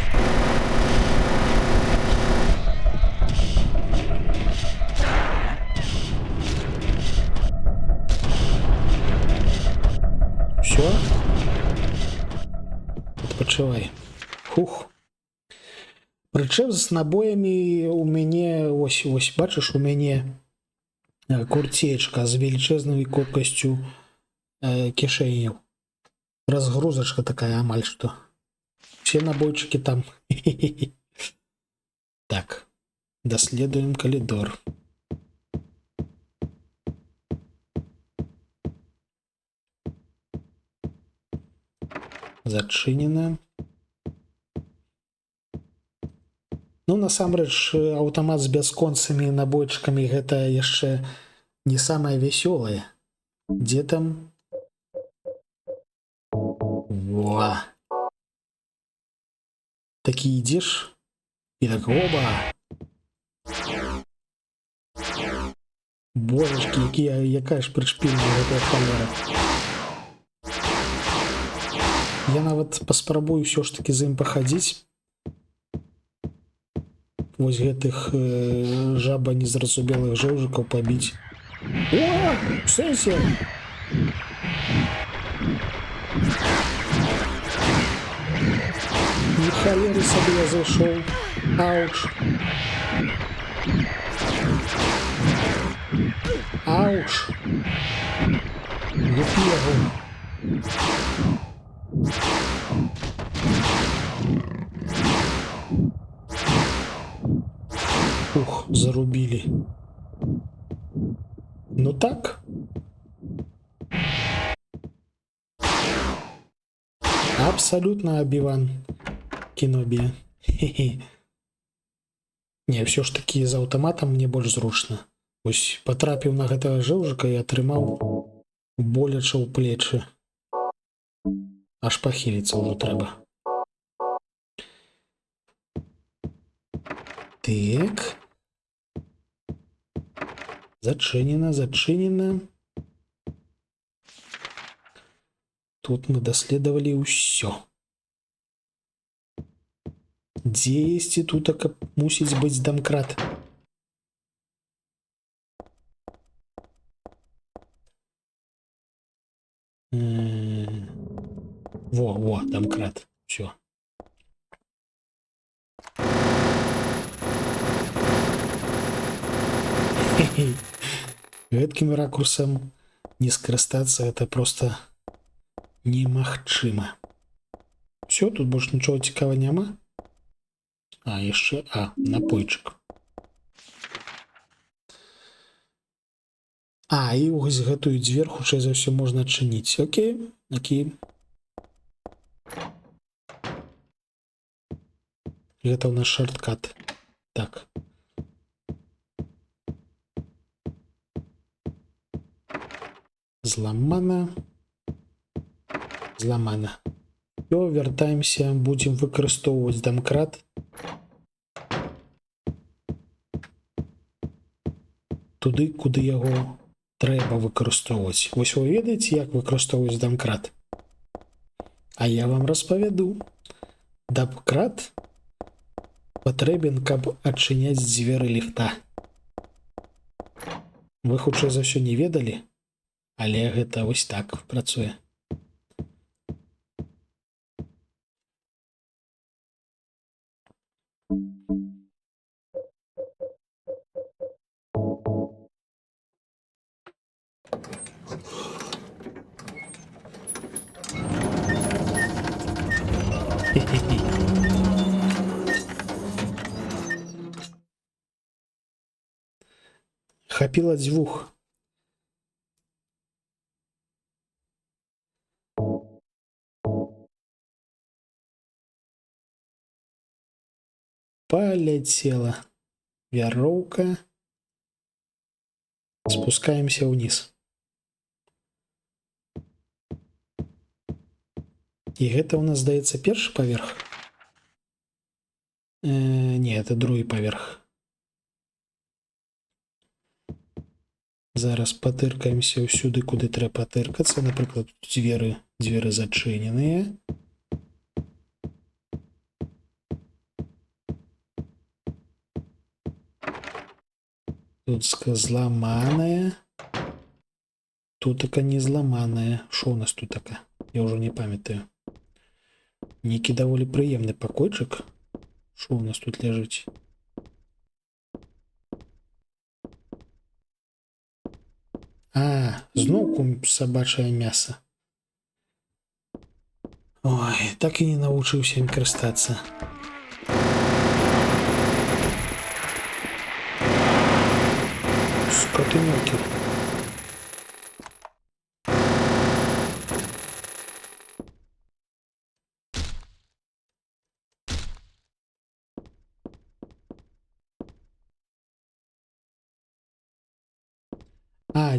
Все? Отпочивай. Фух. Прычым з набоямі у мяне, ось, бачыш, у мяне курцечка з велічэзнай колькасцю кішэняў. Разгрузачка такая амаль што. Все набойчыкі там. Так, даследуем калідор. Зачынена. Ну, насамрэч, аўтамат з бясконцымі набойчыкамі гэта яшчэ не самае вясёлае. Дзе там? Во! Такі ідзеш і так оба! Божачкі, якая ж прышпільная гэтая халера. Я нават паспрабую ўсё ж такі за ім пахадзіць. Вось гэтых жаба незразумелых жоўжыкаў пабіць. О! В сэнсе! Ні халеры сабе я зайшоў. Ауч! Ауч! Лупі яго! Ух, зарубили. Ну так. Абсолютно Оби-Ван Кеноби. Хе-хе. Не, все ж таки з аўтаматам мне больш зручна. Ось патрапіў на гэтага жэўжыка і атрымаў боляча ў плечы. Аж пахіліцца ўжо трэба. Так. Зачинено, зачинено. Тут мы доследовали все. Где есть и тут мусить быть домкрат. Во, домкрат. Все. Гэткім ракурсам не скарыстацца это просто немагчыма. Все, тут больш нічога цікава няма. А, яшчэ, напойчык. І вось гэтую дзвер хутчэй за ўсё можна адчыніць. Окей, окей. Гэта ў нас шорткат. Так. Зламана. Зламана. Всё, вяртаемся, будзем выкарыстоўваць дамкрат. Туды, куды яго трэба выкарыстоўваць. Вось вы ведаеце, як выкарыстоўваць дамкрат? А я вам распавяду. Дамкрат патрэбен, каб адчыняць дзверы ліфта. Вы хутчэй за ўсё не ведалі? Але гэта вось так працуе. Хапіла дзвюх. Полетела. Вяроўка. Спускаемся вниз. І гэта у нас, здаецца, першы паверх. Не, это другі паверх. Зараз патыркаемся ўсюды, куды трэба патыркацца. Напрыклад, дзверы зачыненыя. Тут зламаная. Тутака не зламаная. Шо у нас тутака? Я ўжо не памятаю. Некі даволі прыемны пакойчык. Шо у нас тут ляжыць? Зноўку сабачае мяса. Ой, так і не навучыўся ім карыстацца. Скотынёкі.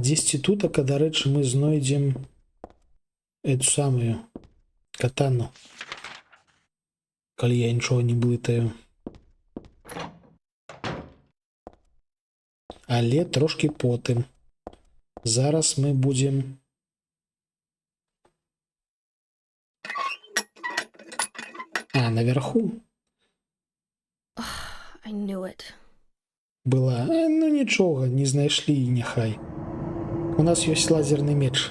Дзесьці тутака, дарэчы, мы знойдзем эту самую катану. Калі я нічога не блытаю. Але трошки потым. Зараз мы будем... наверху? I knew it. Была. Ну нічога, не знайшлі і няхай. У нас ёсць лазерны меч.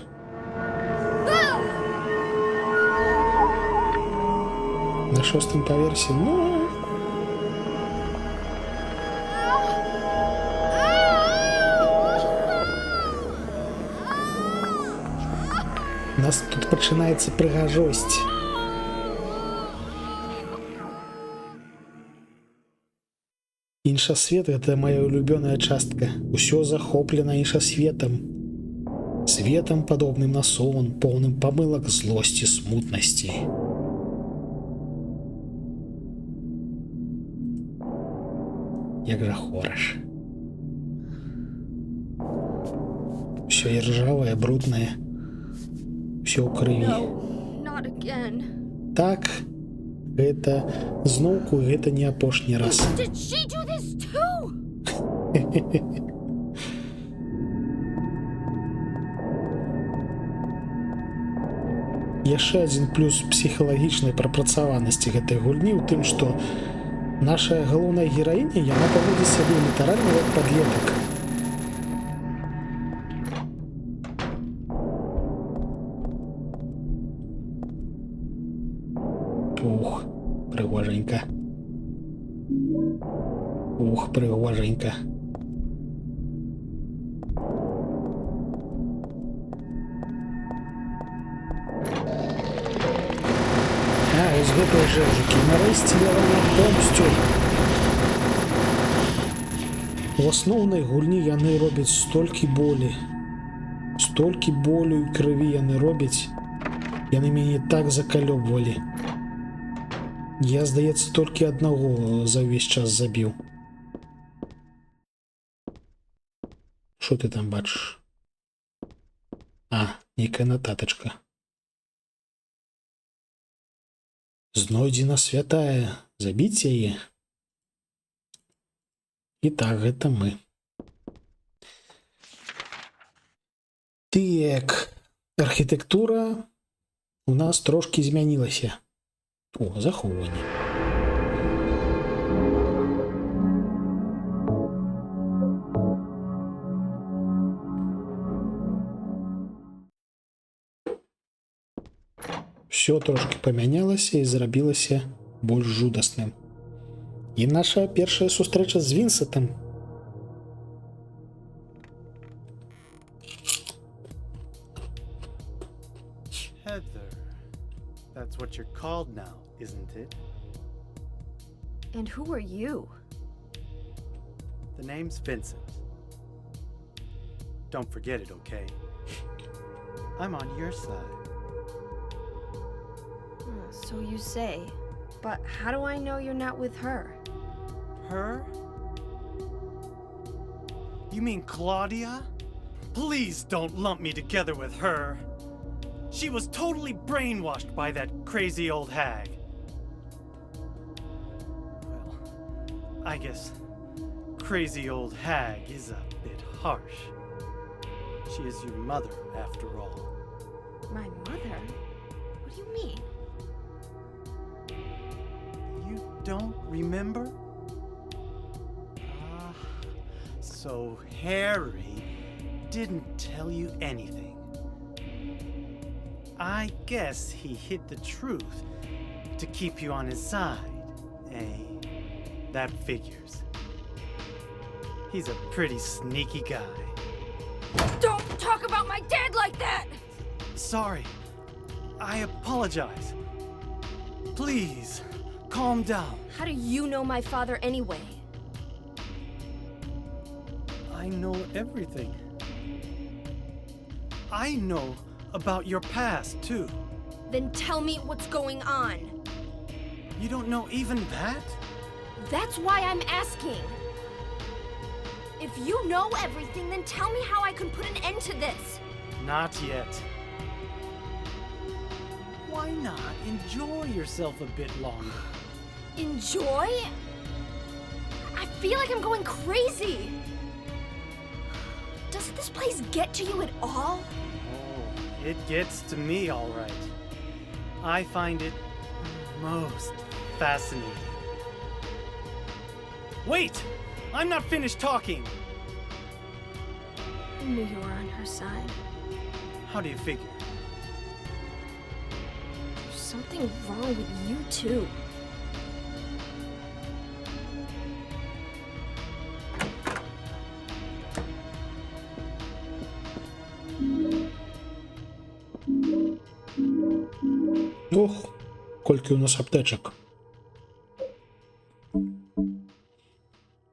На 6-м паверсе, ну... У нас тут пачынаецца прыгажосць. Іншасвет — гэта моя улюбёная частка. Усё захоплена іншасветам. Светом, падобным на сон, поўным памылак, злосці, смутнасці. Як жа хораш. Усё іржавае, бруднае. Усё ў крыві. No, not again. Так, гэта зноўку, гэта не апошні раз. Did she do this too? Яшчэ адзін плюс псіхалагічнай прапрацаванасці гэтай гульні ў тым, што наша галоўная гераіня, яна паводзіць сябе літаральна як падлетак. Ух, прыгоженька. Ух, прыгоженька. Ось гэтыя жэжыкі, нарэшце я вам адпомсцю. У асноўнай гульні яны робяць столькі болі. Столькі болю і крыві яны робяць. Яны мяне так закалёбвалі. Я, здаецца, толькі аднаго за ўвесь час забіў. Што ты там бачыш? Нейкая нататачка. Знойдзена святая. Забіць яе. І так, гэта мы. Так, архітэктура у нас трошки змянілася. Захоўванне. Все трошки памянялася і зрабілася больш жудасным. І наша першая сустрэча з Вінсентом. Heather. That's what you're called now, isn't it? And who are you? The name's Vincent. Don't forget it, okay? I'm on your side. So you say. But how do I know you're not with her? Her? You mean Claudia? Please don't lump me together with her. She was totally brainwashed by that crazy old hag. Well, I guess crazy old hag is a bit harsh. She is your mother, after all. My mother? What do you mean? You don't remember? Ah, so Harry didn't tell you anything. I guess he hid the truth to keep you on his side, eh? That figures. He's a pretty sneaky guy. Don't talk about my dad like that! Sorry. I apologize. Please, calm down. How do you know my father anyway? I know everything. I know about your past, too. Then tell me what's going on. You don't know even that? That's why I'm asking. If you know everything, then tell me how I can put an end to this. Not yet. Why not enjoy yourself a bit longer? Enjoy? I feel like I'm going crazy. Doesn't this place get to you at all? Oh, it gets to me, all right. I find it most fascinating. Wait! I'm not finished talking! I knew you were on her side. How do you figure? There's something wrong with you, too. Ох, колькі у нас аптечак.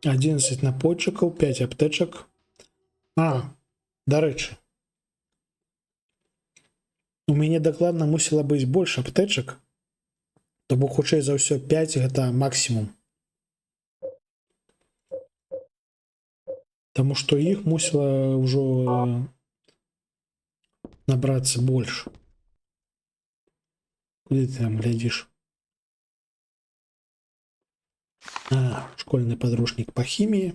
11 напойчыкаў, 5 аптечак. Дарэчы. У мяне дакладна мусіла быць больш аптечак. То бок хутчэй за ўсё 5 гэта максімум. Таму што іх мусіла ўжо набрацца больш. Куды ты там глядзіш? Школьны падручнік па хіміі.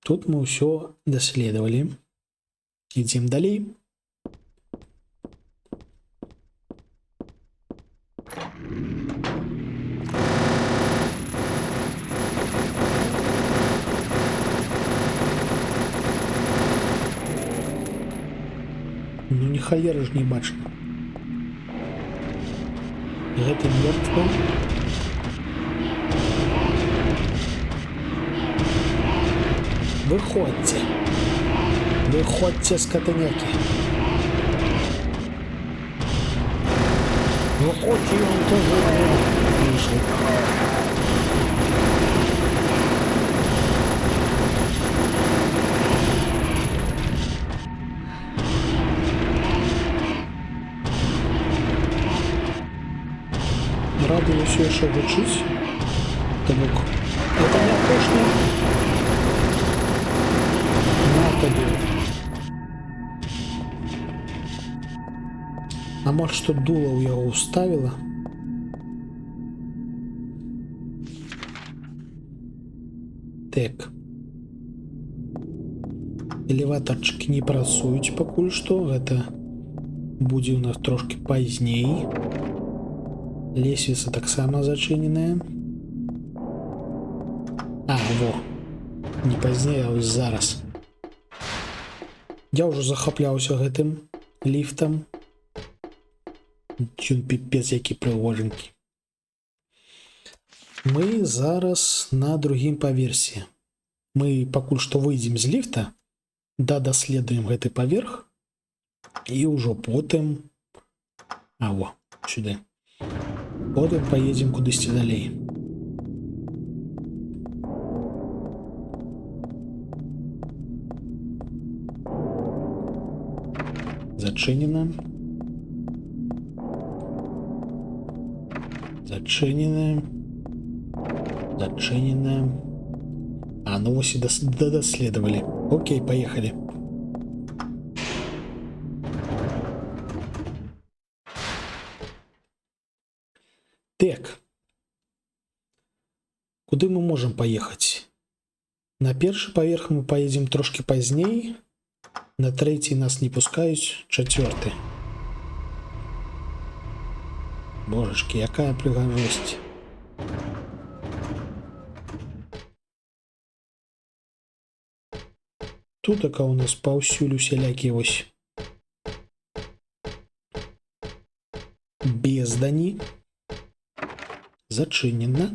Тут мы ўсё даследавалі. Ідзем далей. Ну ні халеры ж не бачна. Гэта мёртвы. Выходзьце. Выходзьце з катанякі. Выходзьце, ён тоже вышел. Радыё ўсё яшчэ гучыць. То бок, гэта не апошняе. На табе. А может, што дула ў яго ўставіла? Так. Элеватарчыкі не працуюць пакуль што. Гэта будзе ў нас трошки пазней. Лесвіца таксама зачыненая. Во. Не пазней, а вось зараз. Я ўжо захапляўся гэтым ліфтам. Ён піпец які прыгожанькі. Мы зараз на другім паверсе. Мы пакуль што выйдзем з ліфта, даследуем гэты паверх і ўжо потым сюды. Потым паедзем кудысьці далей. Зачынена. Зачынена. Зачынена. А, ну вось і даследовали. Окей, поехали. Так. Куды мы можем поехать? На першы паверх мы поедем трошки пазней. На третий нас не пускаюць. Чацвёрты. Божечки, якая прыгажосць. Тутака у нас паўсюль усялякія вось бездані. Зачынена.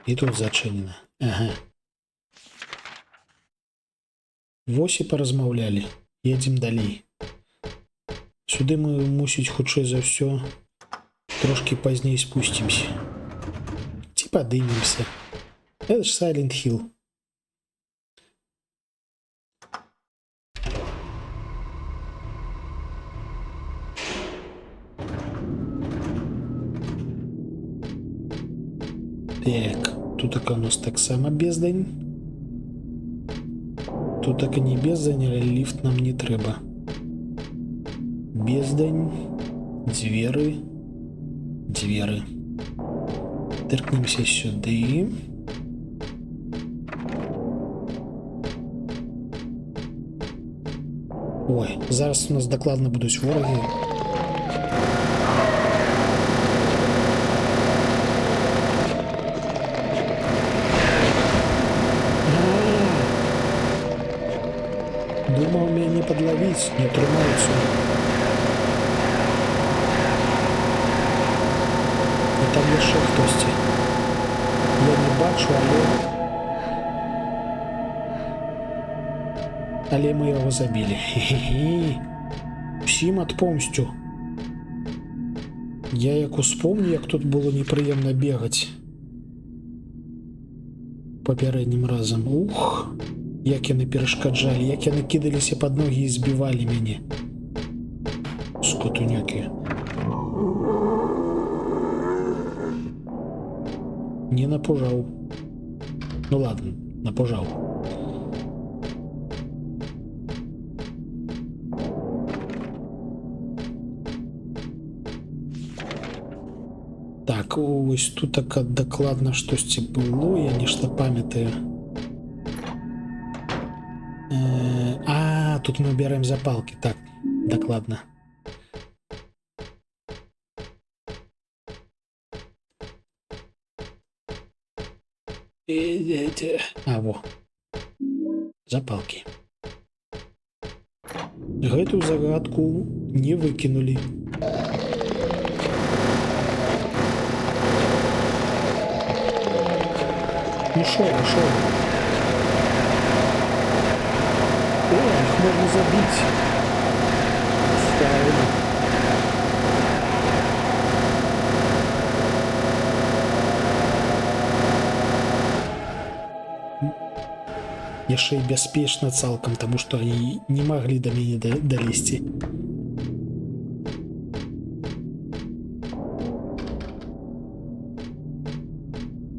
І тут зачынена. Ага. Вось і паразмаўлялі. Едзем далей. Сюды мы, мусіць, хутчэй за ўсё трошки пазней спусцімся. Ці падымемся. Это ж Silent Hill. Так, тут у нас таксама бездань. Тут так і не бездань, але ліфт нам не трэба. Бездань, дзверы, дзверы. Тыркнемся сюды. Ой, зараз у нас дакладна будуць ворагі. Думал меня не подловить, не трымаюцца. І там яшчэ хтосьці. Я не бачу, але мы яго забілі. Хе-хе-хе. Усім адпомсцю. Я як успомню, як тут было непрыемна бегаць. Папярэднім разам. Ух! Як яны перашкаджалі, як яны кідаліся пад ногі і збівалі мяне. Скотунякі. Не напужаў. Ну ладно, напужаў. Так, ось тут так дакладна штосьці было, я нешта памятаю. А, тут мы берем запалки. Так, докладно. А, во. Запалки. Гэтую загадку не выкинули. Ну шо. О, их можно забить. Правильно. Яшчэ і бяспечна цалкам, таму што они не маглі да мяне далезці.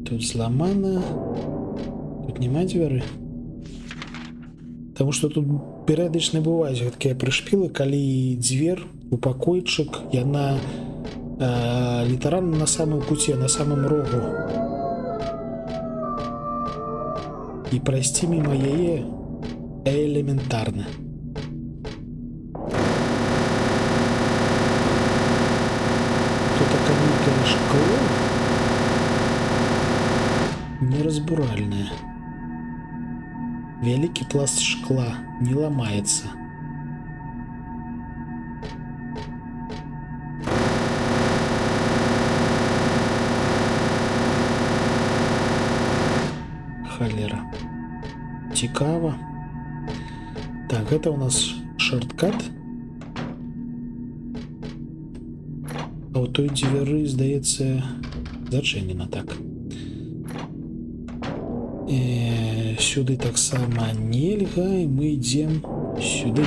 Тут зламана. Тут няма дзвяры. Таму што тут перыядычна бываюць гэткія прышпілы, калі дзвер у пакойчык, яна літаральна на самым куце, на самым рогу. І прайсці міма яе элементарна. Тут такая нейкае шкло неразбуральнае. Вялікі пласт шкла не ламаецца. Халера. Цікава. Так, гэта у нас шорткат. А у той дзвяры, здаецца, зачынена. Так. Сюды таксама нельга, і мы ідзем сюды.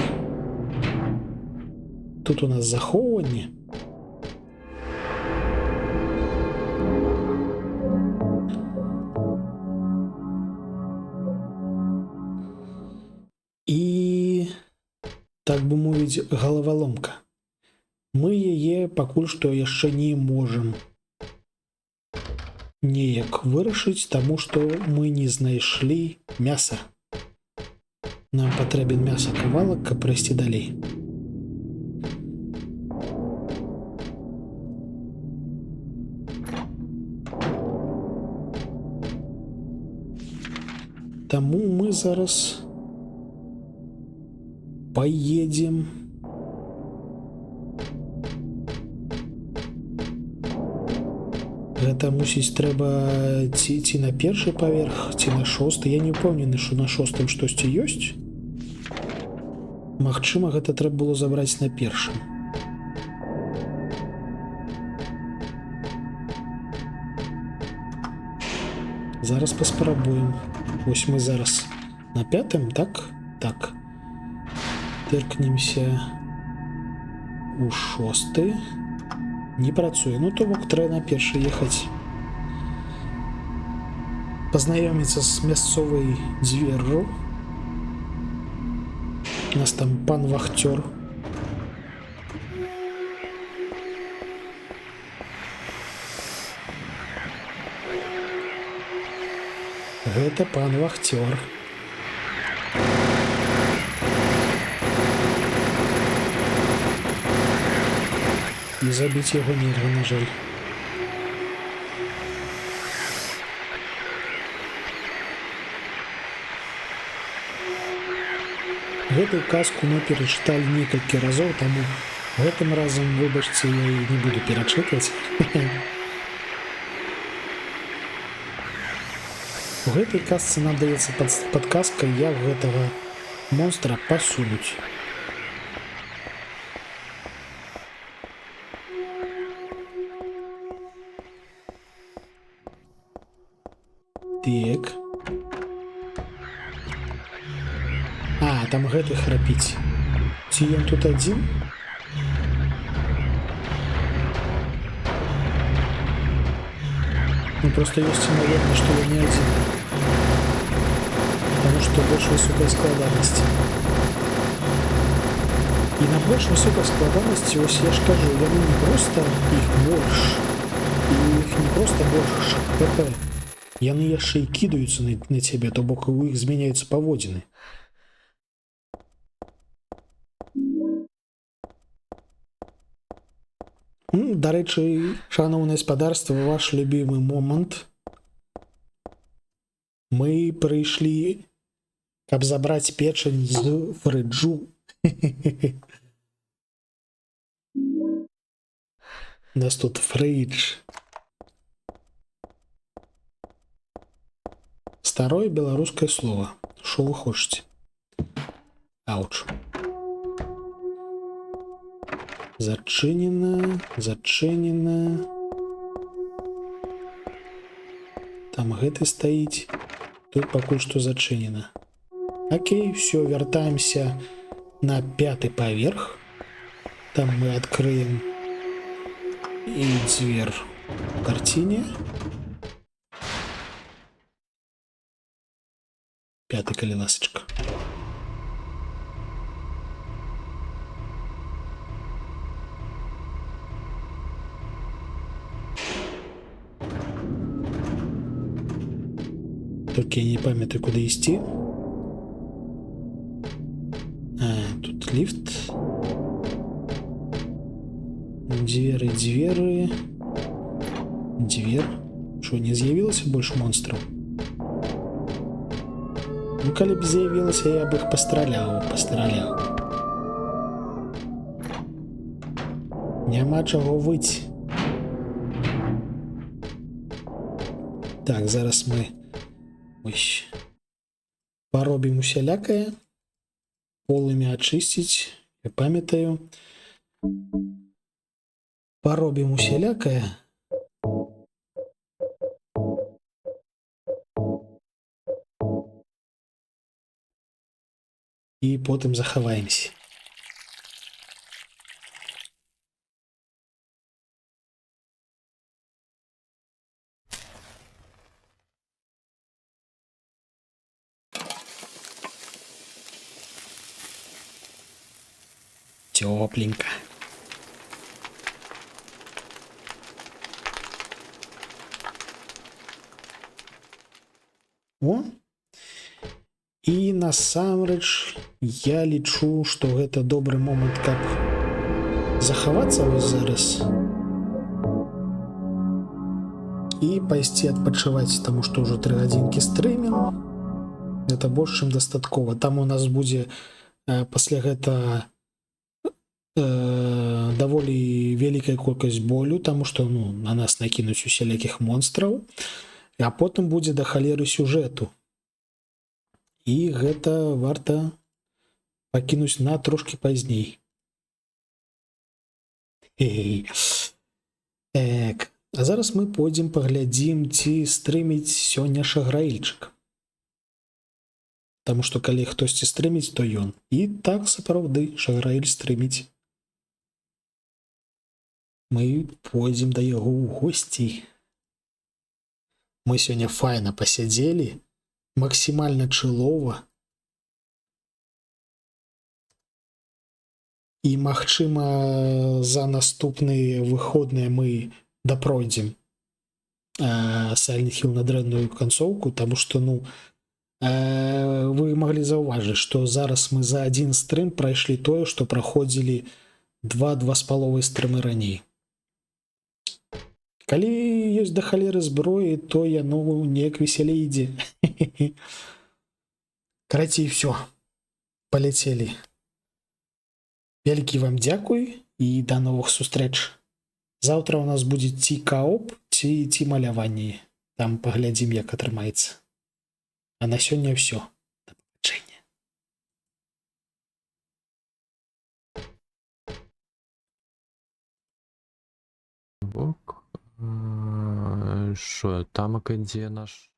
Тут у нас захоўванне. І, так бы мовіць, галаваломка. Мы яе пакуль што яшчэ не можам неяк вырашыць, таму што мы не знайшлі мяса. Нам патрэбен мяса кавалак, каб прайсці далей. Таму мы зараз поедем гэта мусіць трэба ці на першы паверх, ці на шосты. Я не ўпэўнены, што на шостым штосьці ёсць. Магчыма, гэта трэба было забраць на першым. Зараз паспрабуем. Вось мы зараз на пятым, так? Так. Тыркнемся у шосты. Не працуе. Ну, то бок трэба на першы ехаць. Пазнаёміцца з мясцовай дзверру. У нас там пан вахтёр. Гэта пан вахтёр. І забіць яго нельга, на жаль. Гэтую казку мы перачыталі некалькі разоў, таму гэтым разам, выбачце, я і не буду перачытваць. У гэтай казцы нам даецца падказка, як гэтага монстра пасунуць. Так. А, там гэты храпіць. Ці ён тут адзін? Ну, просто ёсць імавернасць, што ён не адзін. Таму што больш высокая складанасць. І на больш высокай складанасці, вось я ж кажу, яны не проста іх больш. І іх не проста больш ХП. Яны яшчэ і кідаюцца на цябе, то бок у іх змяняюцца паводзіны. Дарэчы, шаноўнае спадарства, ваш любімы момант. Мы прыйшлі, каб забраць печань з фрыджу. У нас тут фрыдж. Старое беларускае слово. Што вы хочаце? Ауч. Зачынена, зачынена. Там гэты стаіць. Тут пакуль што зачынена. Окей, все, вяртаемся на 5-й паверх. Там мы открыем і дзвер в карціне. 5-й, калі ласачка. Только я не памятаю, куда ісці. Тут ліфт. Дзверы, дзверы. Дзвер. Што, не з'явілася больш монстраў? Ну, калі б з'явілася, я б іх пастраляў. Няма чаго выць. Так, зараз мы ось паробім усялякае. Полымя ачысціць, я памятаю. Паробім усялякае. І потым захаваемся. тепленько. О! І насамрэч я лічу, што гэта добры момант, каб захавацца вось зараз і пайсці адпачываць, таму што ўжо 3 гадзінкі стрымім. Это больш чым дастаткова. Там у нас будзе пасля гэта даволі вялікая колькасць болю, таму што на нас накінуць усялякіх монстраў, а потым будзе да халеры сюжэту. І гэта варта пакінуць на трошкі пазней. Так, а зараз мы пойдзем паглядзім, ці стрыміць сёння Шаграільчык. Таму што калі хтосьці стрыміць, то ён. І так сапраўды Шаграіль стрыміць. Мы пойдзем да яго ў госці. Мы сёння файна пасядзелі, максімальна чылова. І, магчыма, за наступныя выходныя мы дапройдзем Silent Hill на дрэнную канцоўку, таму што, вы маглі заўважыць, што зараз мы за адзін стрым прайшлі тое, што праходзілі 2-2,5 стрымы раней. Калі ёсць да халеры зброі, то яно неяк весялей ідзе. Карацей, всё. Паляцелі. Вялікі вам дзякуй і да новых сустрэч. Заўтра у нас будзе ці каоп, ці маляванне. Там паглядзім, як атрымаецца. А на сёння ўсё. Да пабачэння. Що, тамок ідзе наш?